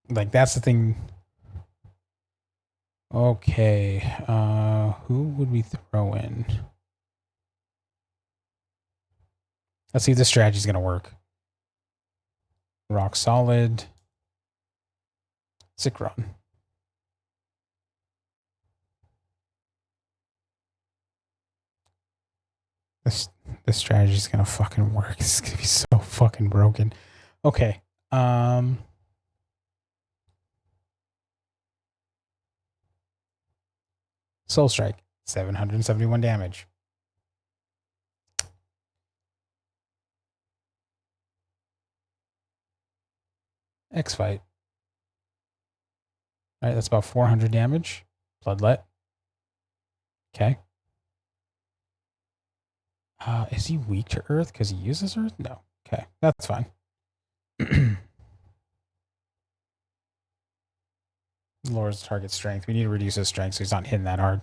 Like, that's the thing. Okay. Who would we throw in? Let's see if this strategy is going to work. Rock Solid. Zikron. This strategy is going to fucking work. This is going to be so fucking broken. Okay. Soul Strike. 771 damage. X-Fight. All right, that's about 400 damage. Bloodlet. Okay. Is he weak to Earth because he uses Earth? No. Okay, that's fine. Lowers target strength. We need to reduce his strength so he's not hitting that hard.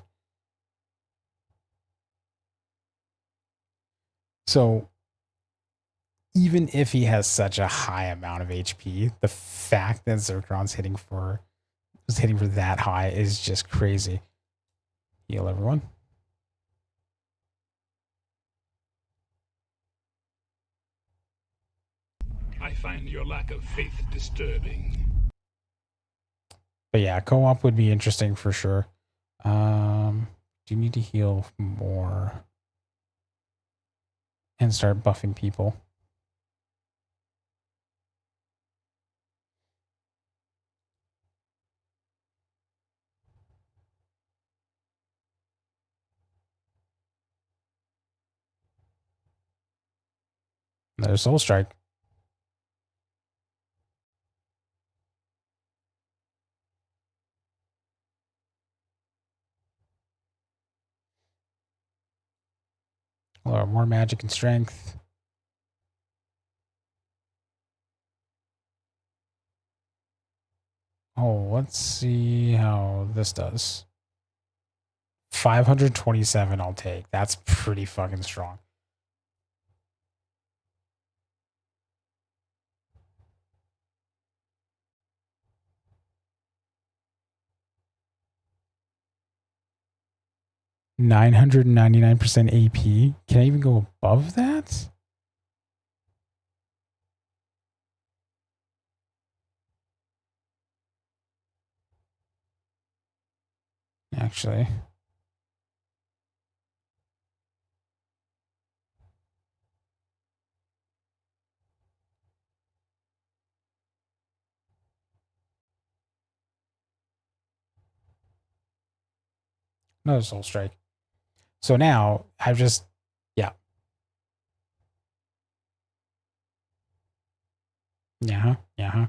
So even if he has such a high amount of HP, the fact that Zerkron's hitting for that high is just crazy. Heal everyone. I find your lack of faith disturbing. But yeah, co-op would be interesting for sure. Do you need to heal more and start buffing people? Another Soul Strike. More magic and strength. Oh, let's see how this does. 527 I'll take. That's pretty fucking strong. %99 AP. Can I even go above that? Actually. Another Soul Strike. So now I've just Yeah. Yeah.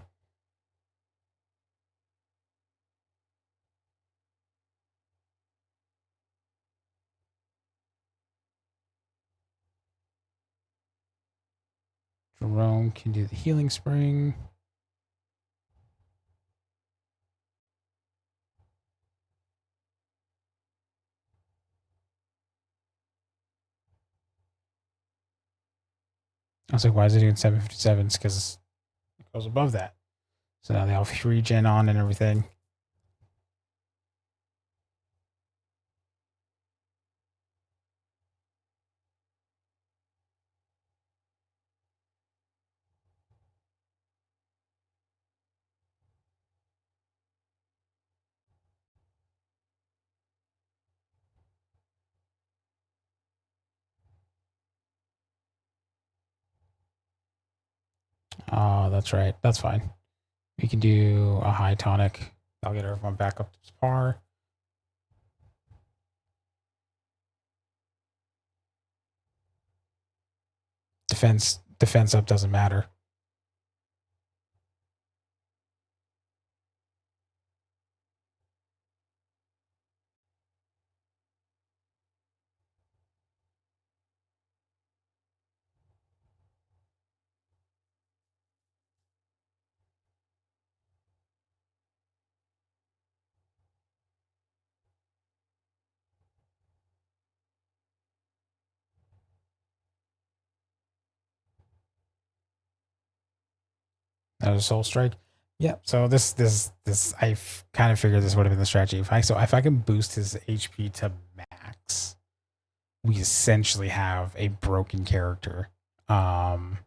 Jerome can do the healing spring. I was like, why is it doing 757s? Because it goes above that. So now they have regen on and everything. Oh, that's right. That's fine. We can do a high tonic. I'll get everyone back up to par. Defense up doesn't matter. That was Soul Strike. Yeah. So this I kind of figured this would have been the strategy. If I can boost his HP to max, we essentially have a broken character. Definitely,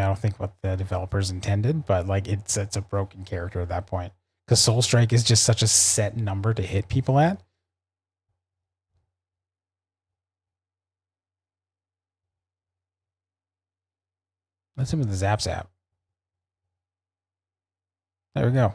I don't think what the developers intended, but like it's a broken character at that point because Soul Strike is just such a set number to hit people at. Let's hit with the Zap Zap. There we go.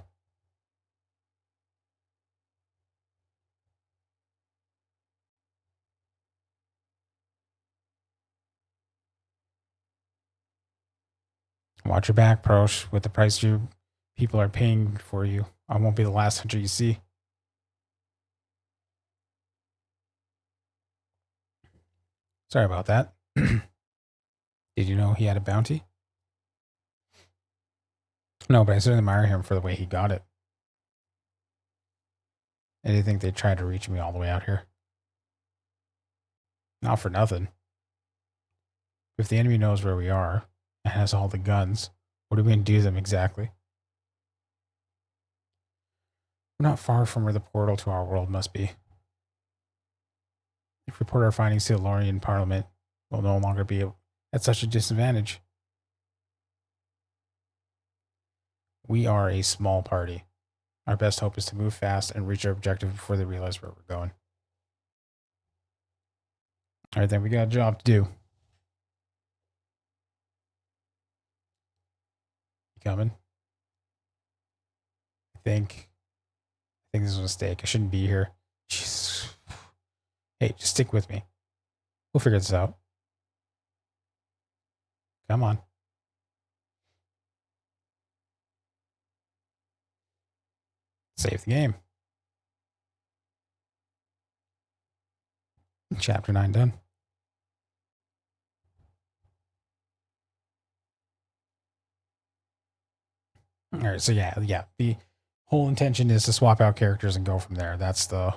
Watch your back, Prosh. With the price you people are paying for you, I won't be the last hunter you see. Sorry about that. Did you know he had a bounty? No, but I certainly admire him for the way he got it. I didn't think they tried to reach me all the way out here. Not for nothing. If the enemy knows where we are and has all the guns, what are we going to do to them exactly? We're not far from where the portal to our world must be. If we report our findings to the Lorian Parliament, we'll no longer be at such a disadvantage. We are a small party. Our best hope is to move fast and reach our objective before they realize where we're going. All right, then we got a job to do. You coming? I think this is a mistake. I shouldn't be here. Jesus. Hey, just stick with me. We'll figure this out. Come on. Save the game. Chapter 9 done. All right, so yeah. The whole intention is to swap out characters and go from there. That's the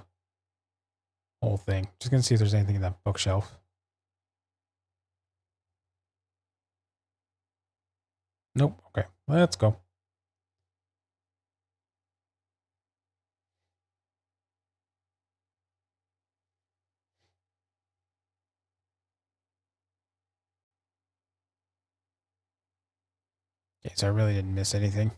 whole thing. Just gonna see if there's anything in that bookshelf. Nope. Okay, let's go. Okay, so I really didn't miss anything.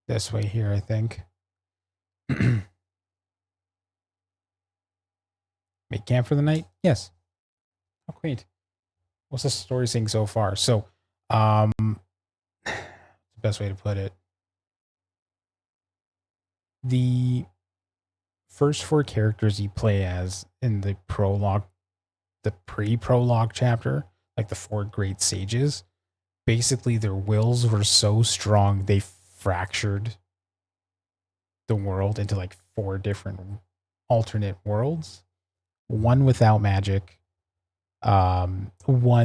This way here, I think. Make camp for the night? Yes. How quaint. What's the story saying so far? So, best way to put it. The first 4 characters you play as in the prologue, the pre-prologue chapter, like the 4 great sages, basically their wills were so strong they fractured the world into like 4 different alternate worlds. One without magic, one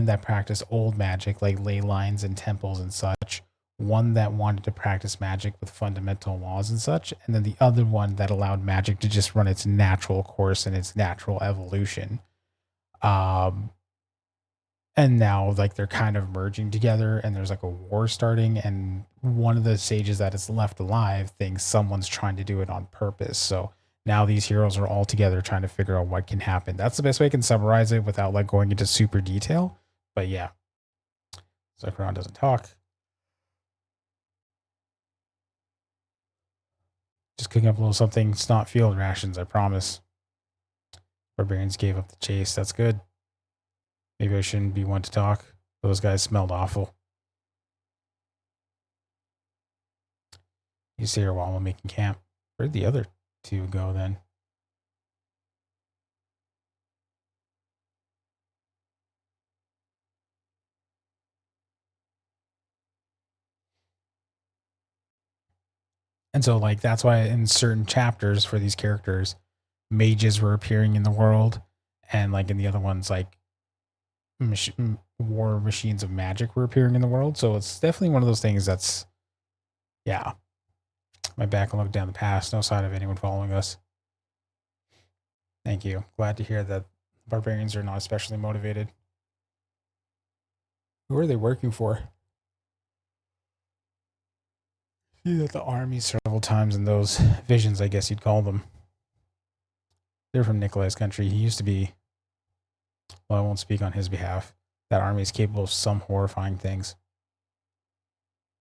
that practiced old magic like ley lines and temples and such, one that wanted to practice magic with fundamental laws and such, and then the other one that allowed magic to just run its natural course and its natural evolution. And now like they're kind of merging together and there's like a war starting, and one of the sages that is left alive thinks someone's trying to do it on purpose. So now these heroes are all together trying to figure out what can happen. That's the best way I can summarize it without like going into super detail. But yeah. Zekrom doesn't talk. Just cooking up a little something. It's not field rations, I promise. Barbarians gave up the chase. That's good. Maybe I shouldn't be one to talk. Those guys smelled awful. You stay here while I'm making camp. Where'd the other 2 go then? And so like that's why in certain chapters for these characters, mages were appearing in the world, and like in the other ones, like war machines of magic were appearing in the world. So it's definitely one of those things that's, yeah. My back looked down the pass. No sign of anyone following us. Thank you. Glad to hear that barbarians are not especially motivated. Who are they working for? See that the army several times in those visions, I guess you'd call them. They're from Nikolai's country. He used to be, well, I won't speak on his behalf. That army is capable of some horrifying things.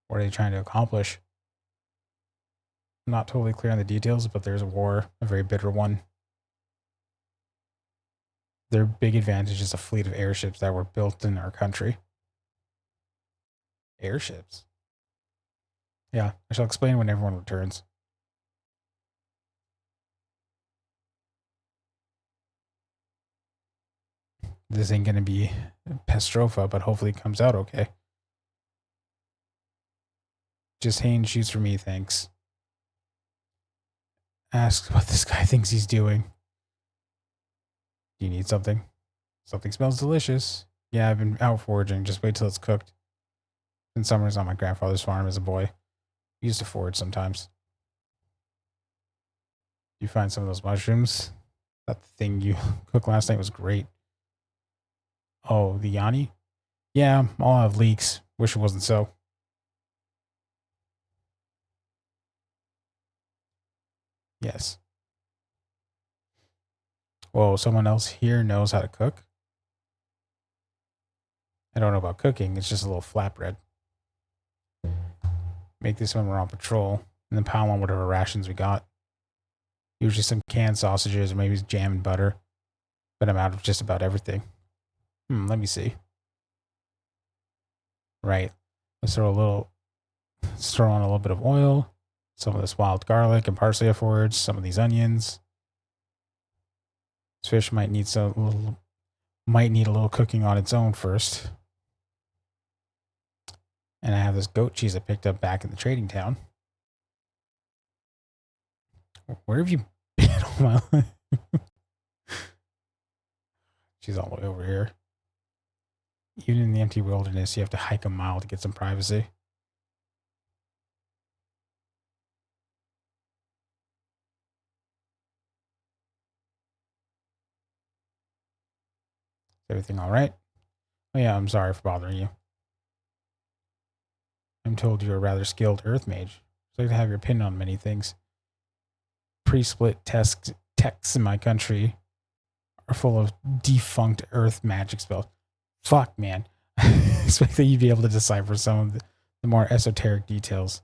What are they trying to accomplish? I'm not totally clear on the details, but there's a war, a very bitter one. Their big advantage is a fleet of airships that were built in our country. Airships? Yeah, I shall explain when everyone returns. This ain't gonna be Pestrofa, but hopefully it comes out okay. Just Haynes shoots for me, thanks. Asks what this guy thinks he's doing. Do you need something? Something smells delicious. Yeah, I've been out foraging. Just wait till it's cooked. In summers on my grandfather's farm as a boy. We used to forage sometimes. You find some of those mushrooms? That thing you cooked last night was great. Oh, the Yanni? Yeah, I'll have leaks. Wish it wasn't so. Yes. Whoa, someone else here knows how to cook? I don't know about cooking. It's just a little flatbread. Make this when we're on patrol, and then pile on whatever rations we got. Usually some canned sausages or maybe jam and butter. But I'm out of just about everything. Let me see. Right. Let's throw on a little bit of oil, some of this wild garlic and parsley I foraged, some of these onions. This fish might need a little cooking on its own first. And I have this goat cheese I picked up back in the trading town. Where have you been all my life? She's all the way over here. Even in the empty wilderness, you have to hike a mile to get some privacy. Is everything all right? Oh yeah, I'm sorry for bothering you. I'm told you're a rather skilled earth mage. So I can have your opinion on many things. Pre-split texts in my country are full of defunct earth magic spells. Fuck, man. I expect that you'd be able to decipher some of the more esoteric details.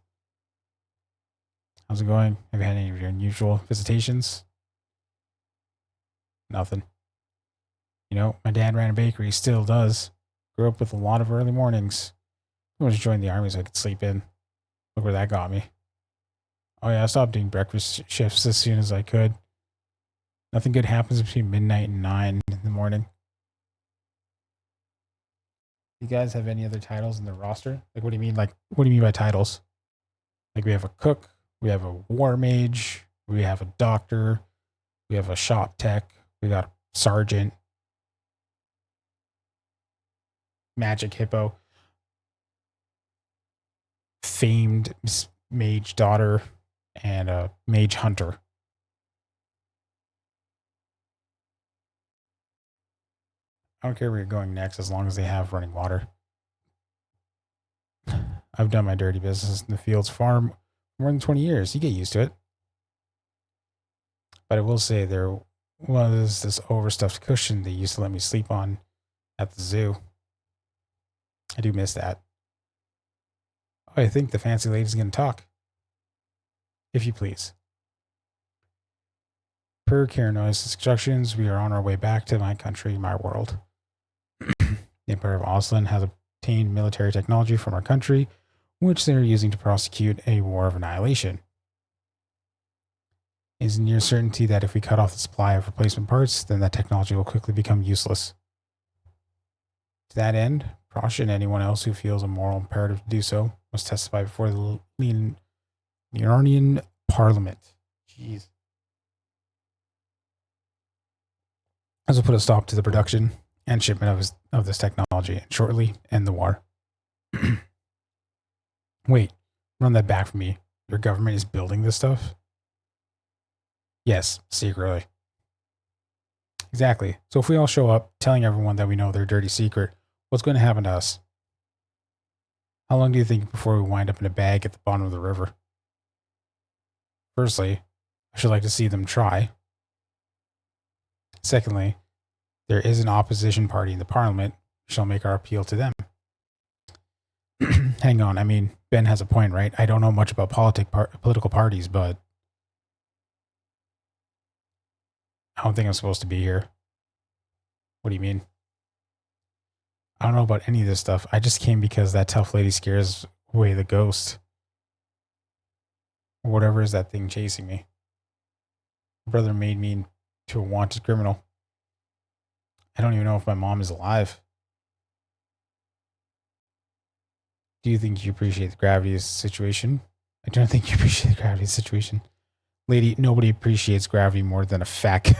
How's it going? Have you had any of your unusual visitations? Nothing. You know, my dad ran a bakery, still does. Grew up with a lot of early mornings. I wanted to join the army so I could sleep in. Look where that got me. Oh yeah, I stopped doing breakfast shifts as soon as I could. Nothing good happens between midnight and 9 in the morning. You guys have any other titles in the roster? Like, what do you mean? Like, what do you mean by titles? Like, we have a cook, we have a war mage, we have a doctor, we have a shop tech, we got a sergeant, magic hippo, famed mage daughter, and a mage hunter. I don't care where you're going next as long as they have running water. I've done my dirty business in the fields farm more than 20 years. You get used to it. But I will say there was this overstuffed cushion they used to let me sleep on at the zoo. I do miss that. Oh, I think the fancy lady's going to talk. If you please. Per Karanoi's instructions, we are on our way back to my country, my world. The Empire of Oslan has obtained military technology from our country, which they are using to prosecute a war of annihilation. It is near certainty that if we cut off the supply of replacement parts, then that technology will quickly become useless. To that end, Prussia and anyone else who feels a moral imperative to do so must testify before the Leonardian Parliament. Jeez. This will put a stop to the production and shipment of this technology and shortly end the war. Wait, run that back for me. Your government is building this stuff? Yes, secretly. Exactly. So if we all show up telling everyone that we know their dirty secret, what's going to happen to us? How long do you think before we wind up in a bag at the bottom of the river? Firstly, I should like to see them try. Secondly, there is an opposition party in the parliament. We shall make our appeal to them. Hang on, I mean, Ben has a point, right? I don't know much about political parties, but I don't think I'm supposed to be here. What do you mean? I don't know about any of this stuff. I just came because that tough lady scares away the ghost. Or whatever is that thing chasing me. My brother made me into a wanted criminal. I don't even know if my mom is alive. Do you think you appreciate the gravity of the situation? I don't think you appreciate the gravity of the situation. Lady, nobody appreciates gravity more than a fat.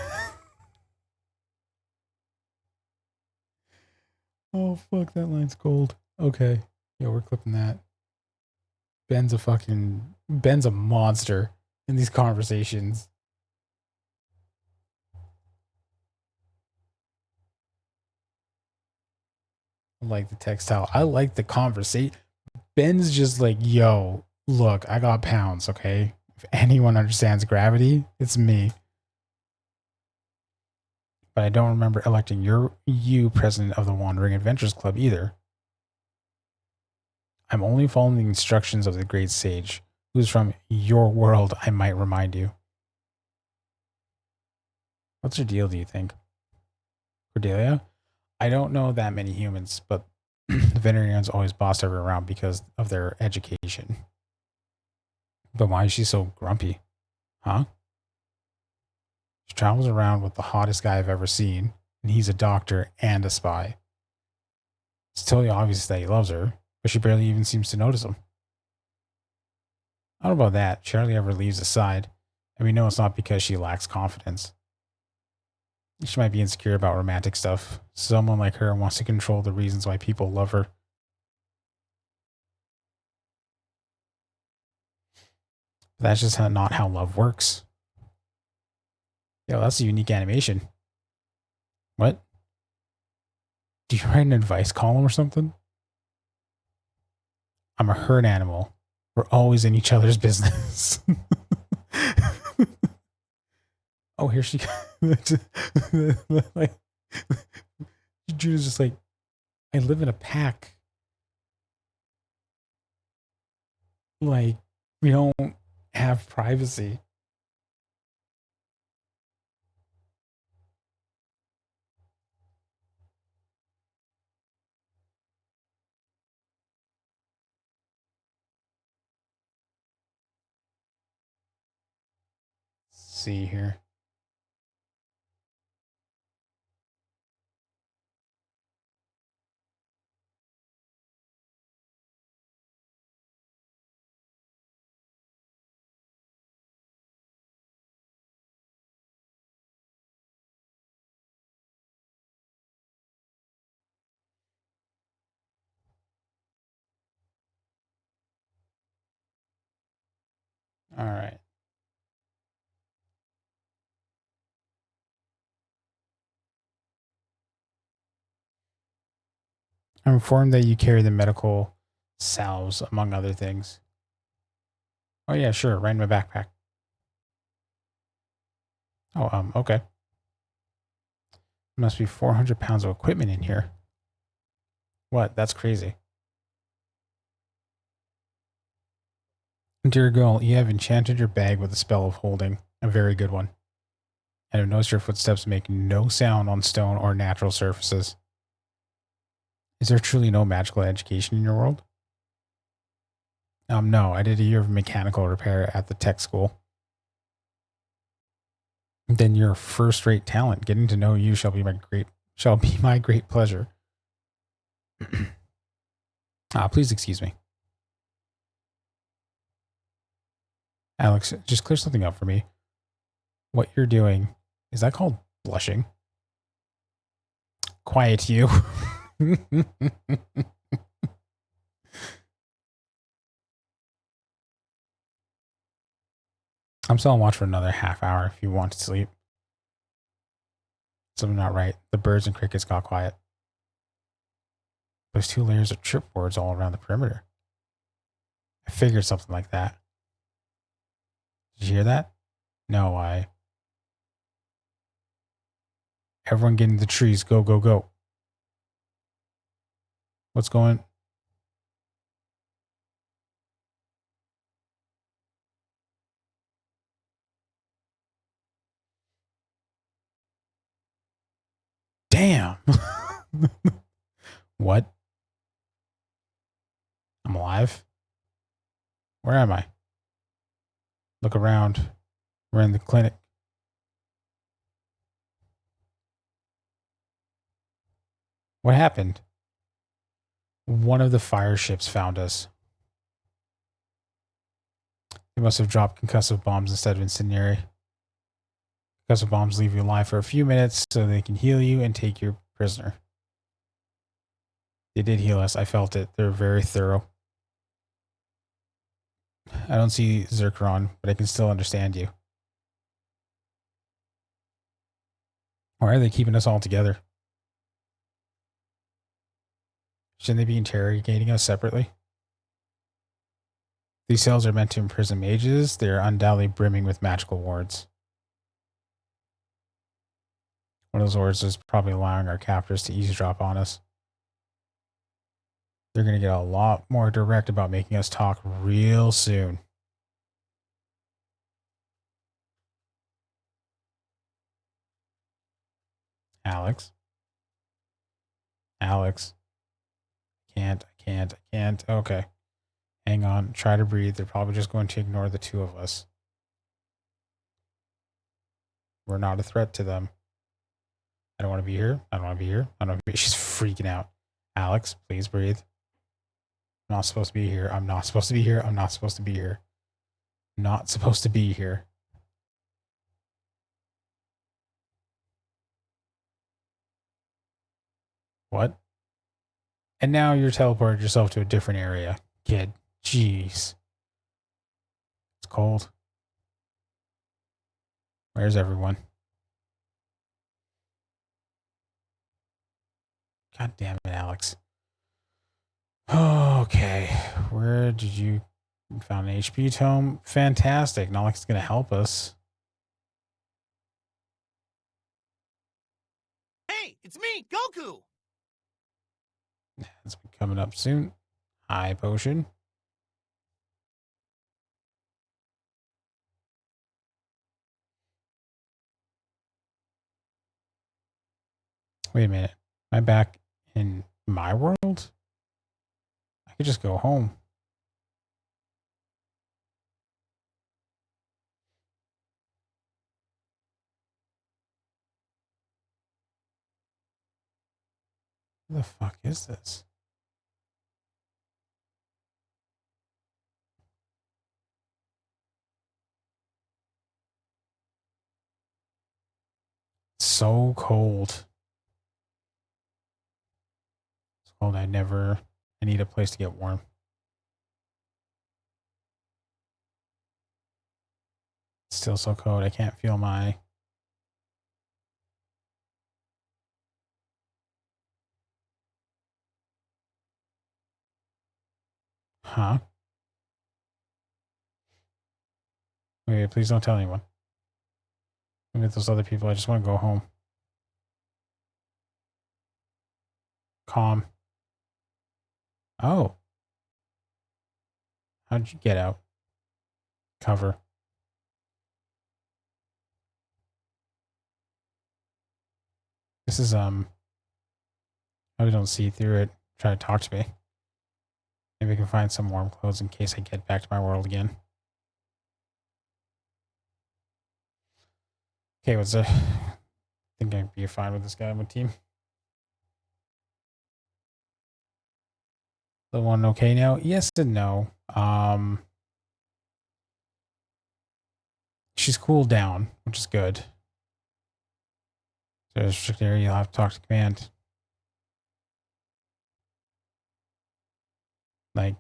Oh, fuck, that line's gold. Okay. Yeah, we're clipping that. Ben's a monster in these conversations. I like the textile. I like the conversation. Ben's just like, yo, look, I got pounds, okay? If anyone understands gravity, it's me. But I don't remember electing you president of the Wandering Adventures Club either. I'm only following the instructions of the great sage, who's from your world, I might remind you. What's your deal, do you think? Cordelia? I don't know that many humans, but the veterinarians always boss everyone around because of their education. But why is she so grumpy? Huh? She travels around with the hottest guy I've ever seen, and he's a doctor and a spy. It's totally obvious that he loves her, but she barely even seems to notice him. I don't know about that. She hardly ever leaves his side, and we know it's not because she lacks confidence. She might be insecure about romantic stuff. Someone like her wants to control the reasons why people love her. But that's just not how love works. Yo, that's a unique animation. What? Do you write an advice column or something? I'm a herd animal. We're always in each other's business. Oh, here she comes. Like, Judah's just like, I live in a pack. Like, we don't have privacy. see here. All right. I'm informed that you carry the medical salves, among other things. Oh, yeah, sure. Right in my backpack. Oh, okay. Must be 400 pounds of equipment in here. What? That's crazy. Dear girl, you have enchanted your bag with a spell of holding. A very good one. And have noticed your footsteps make no sound on stone or natural surfaces. Is there truly no magical education in your world? No, I did a year of mechanical repair at the tech school. Then you're a first-rate talent. Getting to know you shall be my great pleasure. Please excuse me. Alex, just clear something up for me. What you're doing, is that called blushing? Quiet you. I'm still on watch for another half hour if you want to sleep. Something not right. The birds and crickets got quiet. There's 2 layers of tripboards all around the perimeter. I figured something like that. Did you hear that? No, Everyone get in the trees. Go, go, go. What's going? Damn. What? I'm alive? Where am I? Look around. We're in the clinic. What happened? One of the fire ships found us. They must have dropped concussive bombs instead of incendiary. Concussive bombs leave you alive for a few minutes so they can heal you and take your prisoner. They did heal us. I felt it. They're very thorough. I don't see Zircron, but I can still understand you. Why are they keeping us all together? Shouldn't they be interrogating us separately? These cells are meant to imprison mages. They are undoubtedly brimming with magical wards. One of those wards is probably allowing our captors to eavesdrop on us. They're going to get a lot more direct about making us talk real soon. Alex. Alex. I can't. Okay. Hang on. Try to breathe. They're probably just going to ignore the 2 of us. We're not a threat to them. I don't want to be here. I don't want to be here. I don't want to be. She's freaking out. Alex, please breathe. I'm not supposed to be here. I'm not supposed to be here. I'm not supposed to be here. Not supposed to be here. What? And now you're teleported yourself to a different area, kid. Jeez. It's cold. Where's everyone? God damn it, Alex. Okay. Where did you found an HP tome? Fantastic. Not like it's going to help us. Hey, it's me, Goku. It's coming up soon. High potion. Wait a minute. Am I back in my world? I could just go home. What the fuck is this? It's so cold. It's cold. I need a place to get warm. It's still so cold. I can't feel my... Huh? Wait, please don't tell anyone. Look at those other people. I just want to go home. Calm. Oh. How'd you get out? Cover. This is, I don't see through it. Try to talk to me. Maybe I can find some warm clothes in case I get back to my world again. Okay, what's I think I'd be fine with this guy on my team. The one okay now? Yes and no. She's cooled down, which is good. So restricted area, you'll have to talk to command. Like,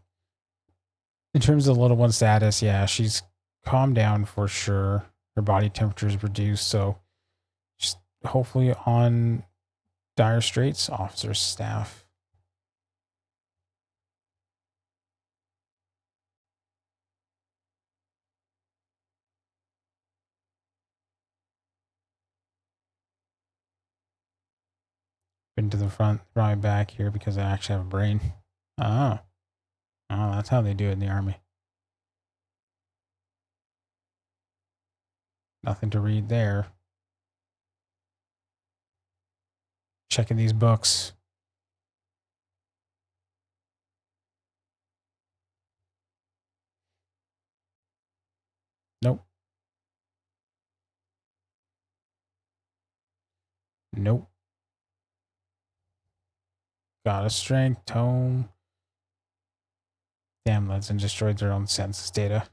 in terms of the little one status, yeah, she's calmed down for sure. Her body temperature is reduced, so she's hopefully on dire straits. Officer staff. Been to the front, brought me back here because I actually have a brain. Oh. Oh, that's how they do it in the army. Nothing to read there. Checking these books. Nope. Nope. Got a strength, tome. Damn, Leadson destroyed their own census data.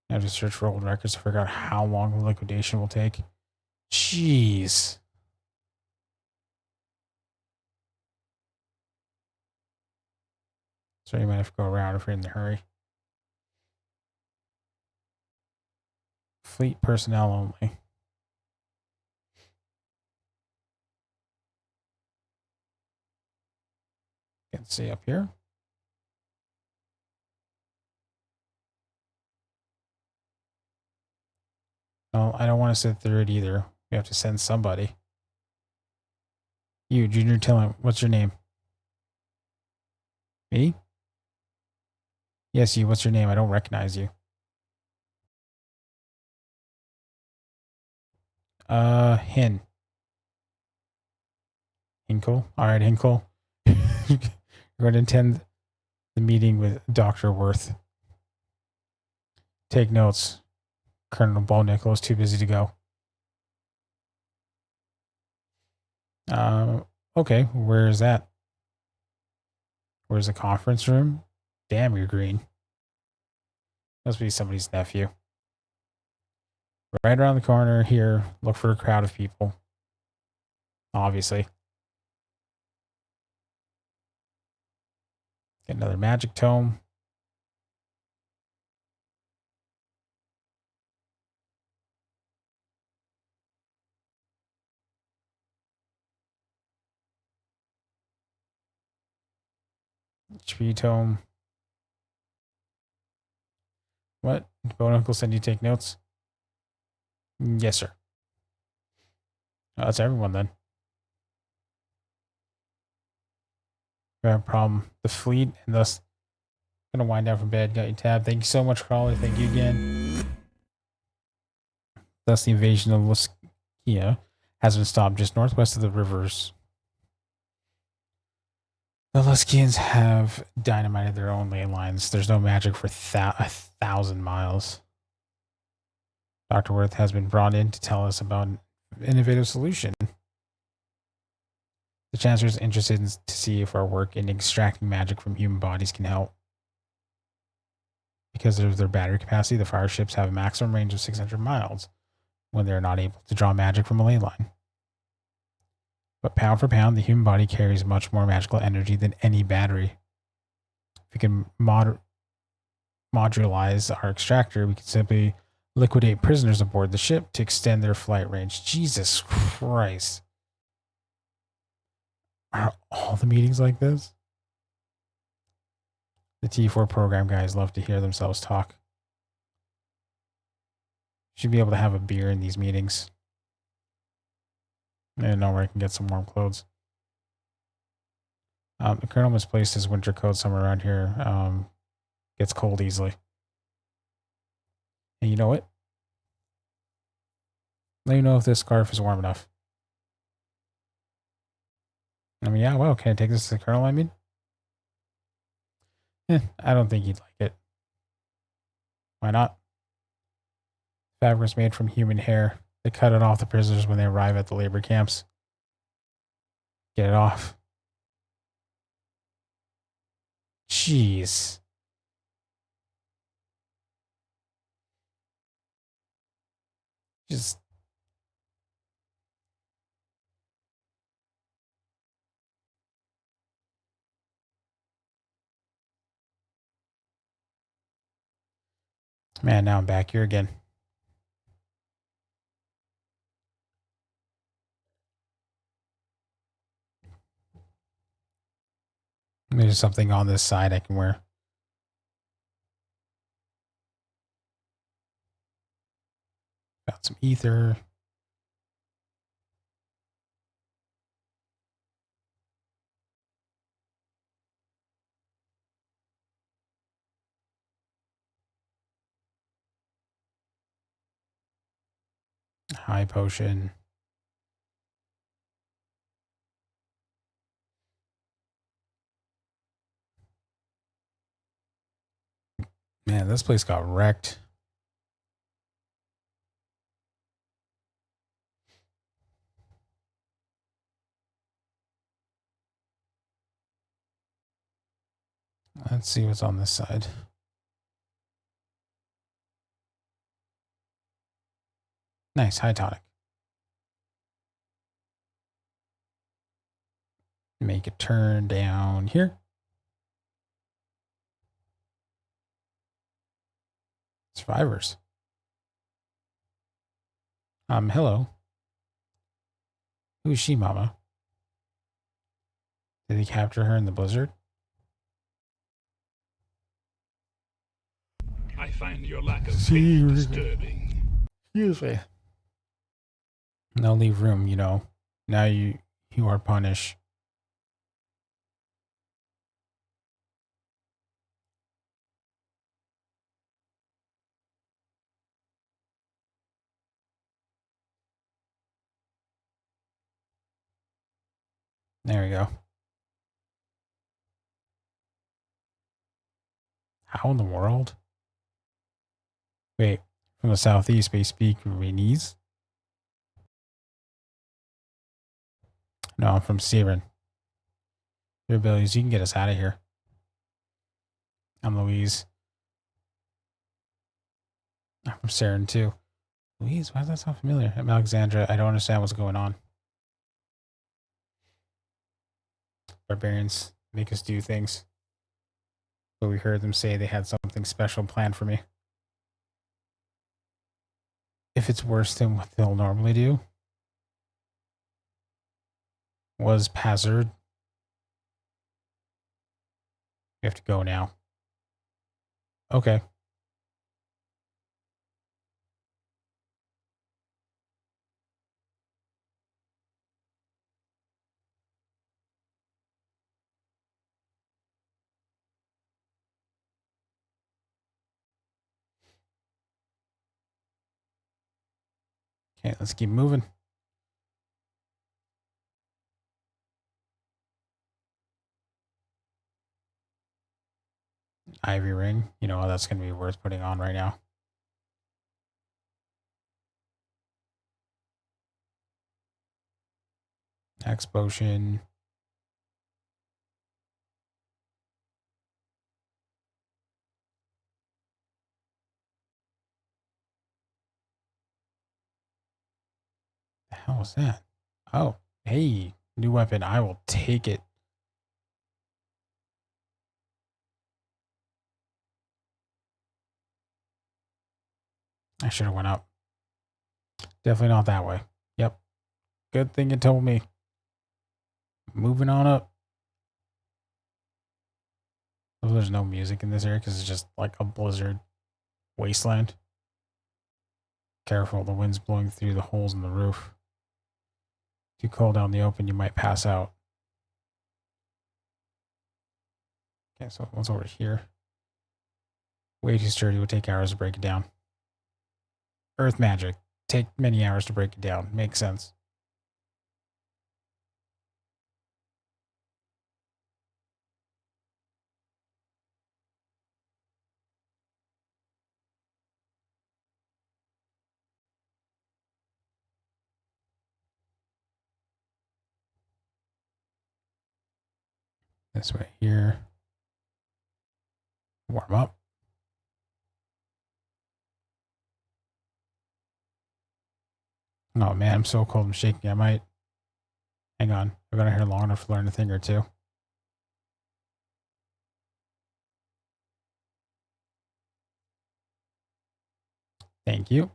I have to search for old records to figure out how long the liquidation will take. Jeez. So you might have to go around if you're in the hurry. Fleet personnel only. Can see up here. No, I don't want to sit through it either. We have to send somebody. You, Junior Tillman, what's your name? Me? Yes, you. What's your name? I don't recognize you. Hin. Hinkle? Alright, Hinkle. You're going to attend the meeting with Dr. Worth. Take notes. Colonel Ballnickel is too busy to go. Okay, where is that? Where's the conference room? Damn, you're green. Must be somebody's nephew. Right around the corner here, look for a crowd of people. Obviously. Get another magic tome. HP tome. What? Bone Uncle said you take notes? Yes, sir. Oh, that's everyone then. We have a problem. The fleet and thus gonna wind down from bed. Got your tab. Thank you so much, Crawler. Thank you again. Thus the invasion of Luskia has been stopped just northwest of the rivers. The Luskians have dynamited their own ley lines. There's no magic for 1,000 miles. Dr. Worth has been brought in to tell us about an innovative solution. The Chancellor is interested to see if our work in extracting magic from human bodies can help. Because of their battery capacity, the fire ships have a maximum range of 600 miles when they're not able to draw magic from a ley line. But pound for pound, the human body carries much more magical energy than any battery. If we can modularize our extractor, we can simply liquidate prisoners aboard the ship to extend their flight range. Jesus Christ. Are all the meetings like this? The T4 program guys love to hear themselves talk. Should be able to have a beer in these meetings. I know where I can get some warm clothes. The colonel misplaced his winter coat somewhere around here. Gets cold easily. And you know what? Let me know if this scarf is warm enough. I mean, yeah, well, can I take this to the colonel, I mean? I don't think he'd like it. Why not? Fabric was made from human hair. They cut it off the prisoners when they arrive at the labor camps. Get it off. Jeez. Just... Man, now I'm back here again. There's something on this side I can wear. Got some ether. High potion. Man, this place got wrecked. Let's see what's on this side. Nice, high tonic. Make a turn down here. Survivors. Hello. Who is she, Mama? Did they capture her in the blizzard? I find your lack of faith disturbing. Usually. No, leave room, you know. Now you are punished. There we go. How in the world? Wait, from the southeast, they speak Viennese? No, I'm from Siren. Your abilities, you can get us out of here. I'm Louise. I'm from Saren too. Louise, why does that sound familiar? I'm Alexandra. I don't understand what's going on. Barbarians make us do things. But we heard them say they had something special planned for me. If it's worse than what they'll normally do. Was Hazard. We have to go now. Okay. Okay, let's keep moving. Ivy ring. You know, that's going to be worth putting on right now. Axe potion. was that? Oh, hey, new weapon. I will take it. I should have went up. Definitely not that way. Yep. Good thing you told me. Moving on up. Oh, there's no music in this area because it's just like a blizzard wasteland. Careful, the wind's blowing through the holes in the roof. Too cold out in the open, you might pass out. Okay, so what's over here? Way too sturdy, would take hours to break it down. Earth magic. Take many hours to break it down. Makes sense. This way here. Warm up. Oh man, I'm so cold and shaky. I might. Hang on. I've been here long enough to learn a thing or two. Thank you.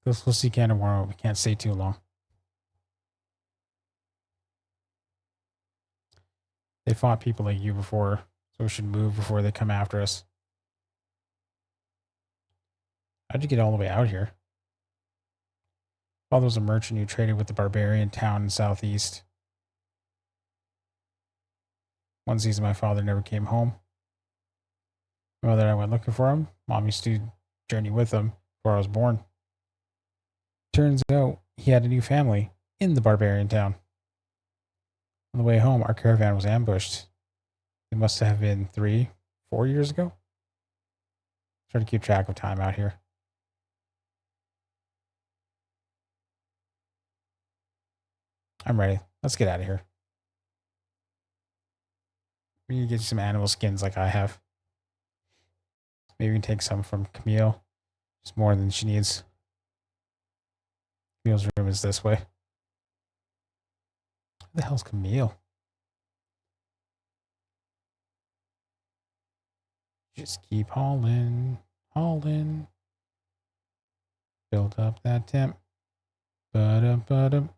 We'll see can tomorrow. We can't stay too long. They fought people like you before, so we should move before they come after us. How'd you get all the way out here? Father was a merchant who traded with the barbarian town in southeast. One season, my father never came home. My mother and I went looking for him. Mom used to journey with him before I was born. Turns out he had a new family in the barbarian town. On the way home, our caravan was ambushed. It must have been 3-4 years ago. Try to keep track of time out here. I'm ready. Let's get out of here. We need to get some animal skins like I have. Maybe we can take some from Camille. It's more than she needs. Camille's room is this way. Who the hell's Camille? Just keep hauling, hauling. Build up that temp. Ba-dum, ba-dum.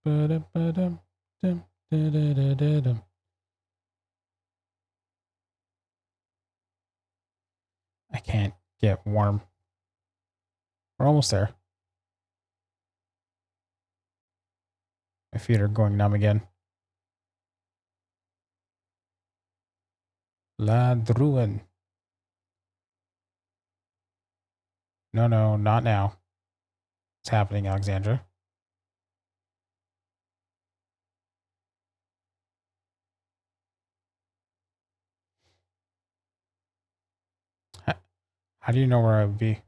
Ba-dum, ba-dum. Dum, da-da-da-da-dum. I can't get warm. We're almost there. My feet are going numb again. La Druin. No, no, not now. What's happening, Alexandra? How do you know where I would be?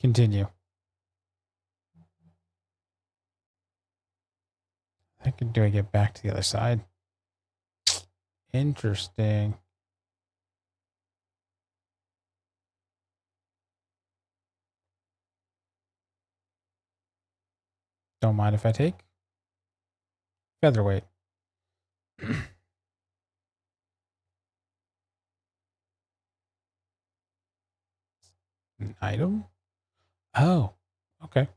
Continue. Do I get back to the other side? Interesting. Don't mind if I take featherweight. An item? Oh, okay.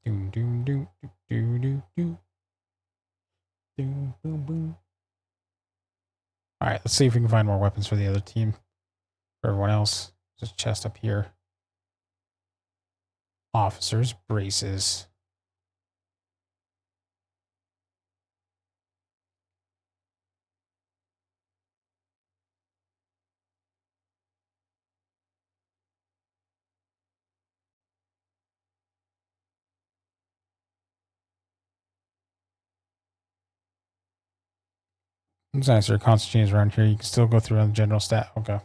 Doom, doom, doom, doom, doom, doom. Doom, boom, boom. All right, let's see if we can find more weapons for the other team. For everyone else, there's a chest up here. Officers, braces. It's nice there are Constantine's around here. You can still go through on the general stat. Okay.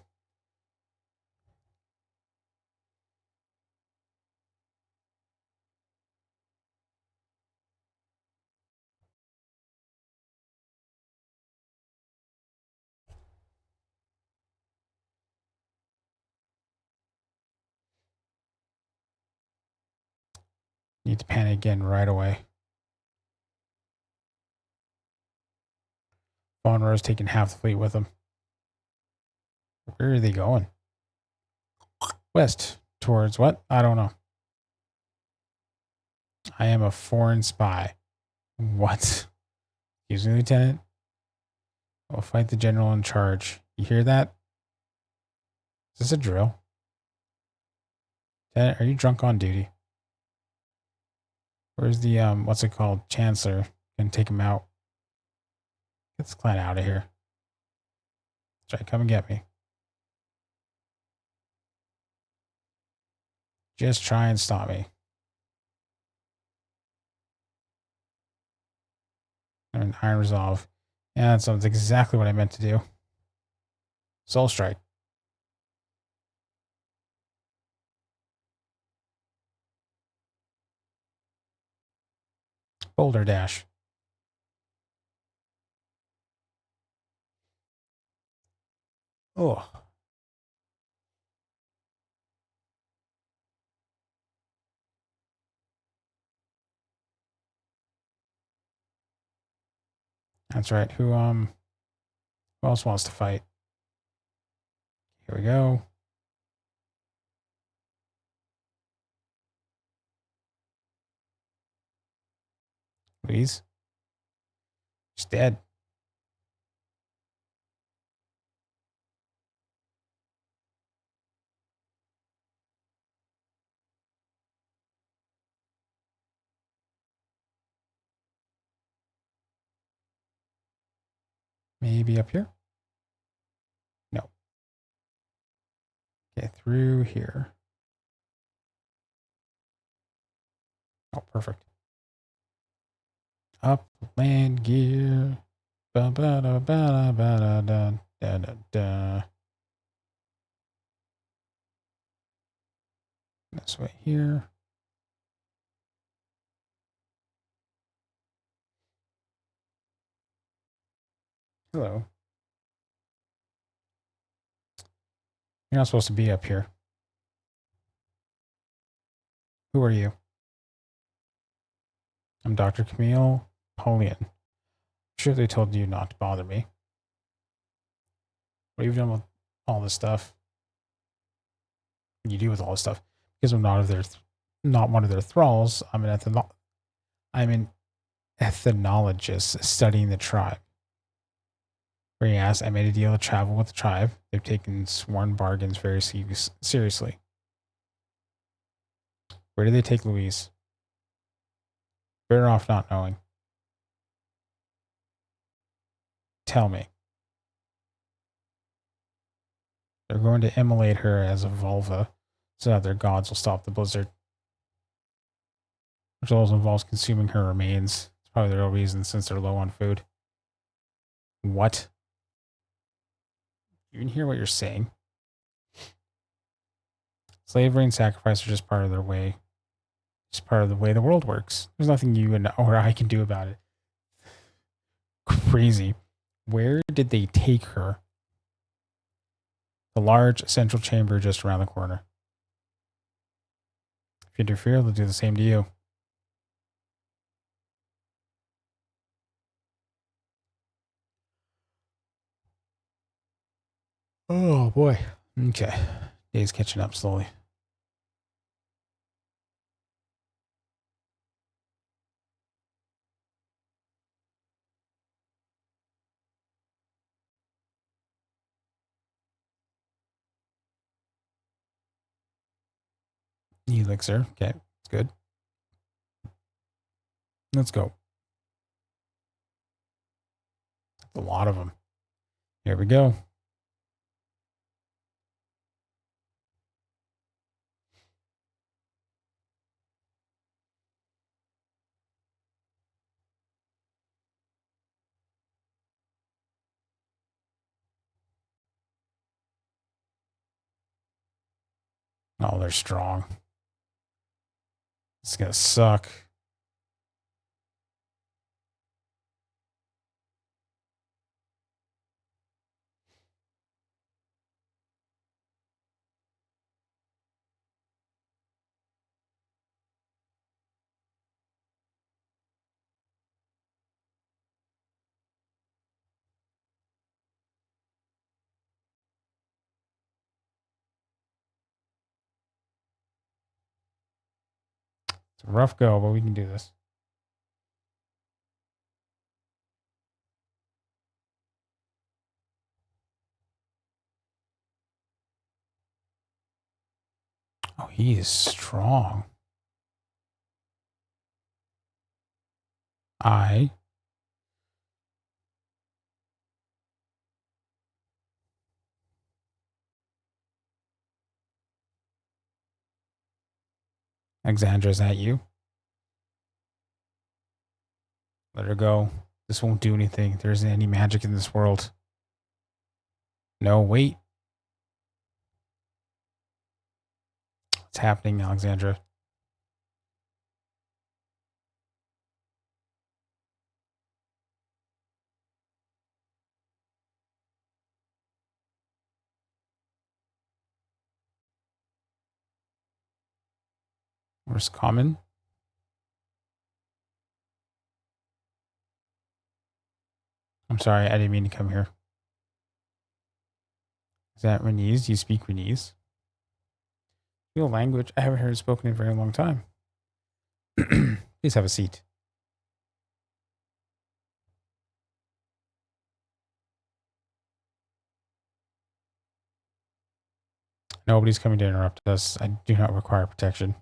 need to panic again right away. Von Rohr's taking half the fleet with him. Where are they going? West. Towards what? I don't know. I am a foreign spy. What? Excuse me, Lieutenant. I'll fight the general in charge. You hear that? Is this a drill? Lieutenant, are you drunk on duty? Where's the, what's it called? Chancellor. Gonna take him out. Get this clan out of here. Try, come and get me. Just try and stop me. And Iron Resolve. Yeah, that's exactly what I meant to do. Soul Strike. Boulder Dash. Oh. That's right. Who else wants to fight? Here we go. Please. She's dead. Maybe up here? No. Okay, through here. Oh, perfect. Up land gear. Ba ba da ba da ba da da da da da. This way here. Hello. You're not supposed to be up here. Who are you? I'm Dr. Camille Polian. I'm sure they told you not to bother me. What have you done with all this stuff? What do you do with all this stuff? Because I'm not one of their thralls. I'm an ethnologist studying the tribe. Where he asked, I made a deal to travel with the tribe. They've taken sworn bargains very seriously. Where did they take Louise? Better off not knowing. Tell me. They're going to immolate her as a vulva so that their gods will stop the blizzard. Which also involves consuming her remains. It's probably the real reason since they're low on food. What? You can hear what you're saying. Slavery and sacrifice are just part of their way. Just part of the way the world works. There's nothing you or I can do about it. Crazy. Where did they take her? The large central chamber just around the corner. If you interfere, they'll do the same to you. Oh boy. Okay. Day's catching up slowly. Elixir. Okay. It's good. Let's go. That's a lot of them. Here we go. Oh, they're strong. It's gonna suck. a rough go, but we can do this. Oh, he is strong. Alexandra, is that you? Let her go. This won't do anything. There isn't any magic in this world. No, wait. What's happening, Alexandra? Where's Common? I'm sorry, I didn't mean to come here. Is that Renese? Do you speak Renese? Real language I haven't heard it spoken in a very long time. Please have a seat. Nobody's coming to interrupt us. I do not require protection.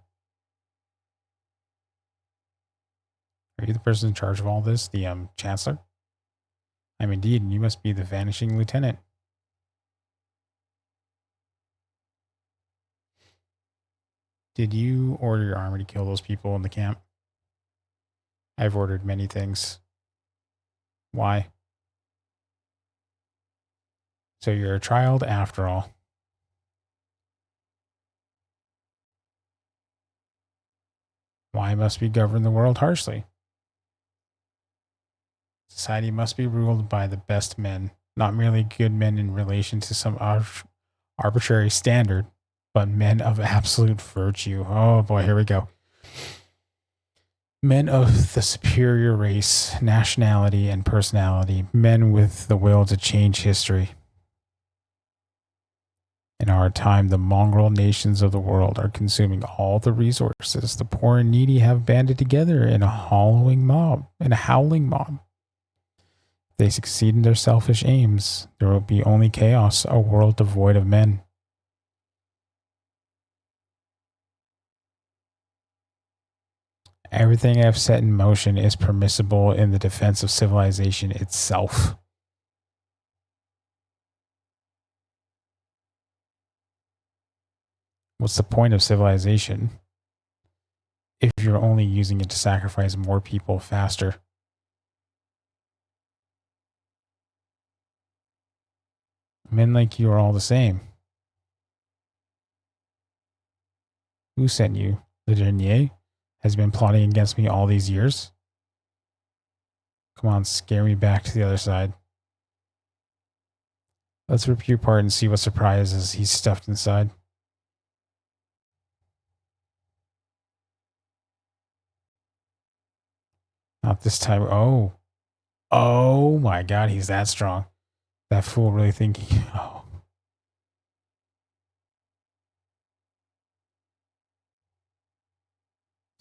Are you the person in charge of all this? The Chancellor? I'm indeed, and you must be the vanishing lieutenant. Did you order your army to kill those people in the camp? I've ordered many things. Why? So you're a child after all. Why must we govern the world harshly? Society must be ruled by the best men, not merely good men in relation to some arbitrary standard, but men of absolute virtue. Oh boy, here we go. Men of the superior race, nationality, and personality, men with the will to change history. In our time, the mongrel nations of the world are consuming all the resources the poor and needy have banded together in a howling mob. If they succeed in their selfish aims, there will be only chaos, a world devoid of men. Everything I have set in motion is permissible in the defense of civilization itself. What's the point of civilization if you're only using it to sacrifice more people faster? Men like you are all the same. Who sent you? Le Dernier has been plotting against me all these years? Come on, scare me back to the other side. Let's rip you apart and see what surprises he's stuffed inside. Not this time. Oh. Oh my god, he's that strong. That fool really thinking. Oh.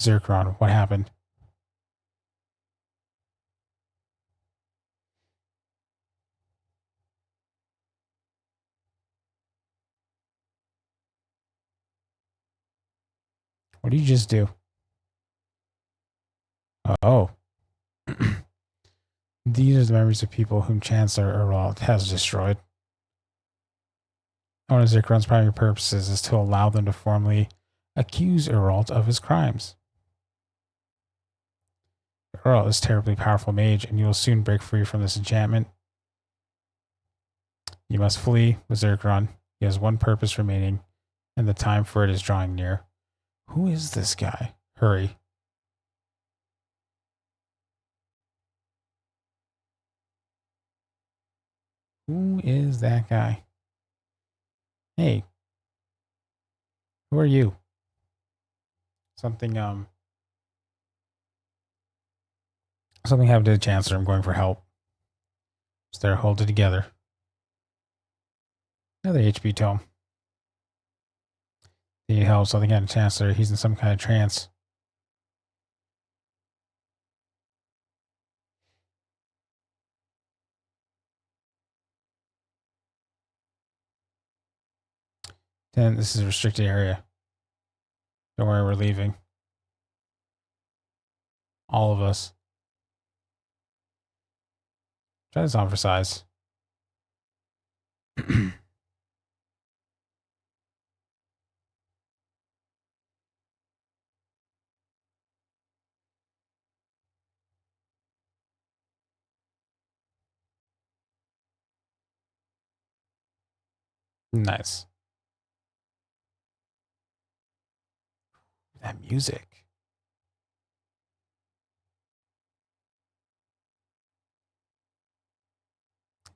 Zircon, what happened? What did you just do? Oh. These are the memories of people whom Chancellor Erwald has destroyed. One of Zircon's primary purposes is to allow them to formally accuse Erwald of his crimes. Erwald is a terribly powerful mage, and you will soon break free from this enchantment. You must flee with Zircon. He has one purpose remaining, and the time for it is drawing near. Who is this guy? Hurry. Who is that guy? Hey. Who are you? Something happened to the Chancellor. I'm going for help. Just there, hold it together. Another HP tome. They need help, so they got a Chancellor. He's in some kind of trance. 10. This is a restricted area. Don't worry, we're leaving. All of us. Try this on for size. Nice. That music.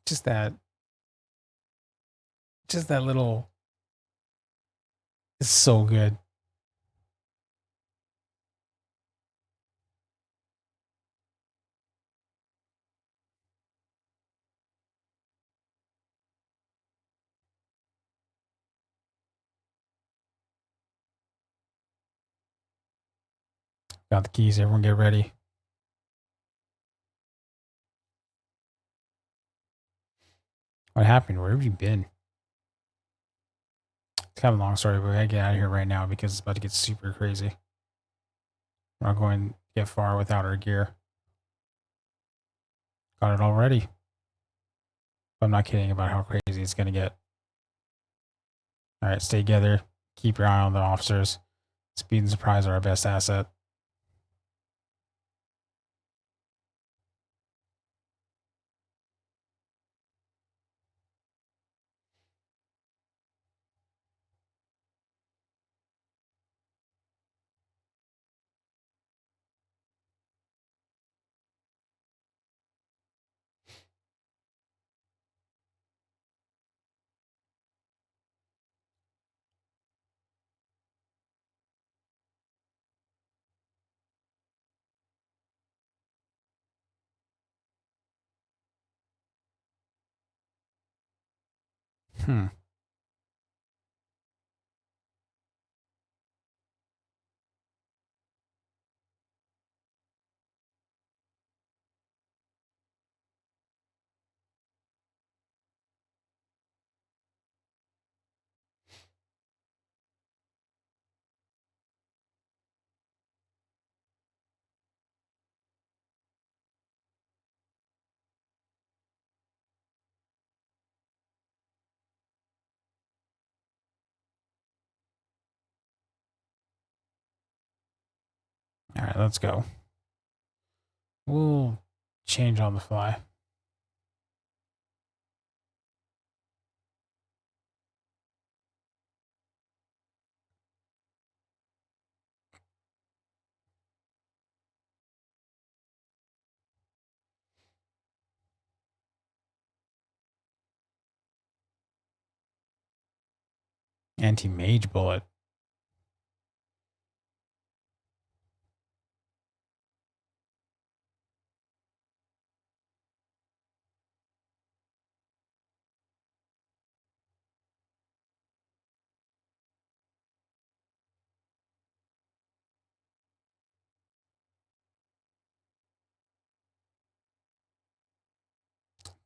Just that little, it's so good. Got the keys. Everyone get ready. What happened? Where have you been? It's kind of a long story, but we gotta get out of here right now because it's about to get super crazy. We're not going to get far without our gear. Got it all ready. I'm not kidding about how crazy it's gonna get. All right, stay together. Keep your eye on the officers. Speed and surprise are our best asset. Hmm. All right, let's go. We'll change on the fly. Anti-mage bullet.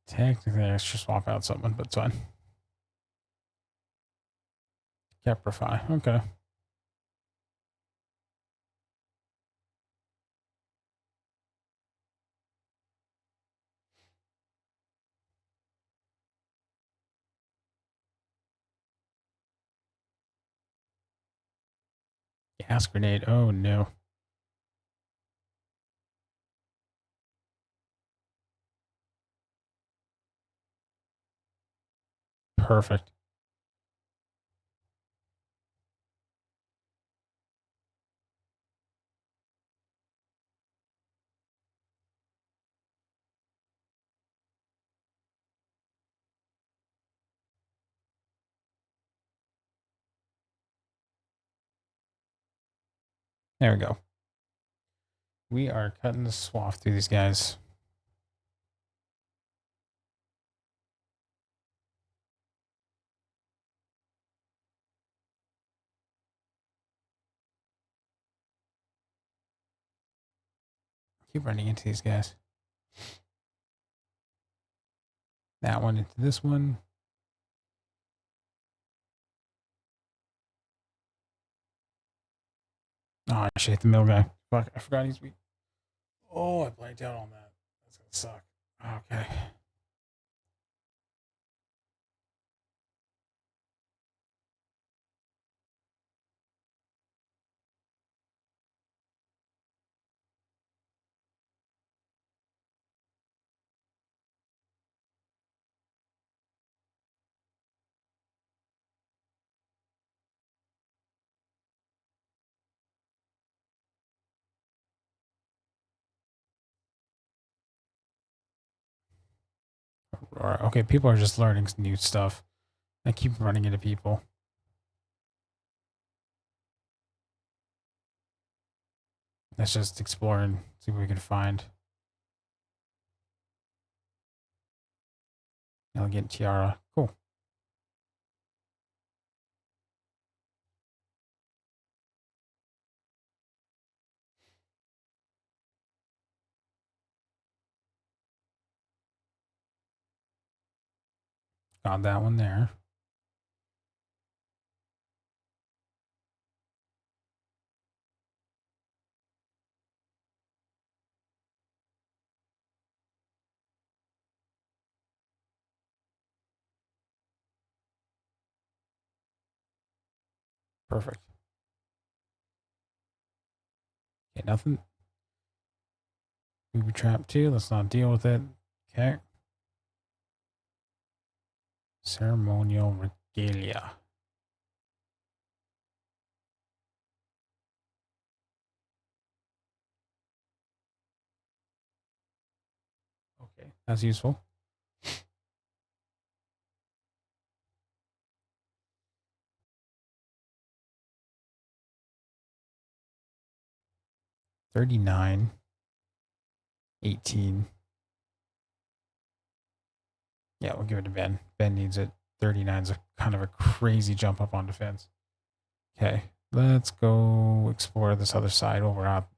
Technically, I should swap out someone, but it's fine. Caprify. Okay. Gas grenade. Oh, no. Perfect. There we go. We are cutting the swath through these guys. Keep running into these guys. That one into this one. Oh, I should hit the middle guy. Fuck, I forgot he's weak. Oh, I blanked out on that. That's gonna suck. Okay. Okay, people are just learning new stuff. I keep running into people. Let's just explore and see what we can find. Elegant tiara. Cool. Got that one there. Perfect. Okay, nothing. Booby trap 2. Let's not deal with it. Okay. Ceremonial regalia. Okay, that's useful. $39, $18. Yeah, we'll give it to Ben. Ben needs it. 39 is a kind of a crazy jump up on defense. Okay, let's go explore this other side while we're up.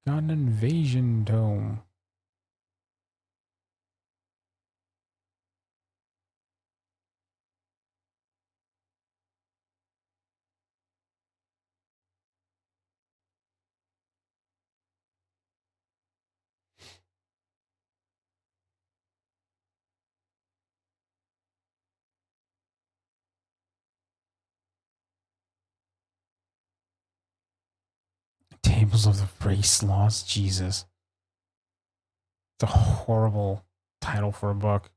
Got an invasion dome. Tables of the Race Lost. Jesus. It's a horrible title for a book.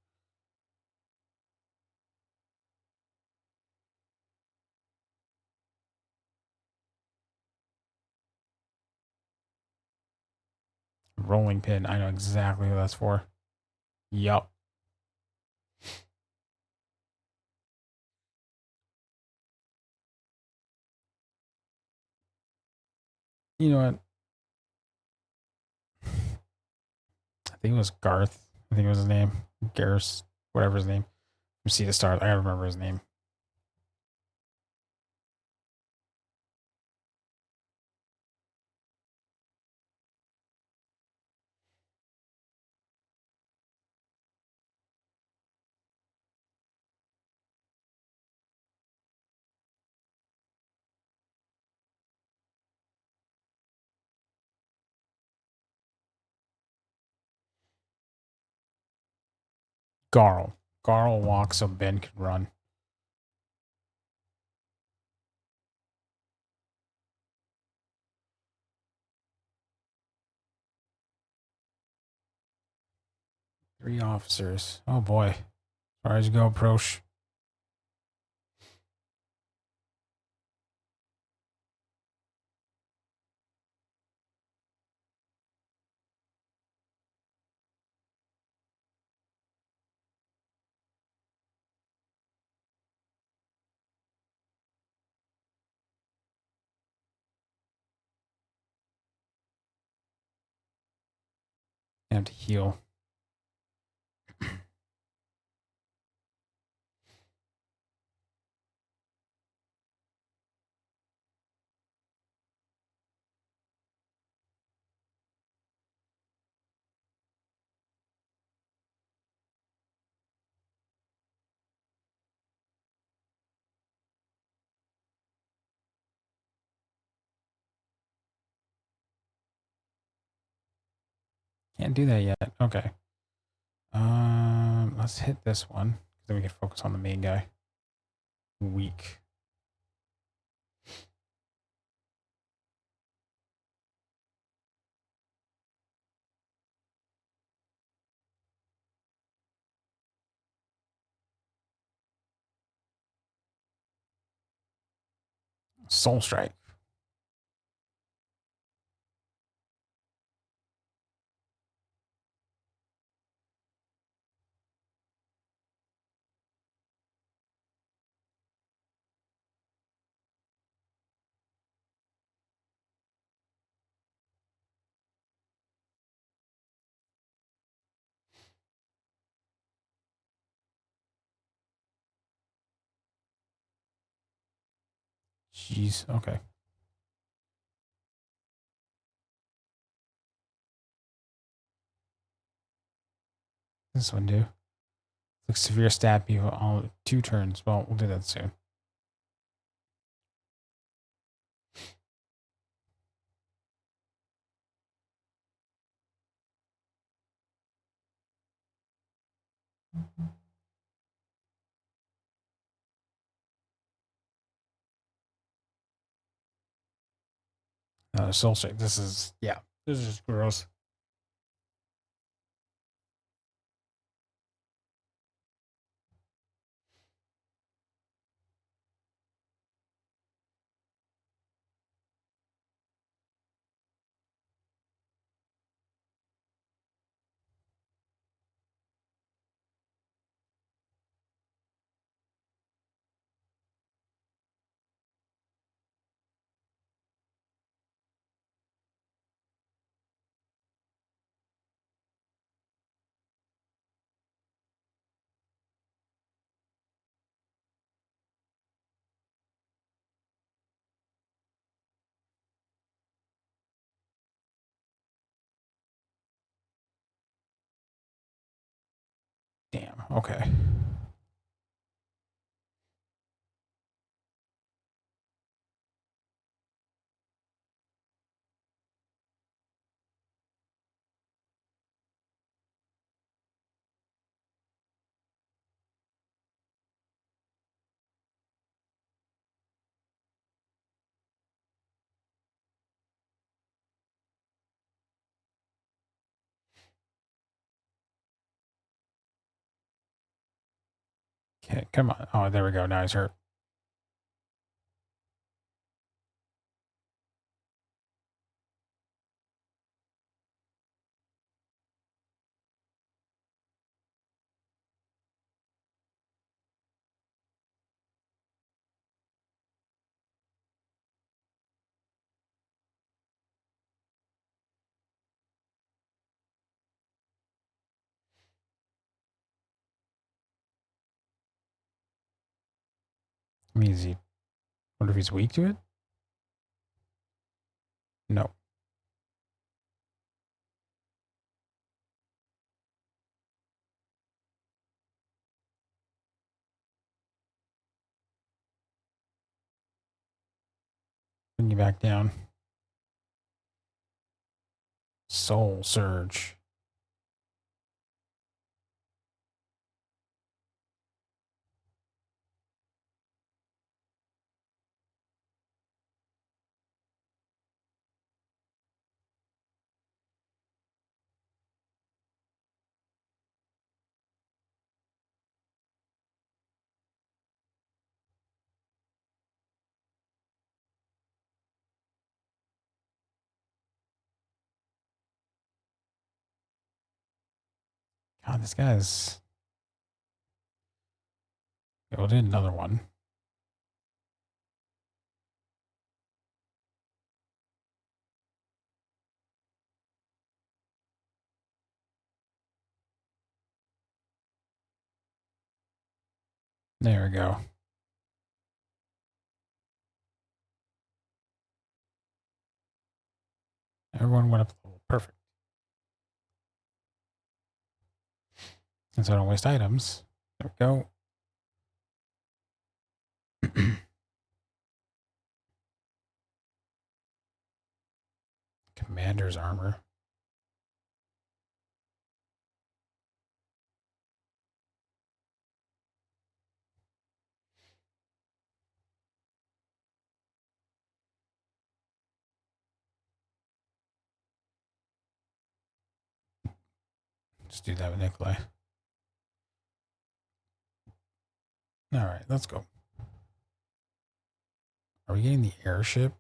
Rolling pin. I know exactly what that's for. Yup. You know what? I think it was Garth. I think it was his name. Garrus, whatever his name. You see the stars. I gotta remember his name. Garl. Garl walks so Ben can run. Three officers. Oh boy. As far as you go, Prosh. I have to heal. can't do that yet. Okay. Let's hit this one. Then we can focus on the main guy. Weak. Soul Strike. Jeez. Okay. This one do. Looks severe stat people all 2 turns. Well, we'll do that soon. Soul Strike. This is, yeah. This is just gross. Damn. Okay. Okay, come on. Oh, there we go. Now he's hurt. I mean, is he... wonder if he's weak to it? No. Bring you back down. Soul Surge. God, this guy's... Okay, we'll do another one. There we go. Everyone went up a level. Perfect. And so I don't waste items. There we go. Commander's armor. Just do that with Nikolai. All right, let's go. Are we getting the airship?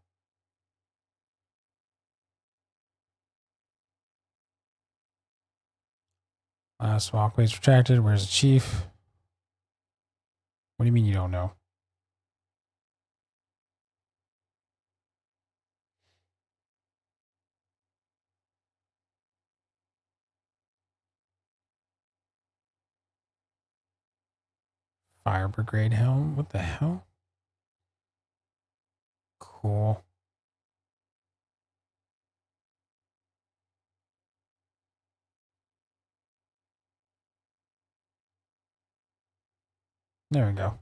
Last walkway's retracted. Where's the chief? What do you mean you don't know? Fire brigade helm? What the hell? Cool. There we go.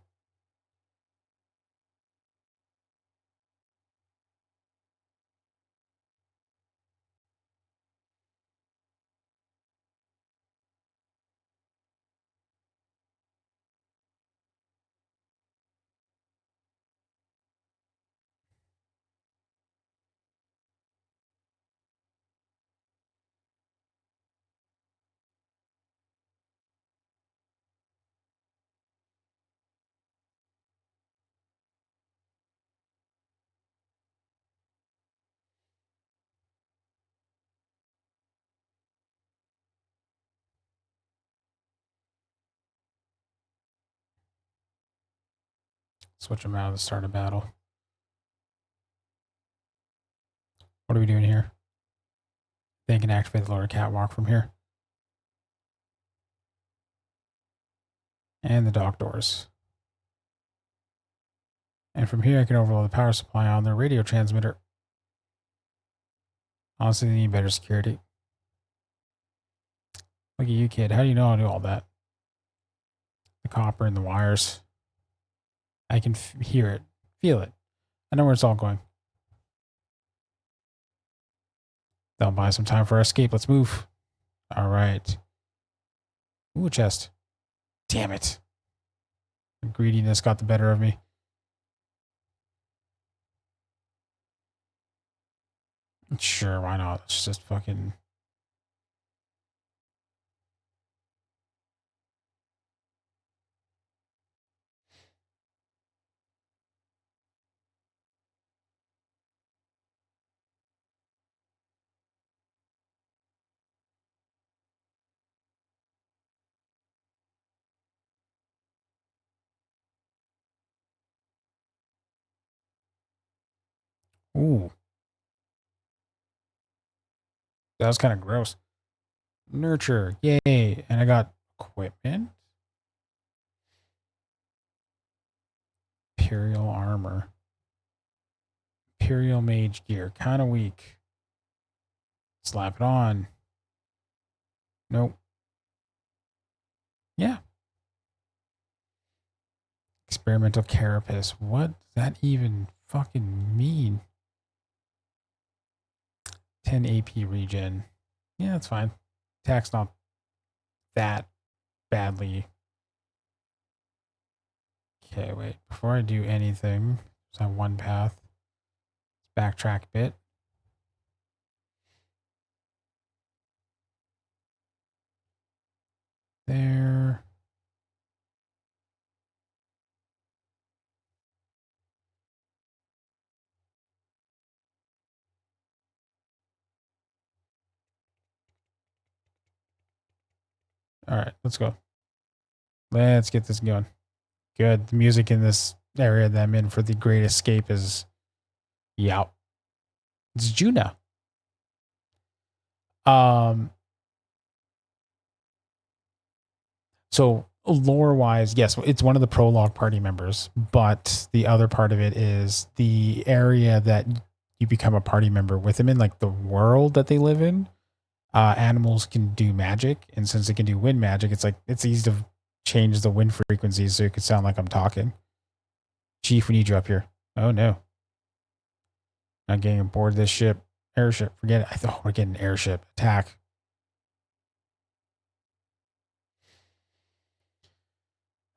Switch them out at the start of battle. What are we doing here? They can activate the lower catwalk from here. And the dock doors. And from here, I can overload the power supply on their radio transmitter. Honestly, they need better security. Look at you, kid. How do you know how to do all that? The copper and the wires. I can hear it, feel it. I know where it's all going. That'll buy some time for our escape. Let's move. All right. Ooh, a chest. Damn it. Greediness got the better of me. Sure, why not? Let's just fucking... Ooh. That was kind of gross. Nurture. Yay. And I got equipment. Imperial armor. Imperial mage gear. Kind of weak. Slap it on. Nope. Yeah. Experimental carapace. What does that even fucking mean? 10 AP regen. Yeah, that's fine. Attack's not that badly. Okay, wait. Before I do anything, there's that one path. Let's backtrack a bit. There. All right, let's go. Let's get this going. Good. The music in this area that I'm in for the Great Escape is... Yeah. It's Juna. So lore-wise, yes, it's one of the prologue party members, but the other part of it is the area that you become a party member with them in, like the world that they live in. Animals can do magic, and since they can do wind magic, it's like it's easy to change the wind frequencies so it could sound like I'm talking. Chief, we need you up here. Oh no. Not getting aboard this ship. Airship. Forget it. I thought we're getting an airship. Attack.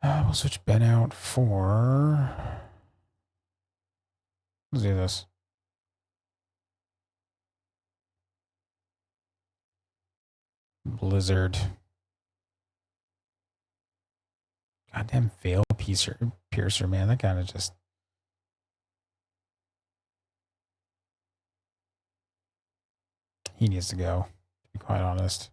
We'll switch Ben out for... Let's do this. Blizzard. Goddamn veil piercer, man. That kind of just. He needs to go, to be quite honest.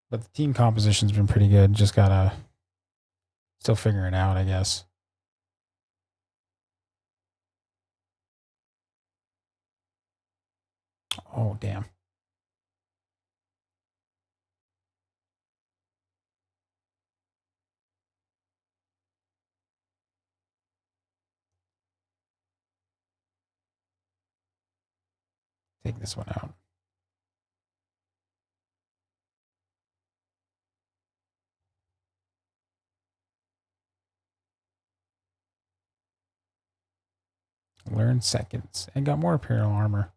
But the team composition's been pretty good. Just gotta still figuring it out, I guess. Oh, damn. Take this one out. Learn seconds. And got more Imperial armor.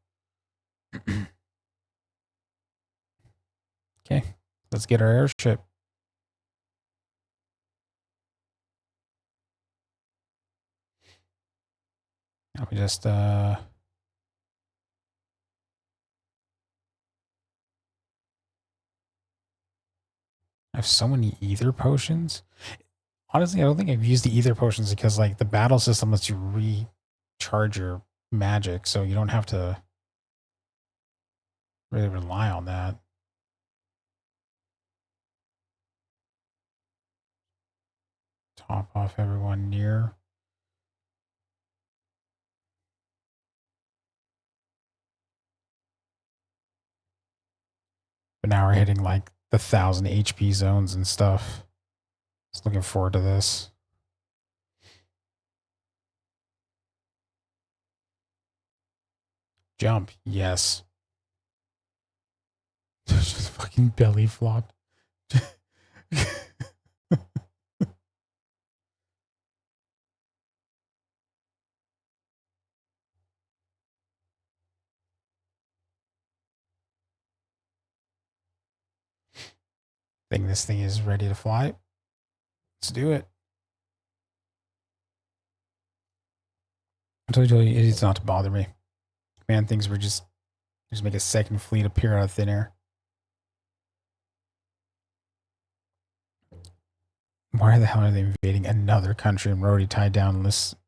Okay. Let's get our airship. Now we just I have so many ether potions. Honestly, I don't think I've used the ether potions because like the battle system lets you recharge your magic, so you don't have to really rely on that. Top off everyone near. But now we're hitting like the 1,000 HP zones and stuff. Just looking forward to this. Jump, yes. Just fucking belly flopped. Think this thing is ready to fly. Let's do it. I told you it's not to bother me. Man, things were just make a second fleet appear out of thin air. Why the hell are they invading another country and we're already tied down Luskia?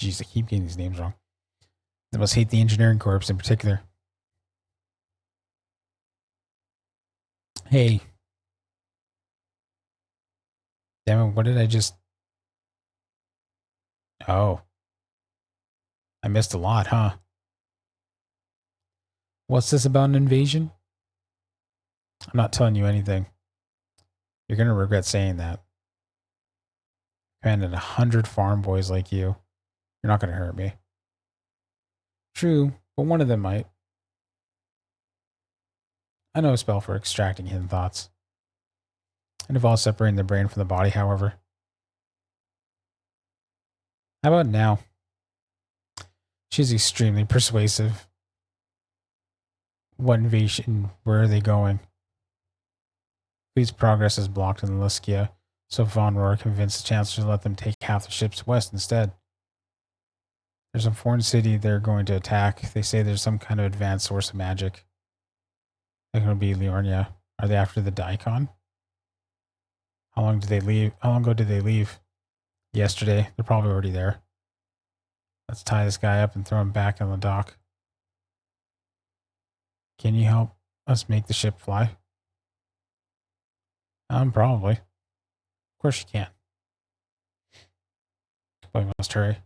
Jeez, I keep getting these names wrong. They must hate the engineering corps in particular. Hey. Damn it, what did I just... Oh. I missed a lot, huh? What's this about an invasion? I'm not telling you anything. You're going to regret saying that. Commanded 100 farm boys like you. You're not going to hurt me. True, but one of them might. I know a spell for extracting hidden thoughts. It involves separating the brain from the body, however. How about now? She's extremely persuasive. What invasion? Where are they going? Fleet's progress is blocked in Luskia, so Von Rohr convinced the Chancellor to let them take half the ships west instead. There's a foreign city they're going to attack. They say there's some kind of advanced source of magic. They're going to be Liornia. Are they after the Daikon? How long did they leave? How long ago did they leave? Yesterday. They're probably already there. Let's tie this guy up and throw him back on the dock. Can you help us make the ship fly? Probably. Of course you can. But we must hurry.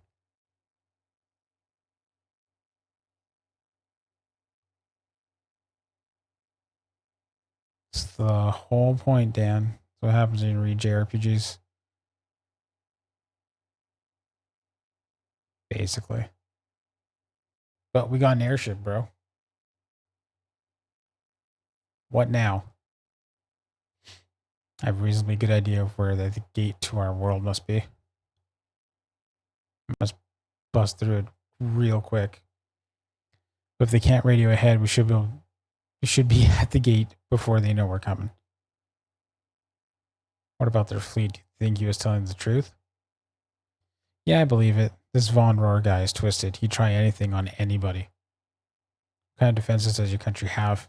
It's the whole point, Dan. That's what happens when you read JRPGs. Basically. But we got an airship, bro. What now? I have a reasonably good idea of where the gate to our world must be. We must bust through it real quick. But if they can't radio ahead, we should be at the gate before they know we're coming. What about their fleet? Do you think he was telling the truth? Yeah, I believe it. This Von Rohr guy is twisted. He'd try anything on anybody. What kind of defenses does your country have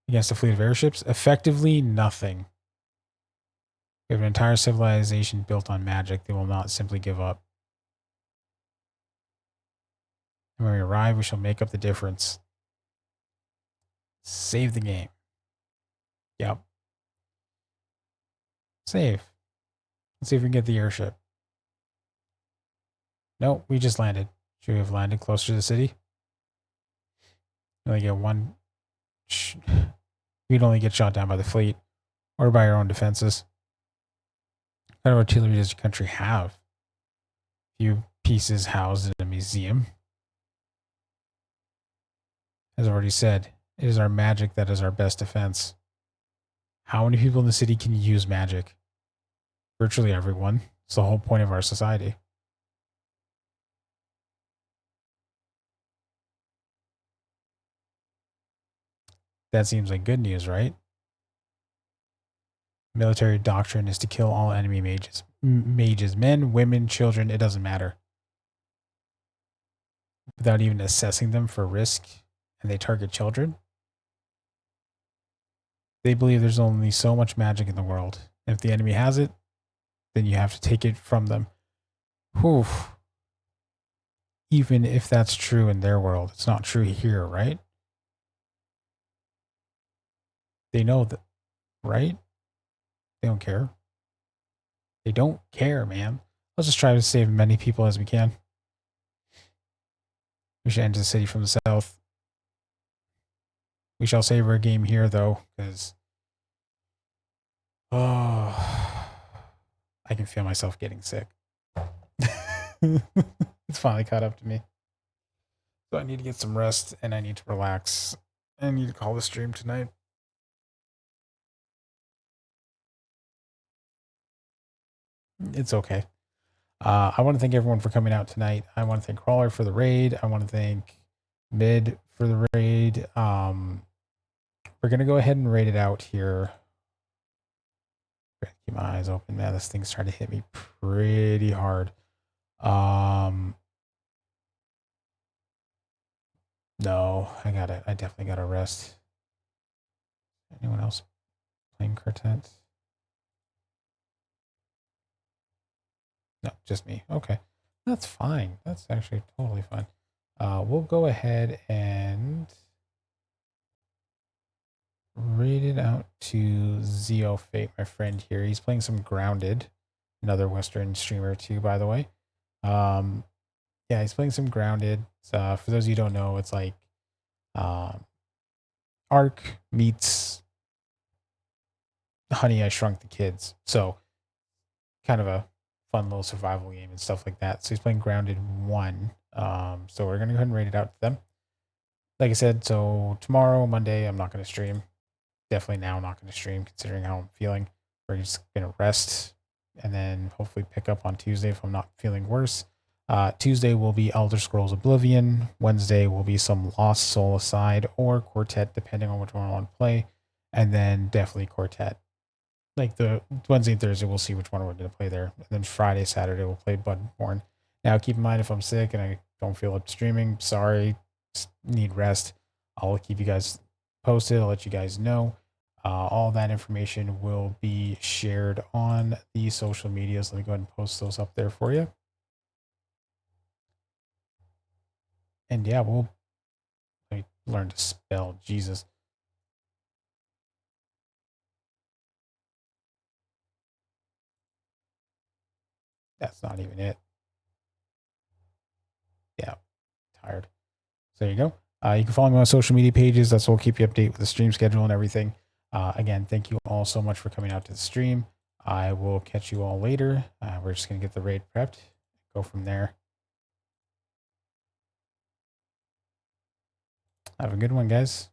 against a fleet of airships? Effectively, nothing. We have an entire civilization built on magic. They will not simply give up. And when we arrive, we shall make up the difference. Save the game. Yep. Save. Let's see if we can get the airship. Nope, we just landed. Should we have landed closer to the city? We only get one. We'd only get shot down by the fleet or by our own defenses. What kind of artillery does your country have? A few pieces housed in a museum. As I already said, it is our magic that is our best defense. How many people in the city can use magic? Virtually everyone. It's the whole point of our society. That seems like good news, right? Military doctrine is to kill all enemy mages. Mages, men, women, children, it doesn't matter. Without even assessing them for risk, and they target children. They believe there's only so much magic in the world. And if the enemy has it, then you have to take it from them. Whew. Even if that's true in their world, it's not true here, right? They know that, right? They don't care. They don't care, man. Let's just try to save as many people as we can. We should enter the city from the south. We shall save our game here, though, because I can feel myself getting sick. It's finally caught up to me. So I need to get some rest, and I need to relax. I need to call the stream tonight. It's okay. I want to thank everyone for coming out tonight. I want to thank Crawler for the raid. I want to thank Mid for the raid. We're going to go ahead and raid it out here. Keep my eyes open. Man, this thing's trying to hit me pretty hard. No, I definitely got to rest. Anyone else playing quartet? No, just me. Okay. That's fine. That's actually totally fine. We'll go ahead and raid it out to Zeo Fate, my friend here. He's playing some Grounded, another Western streamer too, by the way. Yeah, he's playing some Grounded. For those of you who don't know, it's like Ark meets Honey, I Shrunk the Kids. So kind of a fun little survival game and stuff like that. So he's playing Grounded 1. So we're going to go ahead and raid it out to them. Like I said, so tomorrow, Monday, I'm not going to stream. Definitely now I'm not going to stream considering how I'm feeling. We're just going to rest and then hopefully pick up on Tuesday if I'm not feeling worse. Tuesday will be Elder Scrolls Oblivion. Wednesday will be some Lost Soul Aside or Quartet, depending on which one I want to play. And then definitely Quartet. Like the Wednesday and Thursday, we'll see which one we're going to play there. And then Friday, Saturday, we'll play Bloodborne. Now, keep in mind, if I'm sick and I don't feel up streaming, sorry, just need rest. I'll keep you guys posted. I'll let you guys know. All that information will be shared on the social medias. Let me go ahead and post those up there for you. And yeah, let me learn to spell. Jesus. That's not even it. Yeah, tired. So there you go. You can follow me on social media pages. That's what will keep you updated with the stream schedule and everything. Again, thank you all so much for coming out to the stream. I will catch you all later. We're just going to get the raid prepped, go from there. Have a good one, guys.